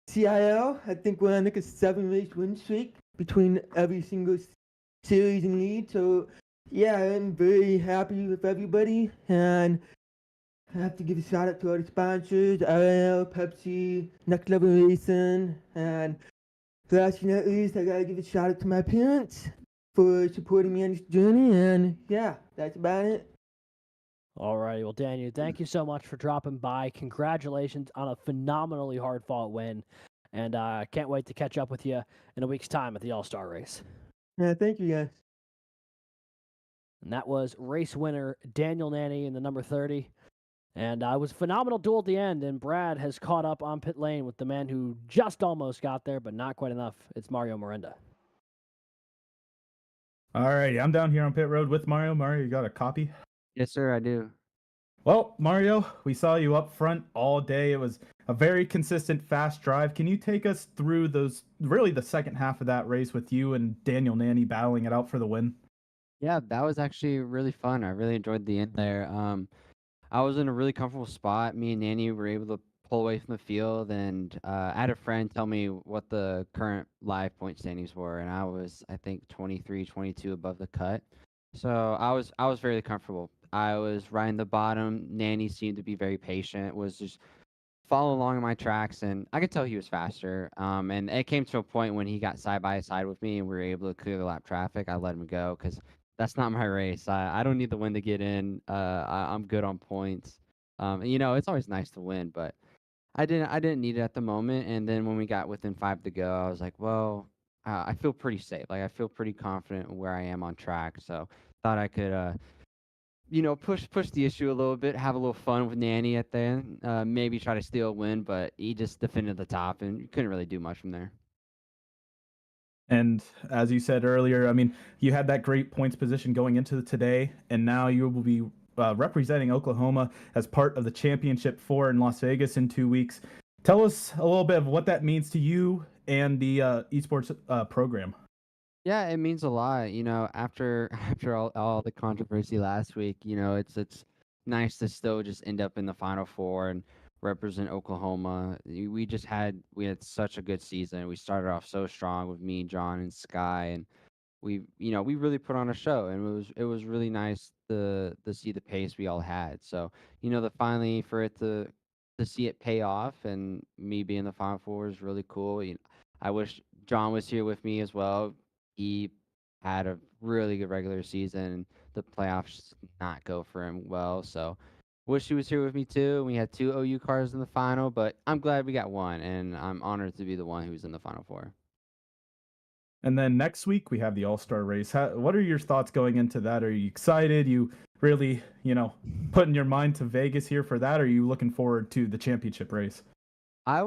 CIL. I think we're on like a 7-race win streak between every single series and league. So yeah, I'm very happy with everybody, and I have to give a shout out to all the sponsors, RL, Pepsi, Next Level Racing, and last but not least, I gotta give a shout out to my parents for supporting me on this journey, and yeah, that's about it. All righty. Well, Daniel, thank you so much for dropping by. Congratulations on a phenomenally hard-fought win, and I can't wait to catch up with you in a week's time at the All-Star race. Yeah, thank you guys. And that was race winner Daniel Nanny in the number 30. And it was a phenomenal duel at the end, and Brad has caught up on pit lane with the man who just almost got there, but not quite enough. It's Mario Miranda. All righty, I'm down here on pit road with Mario. Mario, you got a copy? Yes, sir, I do. Well, Mario, we saw you up front all day. It was a very consistent, fast drive. Can you take us through really the second half of that race with you and Daniel Nanny battling it out for the win? Yeah, that was actually really fun. I really enjoyed the end there. I was in a really comfortable spot. Me and Nanny were able to pull away from the field, and I had a friend tell me what the current live point standings were, and I think 23, 22 above the cut. So I was very comfortable. I was right in the bottom. Nanny seemed to be very patient. Was just follow along in my tracks, and I could tell he was faster. And it came to a point when he got side by side with me, and we were able to clear the lap traffic. I let him go because that's not my race. I don't need the win to get in. I'm good on points. It's always nice to win, but I didn't need it at the moment. And then when we got within 5 to go, I was like, well, I feel pretty safe. Like I feel pretty confident where I am on track. So thought I could push the issue a little bit, have a little fun with Nanny at the end, maybe try to steal a win, but he just defended the top and you couldn't really do much from there. And as you said earlier, I mean, you had that great points position going into today, and now you will be representing Oklahoma as part of the Championship 4 in Las Vegas in 2 weeks. Tell us a little bit of what that means to you and the esports program. Yeah, it means a lot. After after all the controversy last week, it's nice to still just end up in the Final Four and represent Oklahoma. We had such a good season. We started off so strong with me, John, and Sky, and we really put on a show, and it was really nice to see the pace we all had. So finally for it to see it pay off, and me being the Final Four is really cool. I wish John was here with me as well. He had a really good regular season, and the playoffs did not go for him well. So wish he was here with me too. We had 2 OU cars in the final, but I'm glad we got one, and I'm honored to be the one who's in the Final Four. And then next week we have the All-Star race. What are your thoughts going into that? Are you excited? You really, putting your mind to Vegas here for that? Or are you looking forward to the championship race? I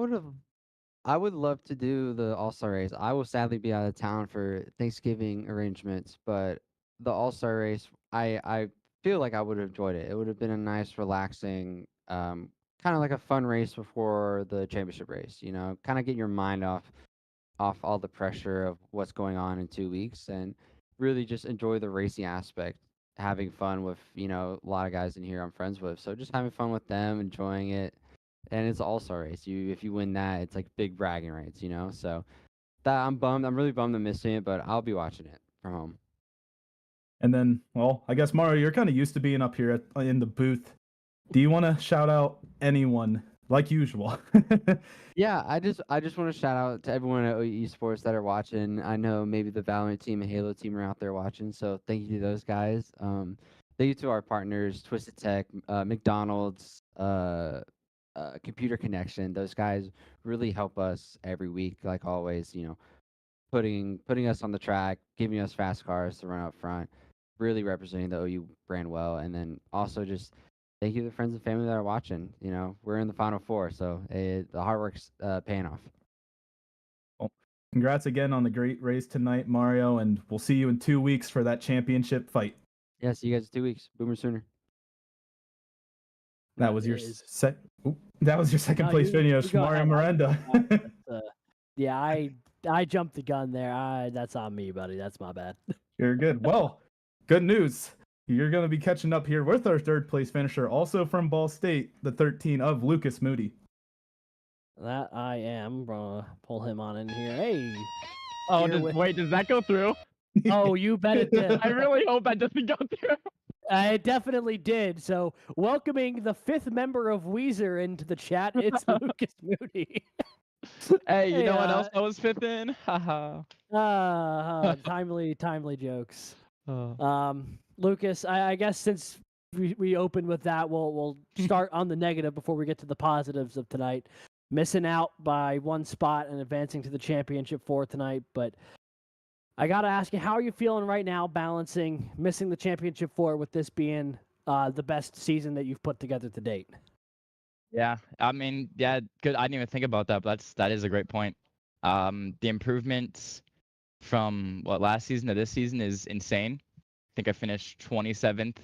would love to do the All-Star race. I will sadly be out of town for Thanksgiving arrangements, but the All-Star race, I feel like I would have enjoyed it. It would have been a nice, relaxing, kind of like a fun race before the championship race. Kind of get your mind off all the pressure of what's going on in 2 weeks, and really just enjoy the racing aspect, having fun with a lot of guys in here I'm friends with. So just having fun with them, enjoying it, and it's an all-star race. If you win that, it's like big bragging rights. So that I'm bummed. I'm really bummed I'm missing it, but I'll be watching it from home. And then, well, I guess Mario, you're kind of used to being up here in the booth. Do you want to shout out anyone like usual? Yeah, I just want to shout out to everyone at Esports that are watching. I know maybe the Valorant team and Halo team are out there watching, so thank you to those guys. Thank you to our partners, Twisted Tech, McDonald's, Computer Connection. Those guys really help us every week, like always. Putting us on the track, giving us fast cars to run up front, really representing the OU brand well, and then also just thank you to the friends and family that are watching. We're in the Final Four, so the hard work's paying off. Well, congrats again on the great race tonight, Mario, and we'll see you in 2 weeks for that championship fight. Yeah, see you guys in 2 weeks. Boomer sooner. That was your second place finish, Mario Miranda. Yeah, I jumped the gun there. That's on me, buddy. That's my bad. You're good. Well, good news. You're going to be catching up here with our third place finisher, also from Ball State, the 13 of Lucas Moody. That I am. Pull him on in here. Hey. Oh, wait, does that go through? Oh, you bet it did. I really hope that doesn't go through. It definitely did. So, welcoming the 5th member of Weezer into the chat, it's Lucas Moody. Hey, you know what else I was 5th in? Haha. Timely jokes. Lucas, I guess since we opened with that, we'll start on the negative before we get to the positives of tonight. Missing out by 1 spot and advancing to the championship 4 tonight, but I gotta ask you, how are you feeling right now balancing missing the championship 4 with this being the best season that you've put together to date? Yeah, I mean, yeah, good. I didn't even think about that, but that is a great point. The improvements from last season to this season is insane. I think I finished 27th,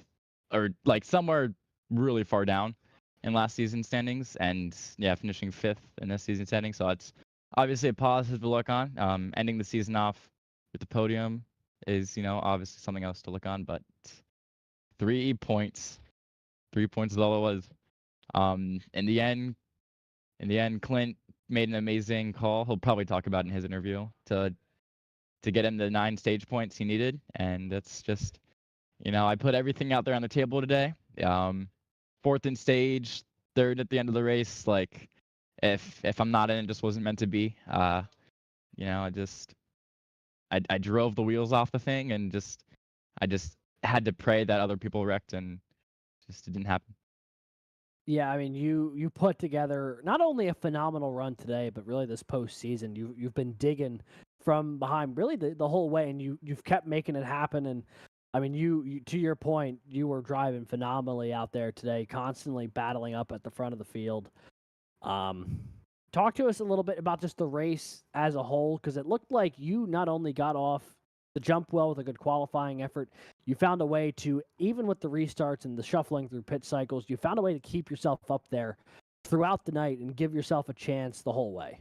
or like somewhere really far down in last season's standings, and yeah, finishing 5th in this season's standings. So it's obviously a positive to look on. Ending the season off with the podium is, obviously something else to look on. But 3 points, 3 points is all it was. In the end, Clint made an amazing call. He'll probably talk about in his interview to get him the 9 stage points he needed, and that's just, I put everything out there on the table today. 4th in stage, 3rd at the end of the race. Like, if I'm not in, it just wasn't meant to be. You know, I drove the wheels off the thing and I just had to pray that other people wrecked, and just it didn't happen. Yeah, I mean, you put together not only a phenomenal run today, but really this postseason. You've been digging from behind really the whole way, and you've kept making it happen. And I mean, you to your point, you were driving phenomenally out there today, constantly battling up at the front of the field. Talk to us a little bit about just the race as a whole, because it looked like you not only got off the jump well with a good qualifying effort, you found a way to, even with the restarts and the shuffling through pit cycles, you found a way to keep yourself up there throughout the night and give yourself a chance the whole way.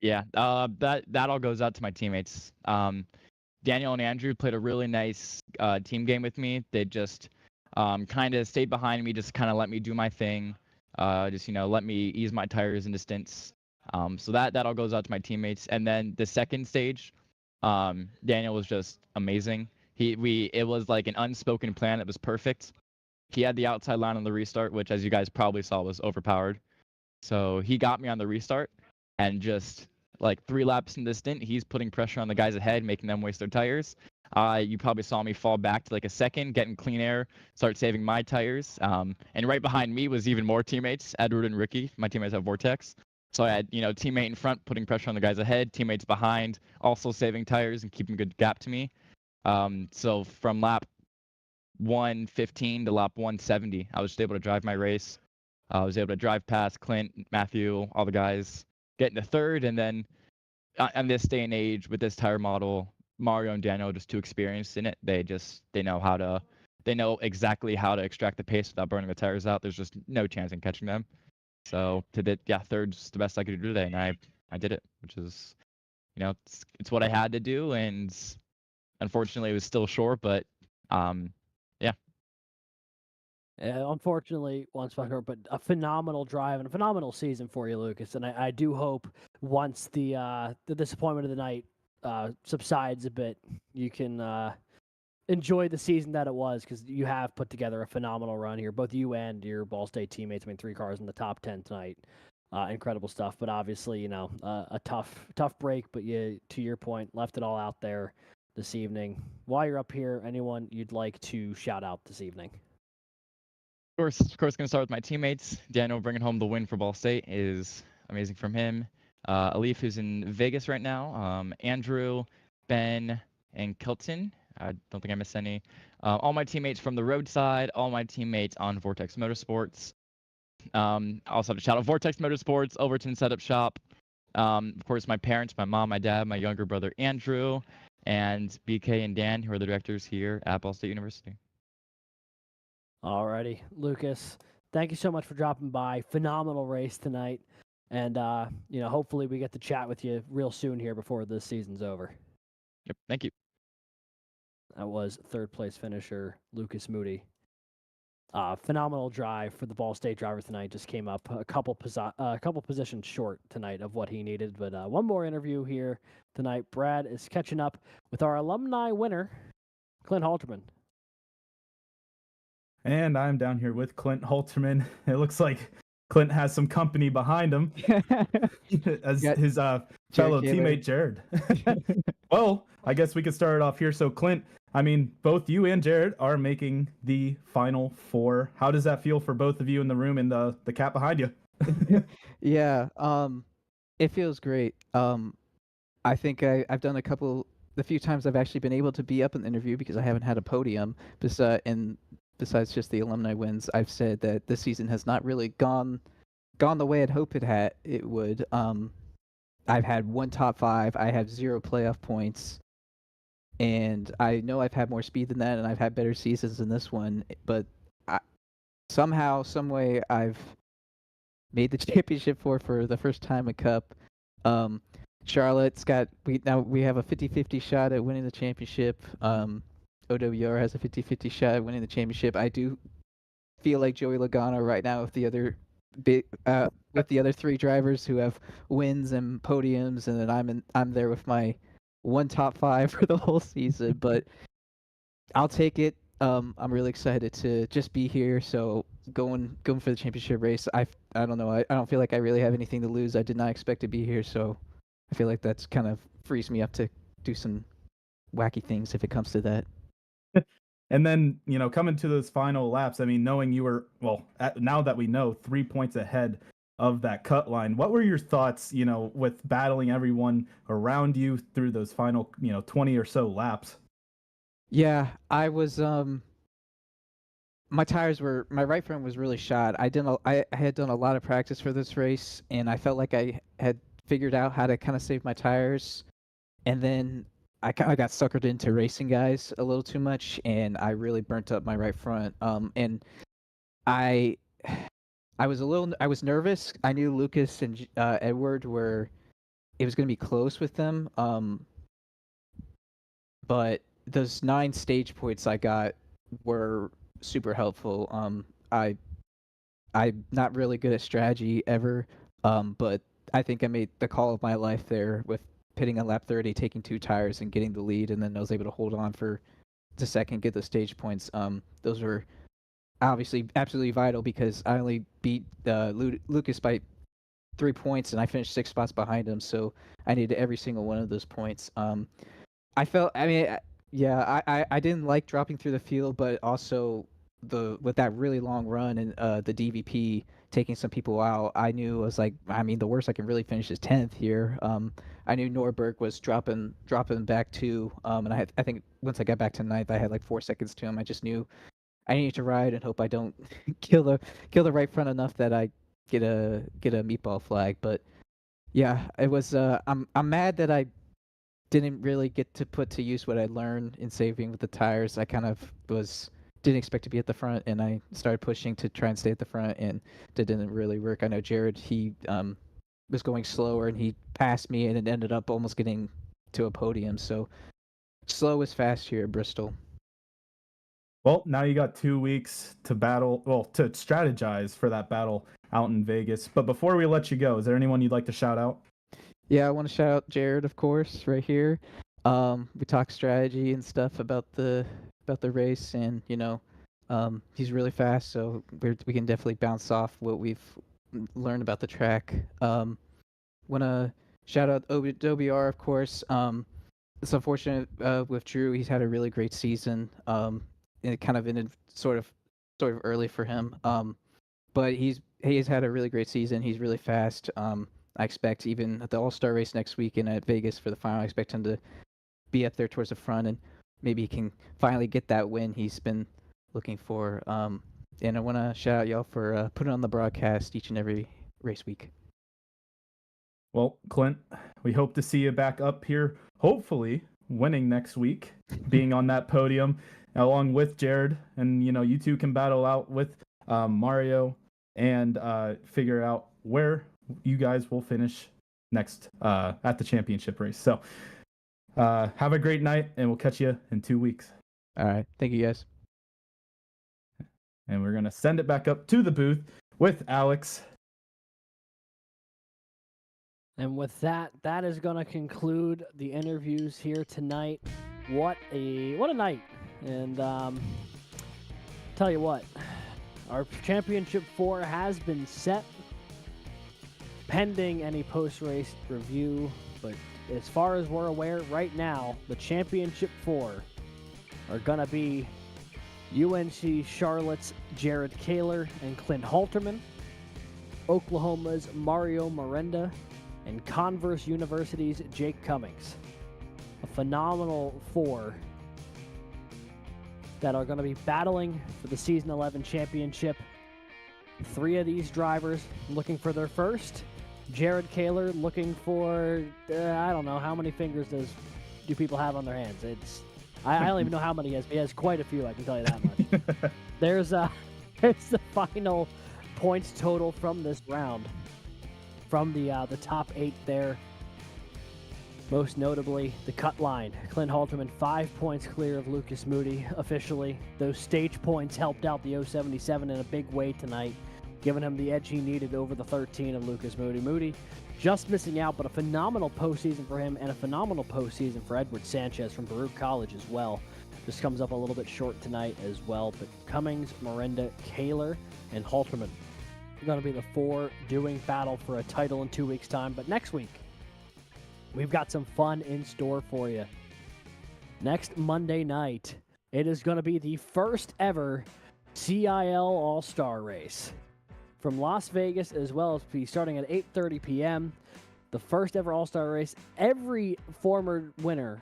Yeah, that all goes out to my teammates. Daniel and Andrew played a really nice team game with me. They just kind of stayed behind me, just kind of let me do my thing. Just let me ease my tires in distance. So that all goes out to my teammates. And then the second stage, Daniel was just amazing. It was like an unspoken plan. It was perfect. He had the outside line on the restart, which, as you guys probably saw, was overpowered. So he got me on the restart, and just like 3 laps in the stint, he's putting pressure on the guys ahead, making them waste their tires. You probably saw me fall back to like a second, getting clean air, start saving my tires. And right behind me was even more teammates, Edward and Ricky. My teammates have Vortex. So I had, teammate in front putting pressure on the guys ahead, teammates behind also saving tires and keeping a good gap to me. So from lap 115 to lap 170, I was just able to drive my race. I was able to drive past Clint, Matthew, all the guys, get into third, and then on this day and age with this tire model, Mario and Daniel are just too experienced in it. They know exactly how to extract the pace without burning the tires out. There's just no chance in catching them. So third's the best I could do today, and I did it, which is, it's what I had to do, and unfortunately it was still short, but yeah. Unfortunately, once short, but a phenomenal drive and a phenomenal season for you, Lucas. And I do hope once the disappointment of the night subsides a bit, you can enjoy the season that it was, because you have put together a phenomenal run here, both you and your Ball State teammates. I mean, 3 cars in the top 10 tonight. Incredible stuff, but obviously, a tough break, but you, to your point, left it all out there this evening. While you're up here, anyone you'd like to shout out this evening? Of course, going to start with my teammates. Daniel bringing home the win for Ball State is amazing from him. Alif, who's in Vegas right now. Andrew, Ben, and Kelton. I don't think I missed any. All my teammates from the roadside, all my teammates on Vortex Motorsports. Also have to shout out Vortex Motorsports, Overton Setup Shop. Of course, my parents, my mom, my dad, my younger brother Andrew, and BK and Dan, who are the directors here at Ball State University. Alrighty, Lucas, thank you so much for dropping by. Phenomenal race tonight, and hopefully we get to chat with you real soon here before this season's over. Yep, thank you. That was 3rd place finisher Lucas Moody. Phenomenal drive for the Ball State driver tonight. Just came up a couple positions short tonight of what he needed, but one more interview here tonight. Brad is catching up with our alumni winner, Clint Halterman. And I'm down here with Clint Halterman. It looks like Clint has some company behind him as his fellow teammate Jared. Well, I guess we could start it off here. So Clint, I mean, both you and Jared are making the Final 4. How does that feel for both of you in the room and the cat behind you? Yeah, it feels great. I think I've done the few times I've actually been able to be up in the interview, because I haven't had a podium, besides just the alumni wins, I've said that this season has not really gone the way I'd hope it would. I've had 1 top 5. I have 0 playoff points, and I know I've had more speed than that, and I've had better seasons than this one. But somehow, some way, I've made the championship for the first time in Cup. Charlotte's we have a 50-50 shot at winning the championship. OWR has a 50-50 shot at winning the championship. I do feel like Joey Logano right now with the other 3 drivers who have wins and podiums, and then I'm there with my 1 top 5 for the whole season. But I'll take it. I'm really excited to just be here. So going for the championship race, I don't know. I don't feel like I really have anything to lose. I did not expect to be here, so I feel like that's kind of frees me up to do some wacky things if it comes to that. And then, coming to those final laps, I mean, knowing you were, now that we know 3 points ahead of that cut line, what were your thoughts, with battling everyone around you through those final, 20 or so laps? Yeah, I was my right front was really shot. I had done a lot of practice for this race, and I felt like I had figured out how to kind of save my tires, and then I kind of got suckered into racing guys a little too much, and I really burnt up my right front. And I I was nervous. I knew Lucas and Edward it was going to be close with them. But those 9 stage points I got were super helpful. I'm not really good at strategy ever, but I think I made the call of my life there with pitting on lap 30, taking 2 tires and getting the lead, and then I was able to hold on for the second, get the stage points. Those were obviously absolutely vital because I only beat Lucas by 3 points, and I finished 6 spots behind him, so I needed every single one of those points. I didn't like dropping through the field, but also with that really long run and the DVP taking some people out, I knew I was like, the worst I can really finish is 10th here. I knew Norberg was dropping back too, and I think once I got back to 9th, I had like 4 seconds to him. I just knew I needed to ride and hope I don't kill the right front enough that I get a meatball flag. But yeah, it was. I'm mad that I didn't really get to put to use what I learned in saving with the tires. I kind of didn't expect to be at the front, and I started pushing to try and stay at the front, and that didn't really work. I know Jared, he was going slower, and he passed me, and it ended up almost getting to a podium. So slow is fast here at Bristol. Well, now you got 2 weeks to to strategize for that battle out in Vegas. But before we let you go, is there anyone you'd like to shout out? Yeah, I want to shout out Jared, of course, right here. We talked strategy and stuff about the race, and he's really fast, so we can definitely bounce off what we've learned about the track. Want to shout out OBR, of course. It's unfortunate with Drew; he's had a really great season. And it kind of ended sort of early for him. But he has had a really great season. He's really fast. I expect even at the All-Star race next weekend at Vegas for the final, I expect him to be up there towards the front, and maybe he can finally get that win he's been looking for. And I want to shout out y'all for putting on the broadcast each and every race week. Well, Clint, we hope to see you back up here, hopefully winning next week, being on that podium along with Jared, and you two can battle out with Mario and figure out where you guys will finish next at the championship race. So have a great night, and we'll catch you in 2 weeks. All right. Thank you, guys. And we're going to send it back up to the booth with Alex. And with that is going to conclude the interviews here tonight. What a night. And tell you what, our Championship 4 has been set pending any post-race review, but as far as we're aware right now, the Championship 4 are going to be UNC Charlotte's Jared Kaler and Clint Halterman, Oklahoma's Mario Miranda, and Converse University's Jake Cummings. A phenomenal 4 that are going to be battling for the Season 11 championship. 3 of these drivers looking for their first. Jared Kaler looking for, I don't know, how many fingers do people have on their hands? I don't even know how many he has. He has quite a few, I can tell you that much. There's the final points total from this round. From the top 8 there. Most notably, the cut line. Clint Halterman 5 points clear of Lucas Moody officially. Those stage points helped out the 077 in a big way tonight, giving him the edge he needed over the 13 of Lucas Moody. Moody just missing out, but a phenomenal postseason for him and a phenomenal postseason for Edward Sanchez from Baruch College as well. Just comes up a little bit short tonight as well. But Cummings, Miranda, Kaler, and Halterman are going to be the 4 doing battle for a title in 2 weeks' time. But next week, we've got some fun in store for you. Next Monday night, it is going to be the first ever CIL All-Star Race from Las Vegas, as well as be starting at 8:30 p.m. The first ever All-Star Race. Every former winner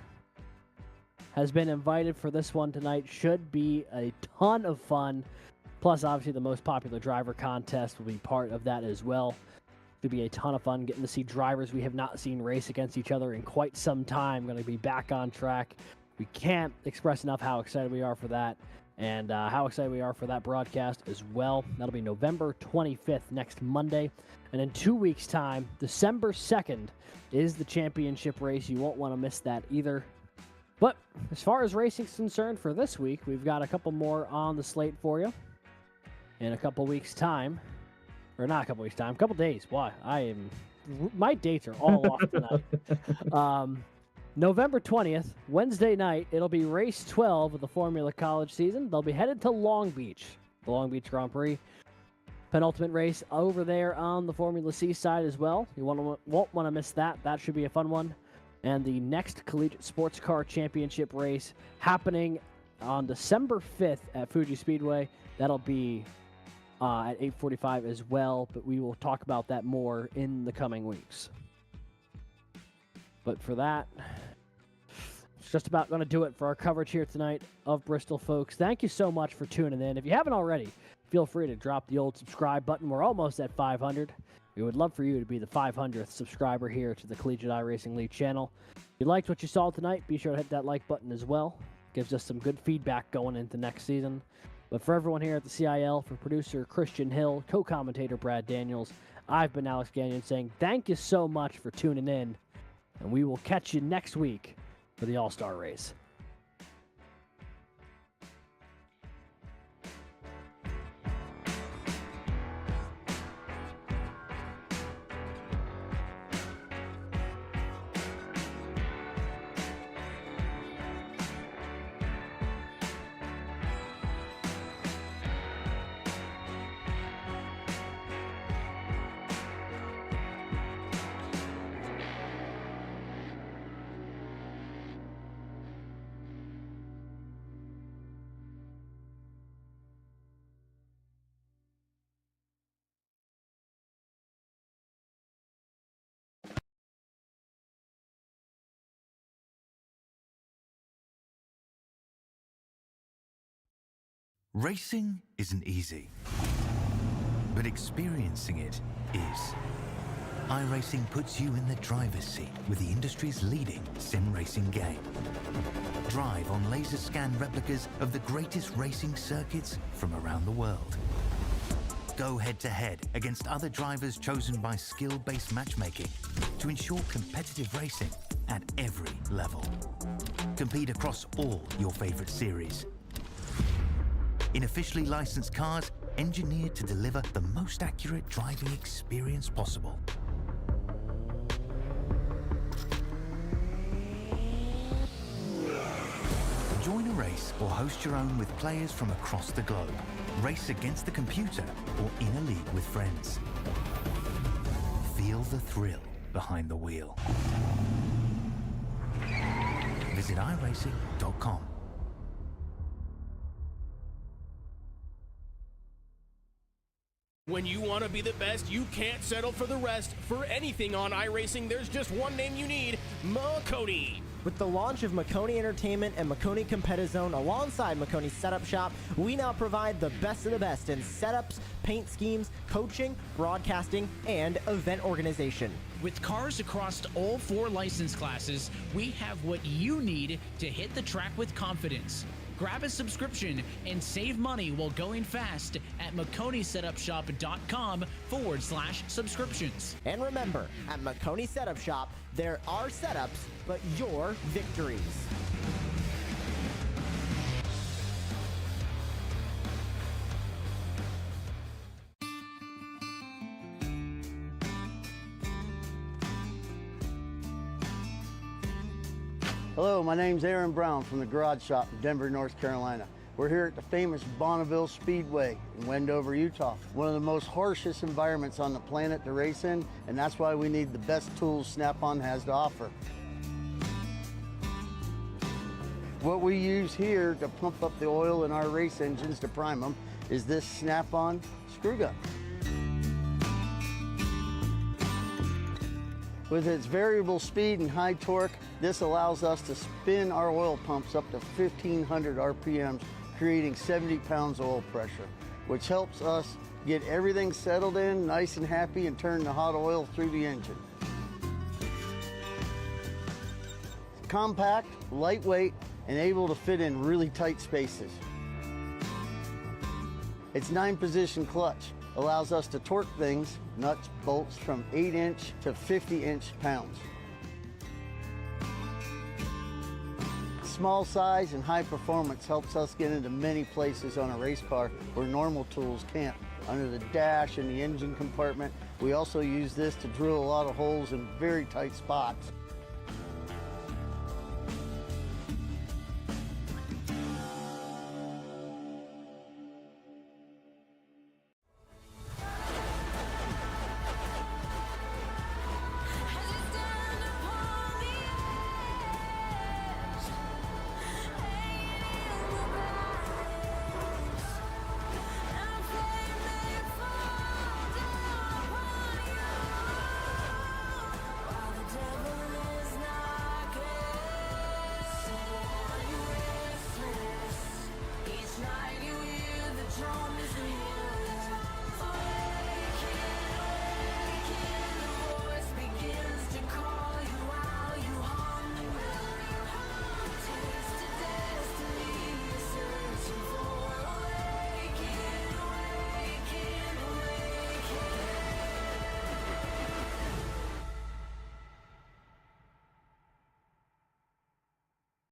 has been invited for this one tonight. Should be a ton of fun. Plus, obviously, the most popular driver contest will be part of that as well. It'll be a ton of fun getting to see drivers we have not seen race against each other in quite some time. Going to be back on track. We can't express enough how excited we are for that, and how excited we are for that broadcast as well. That'll be November 25th, next Monday. And in 2 weeks' time, December 2nd, is the championship race. You won't want to miss that either. But as far as racing's concerned for this week, we've got a couple more on the slate for you. In a couple weeks' time, or not a couple weeks' time, a couple days. Why? My dates are all off tonight. November 20th, Wednesday night, it'll be race 12 of the Formula College season. They'll be headed to Long Beach, the Long Beach Grand Prix. Penultimate race over there on the Formula C side as well. You won't want to miss that. That should be a fun one. And the next Collegiate Sports Car Championship race happening on December 5th at Fuji Speedway. That'll be at 8:45 as well, but we will talk about that more in the coming weeks. But for that, it's just about going to do it for our coverage here tonight of Bristol, folks. Thank you so much for tuning in. If you haven't already, feel free to drop the old subscribe button. We're almost at 500. We would love for you to be the 500th subscriber here to the Collegiate iRacing League channel. If you liked what you saw tonight, be sure to hit that like button as well. Gives us some good feedback going into next season. But for everyone here at the CIL, for producer Christian Hill, co-commentator Brad Daniels, I've been Alex Gagnon saying thank you so much for tuning in, and we will catch you next week for the All-Star Race. Racing isn't easy, but experiencing it is. iRacing puts you in the driver's seat with the industry's leading sim racing game. Drive on laser scan replicas of the greatest racing circuits from around the world. Go head-to-head against other drivers chosen by skill-based matchmaking to ensure competitive racing at every level. Compete across all your favorite series. In officially licensed cars, engineered to deliver the most accurate driving experience possible. Join a race or host your own with players from across the globe. Race against the computer or in a league with friends. Feel the thrill behind the wheel. Visit iRacing.com. When you want to be the best, you can't settle for the rest. For anything on iRacing, there's just one name you need, Marconi. With the launch of Marconi Entertainment and Marconi Competizone alongside Marconi Setup Shop, we now provide the best of the best in setups, paint schemes, coaching, broadcasting, and event organization. With cars across all 4 license classes, we have what you need to hit the track with confidence. Grab a subscription and save money while going fast at MarconiSetupShop.com/subscriptions. And remember, at Marconi Setup Shop, there are setups, but your victories. Hello, my name's Aaron Brown from the Garage Shop in Denver, North Carolina. We're here at the famous Bonneville Speedway in Wendover, Utah. One of the most harshest environments on the planet to race in, and that's why we need the best tools Snap-on has to offer. What we use here to pump up the oil in our race engines to prime them is this Snap-on screw gun. With its variable speed and high torque, this allows us to spin our oil pumps up to 1,500 RPMs, creating 70 pounds oil pressure, which helps us get everything settled in, nice and happy, and turn the hot oil through the engine. Compact, lightweight, and able to fit in really tight spaces. Its 9-position clutch allows us to torque things, nuts, bolts, from 8-inch to 50-inch pounds. Small size and high performance helps us get into many places on a race car where normal tools can't. Under the dash and the engine compartment, we also use this to drill a lot of holes in very tight spots.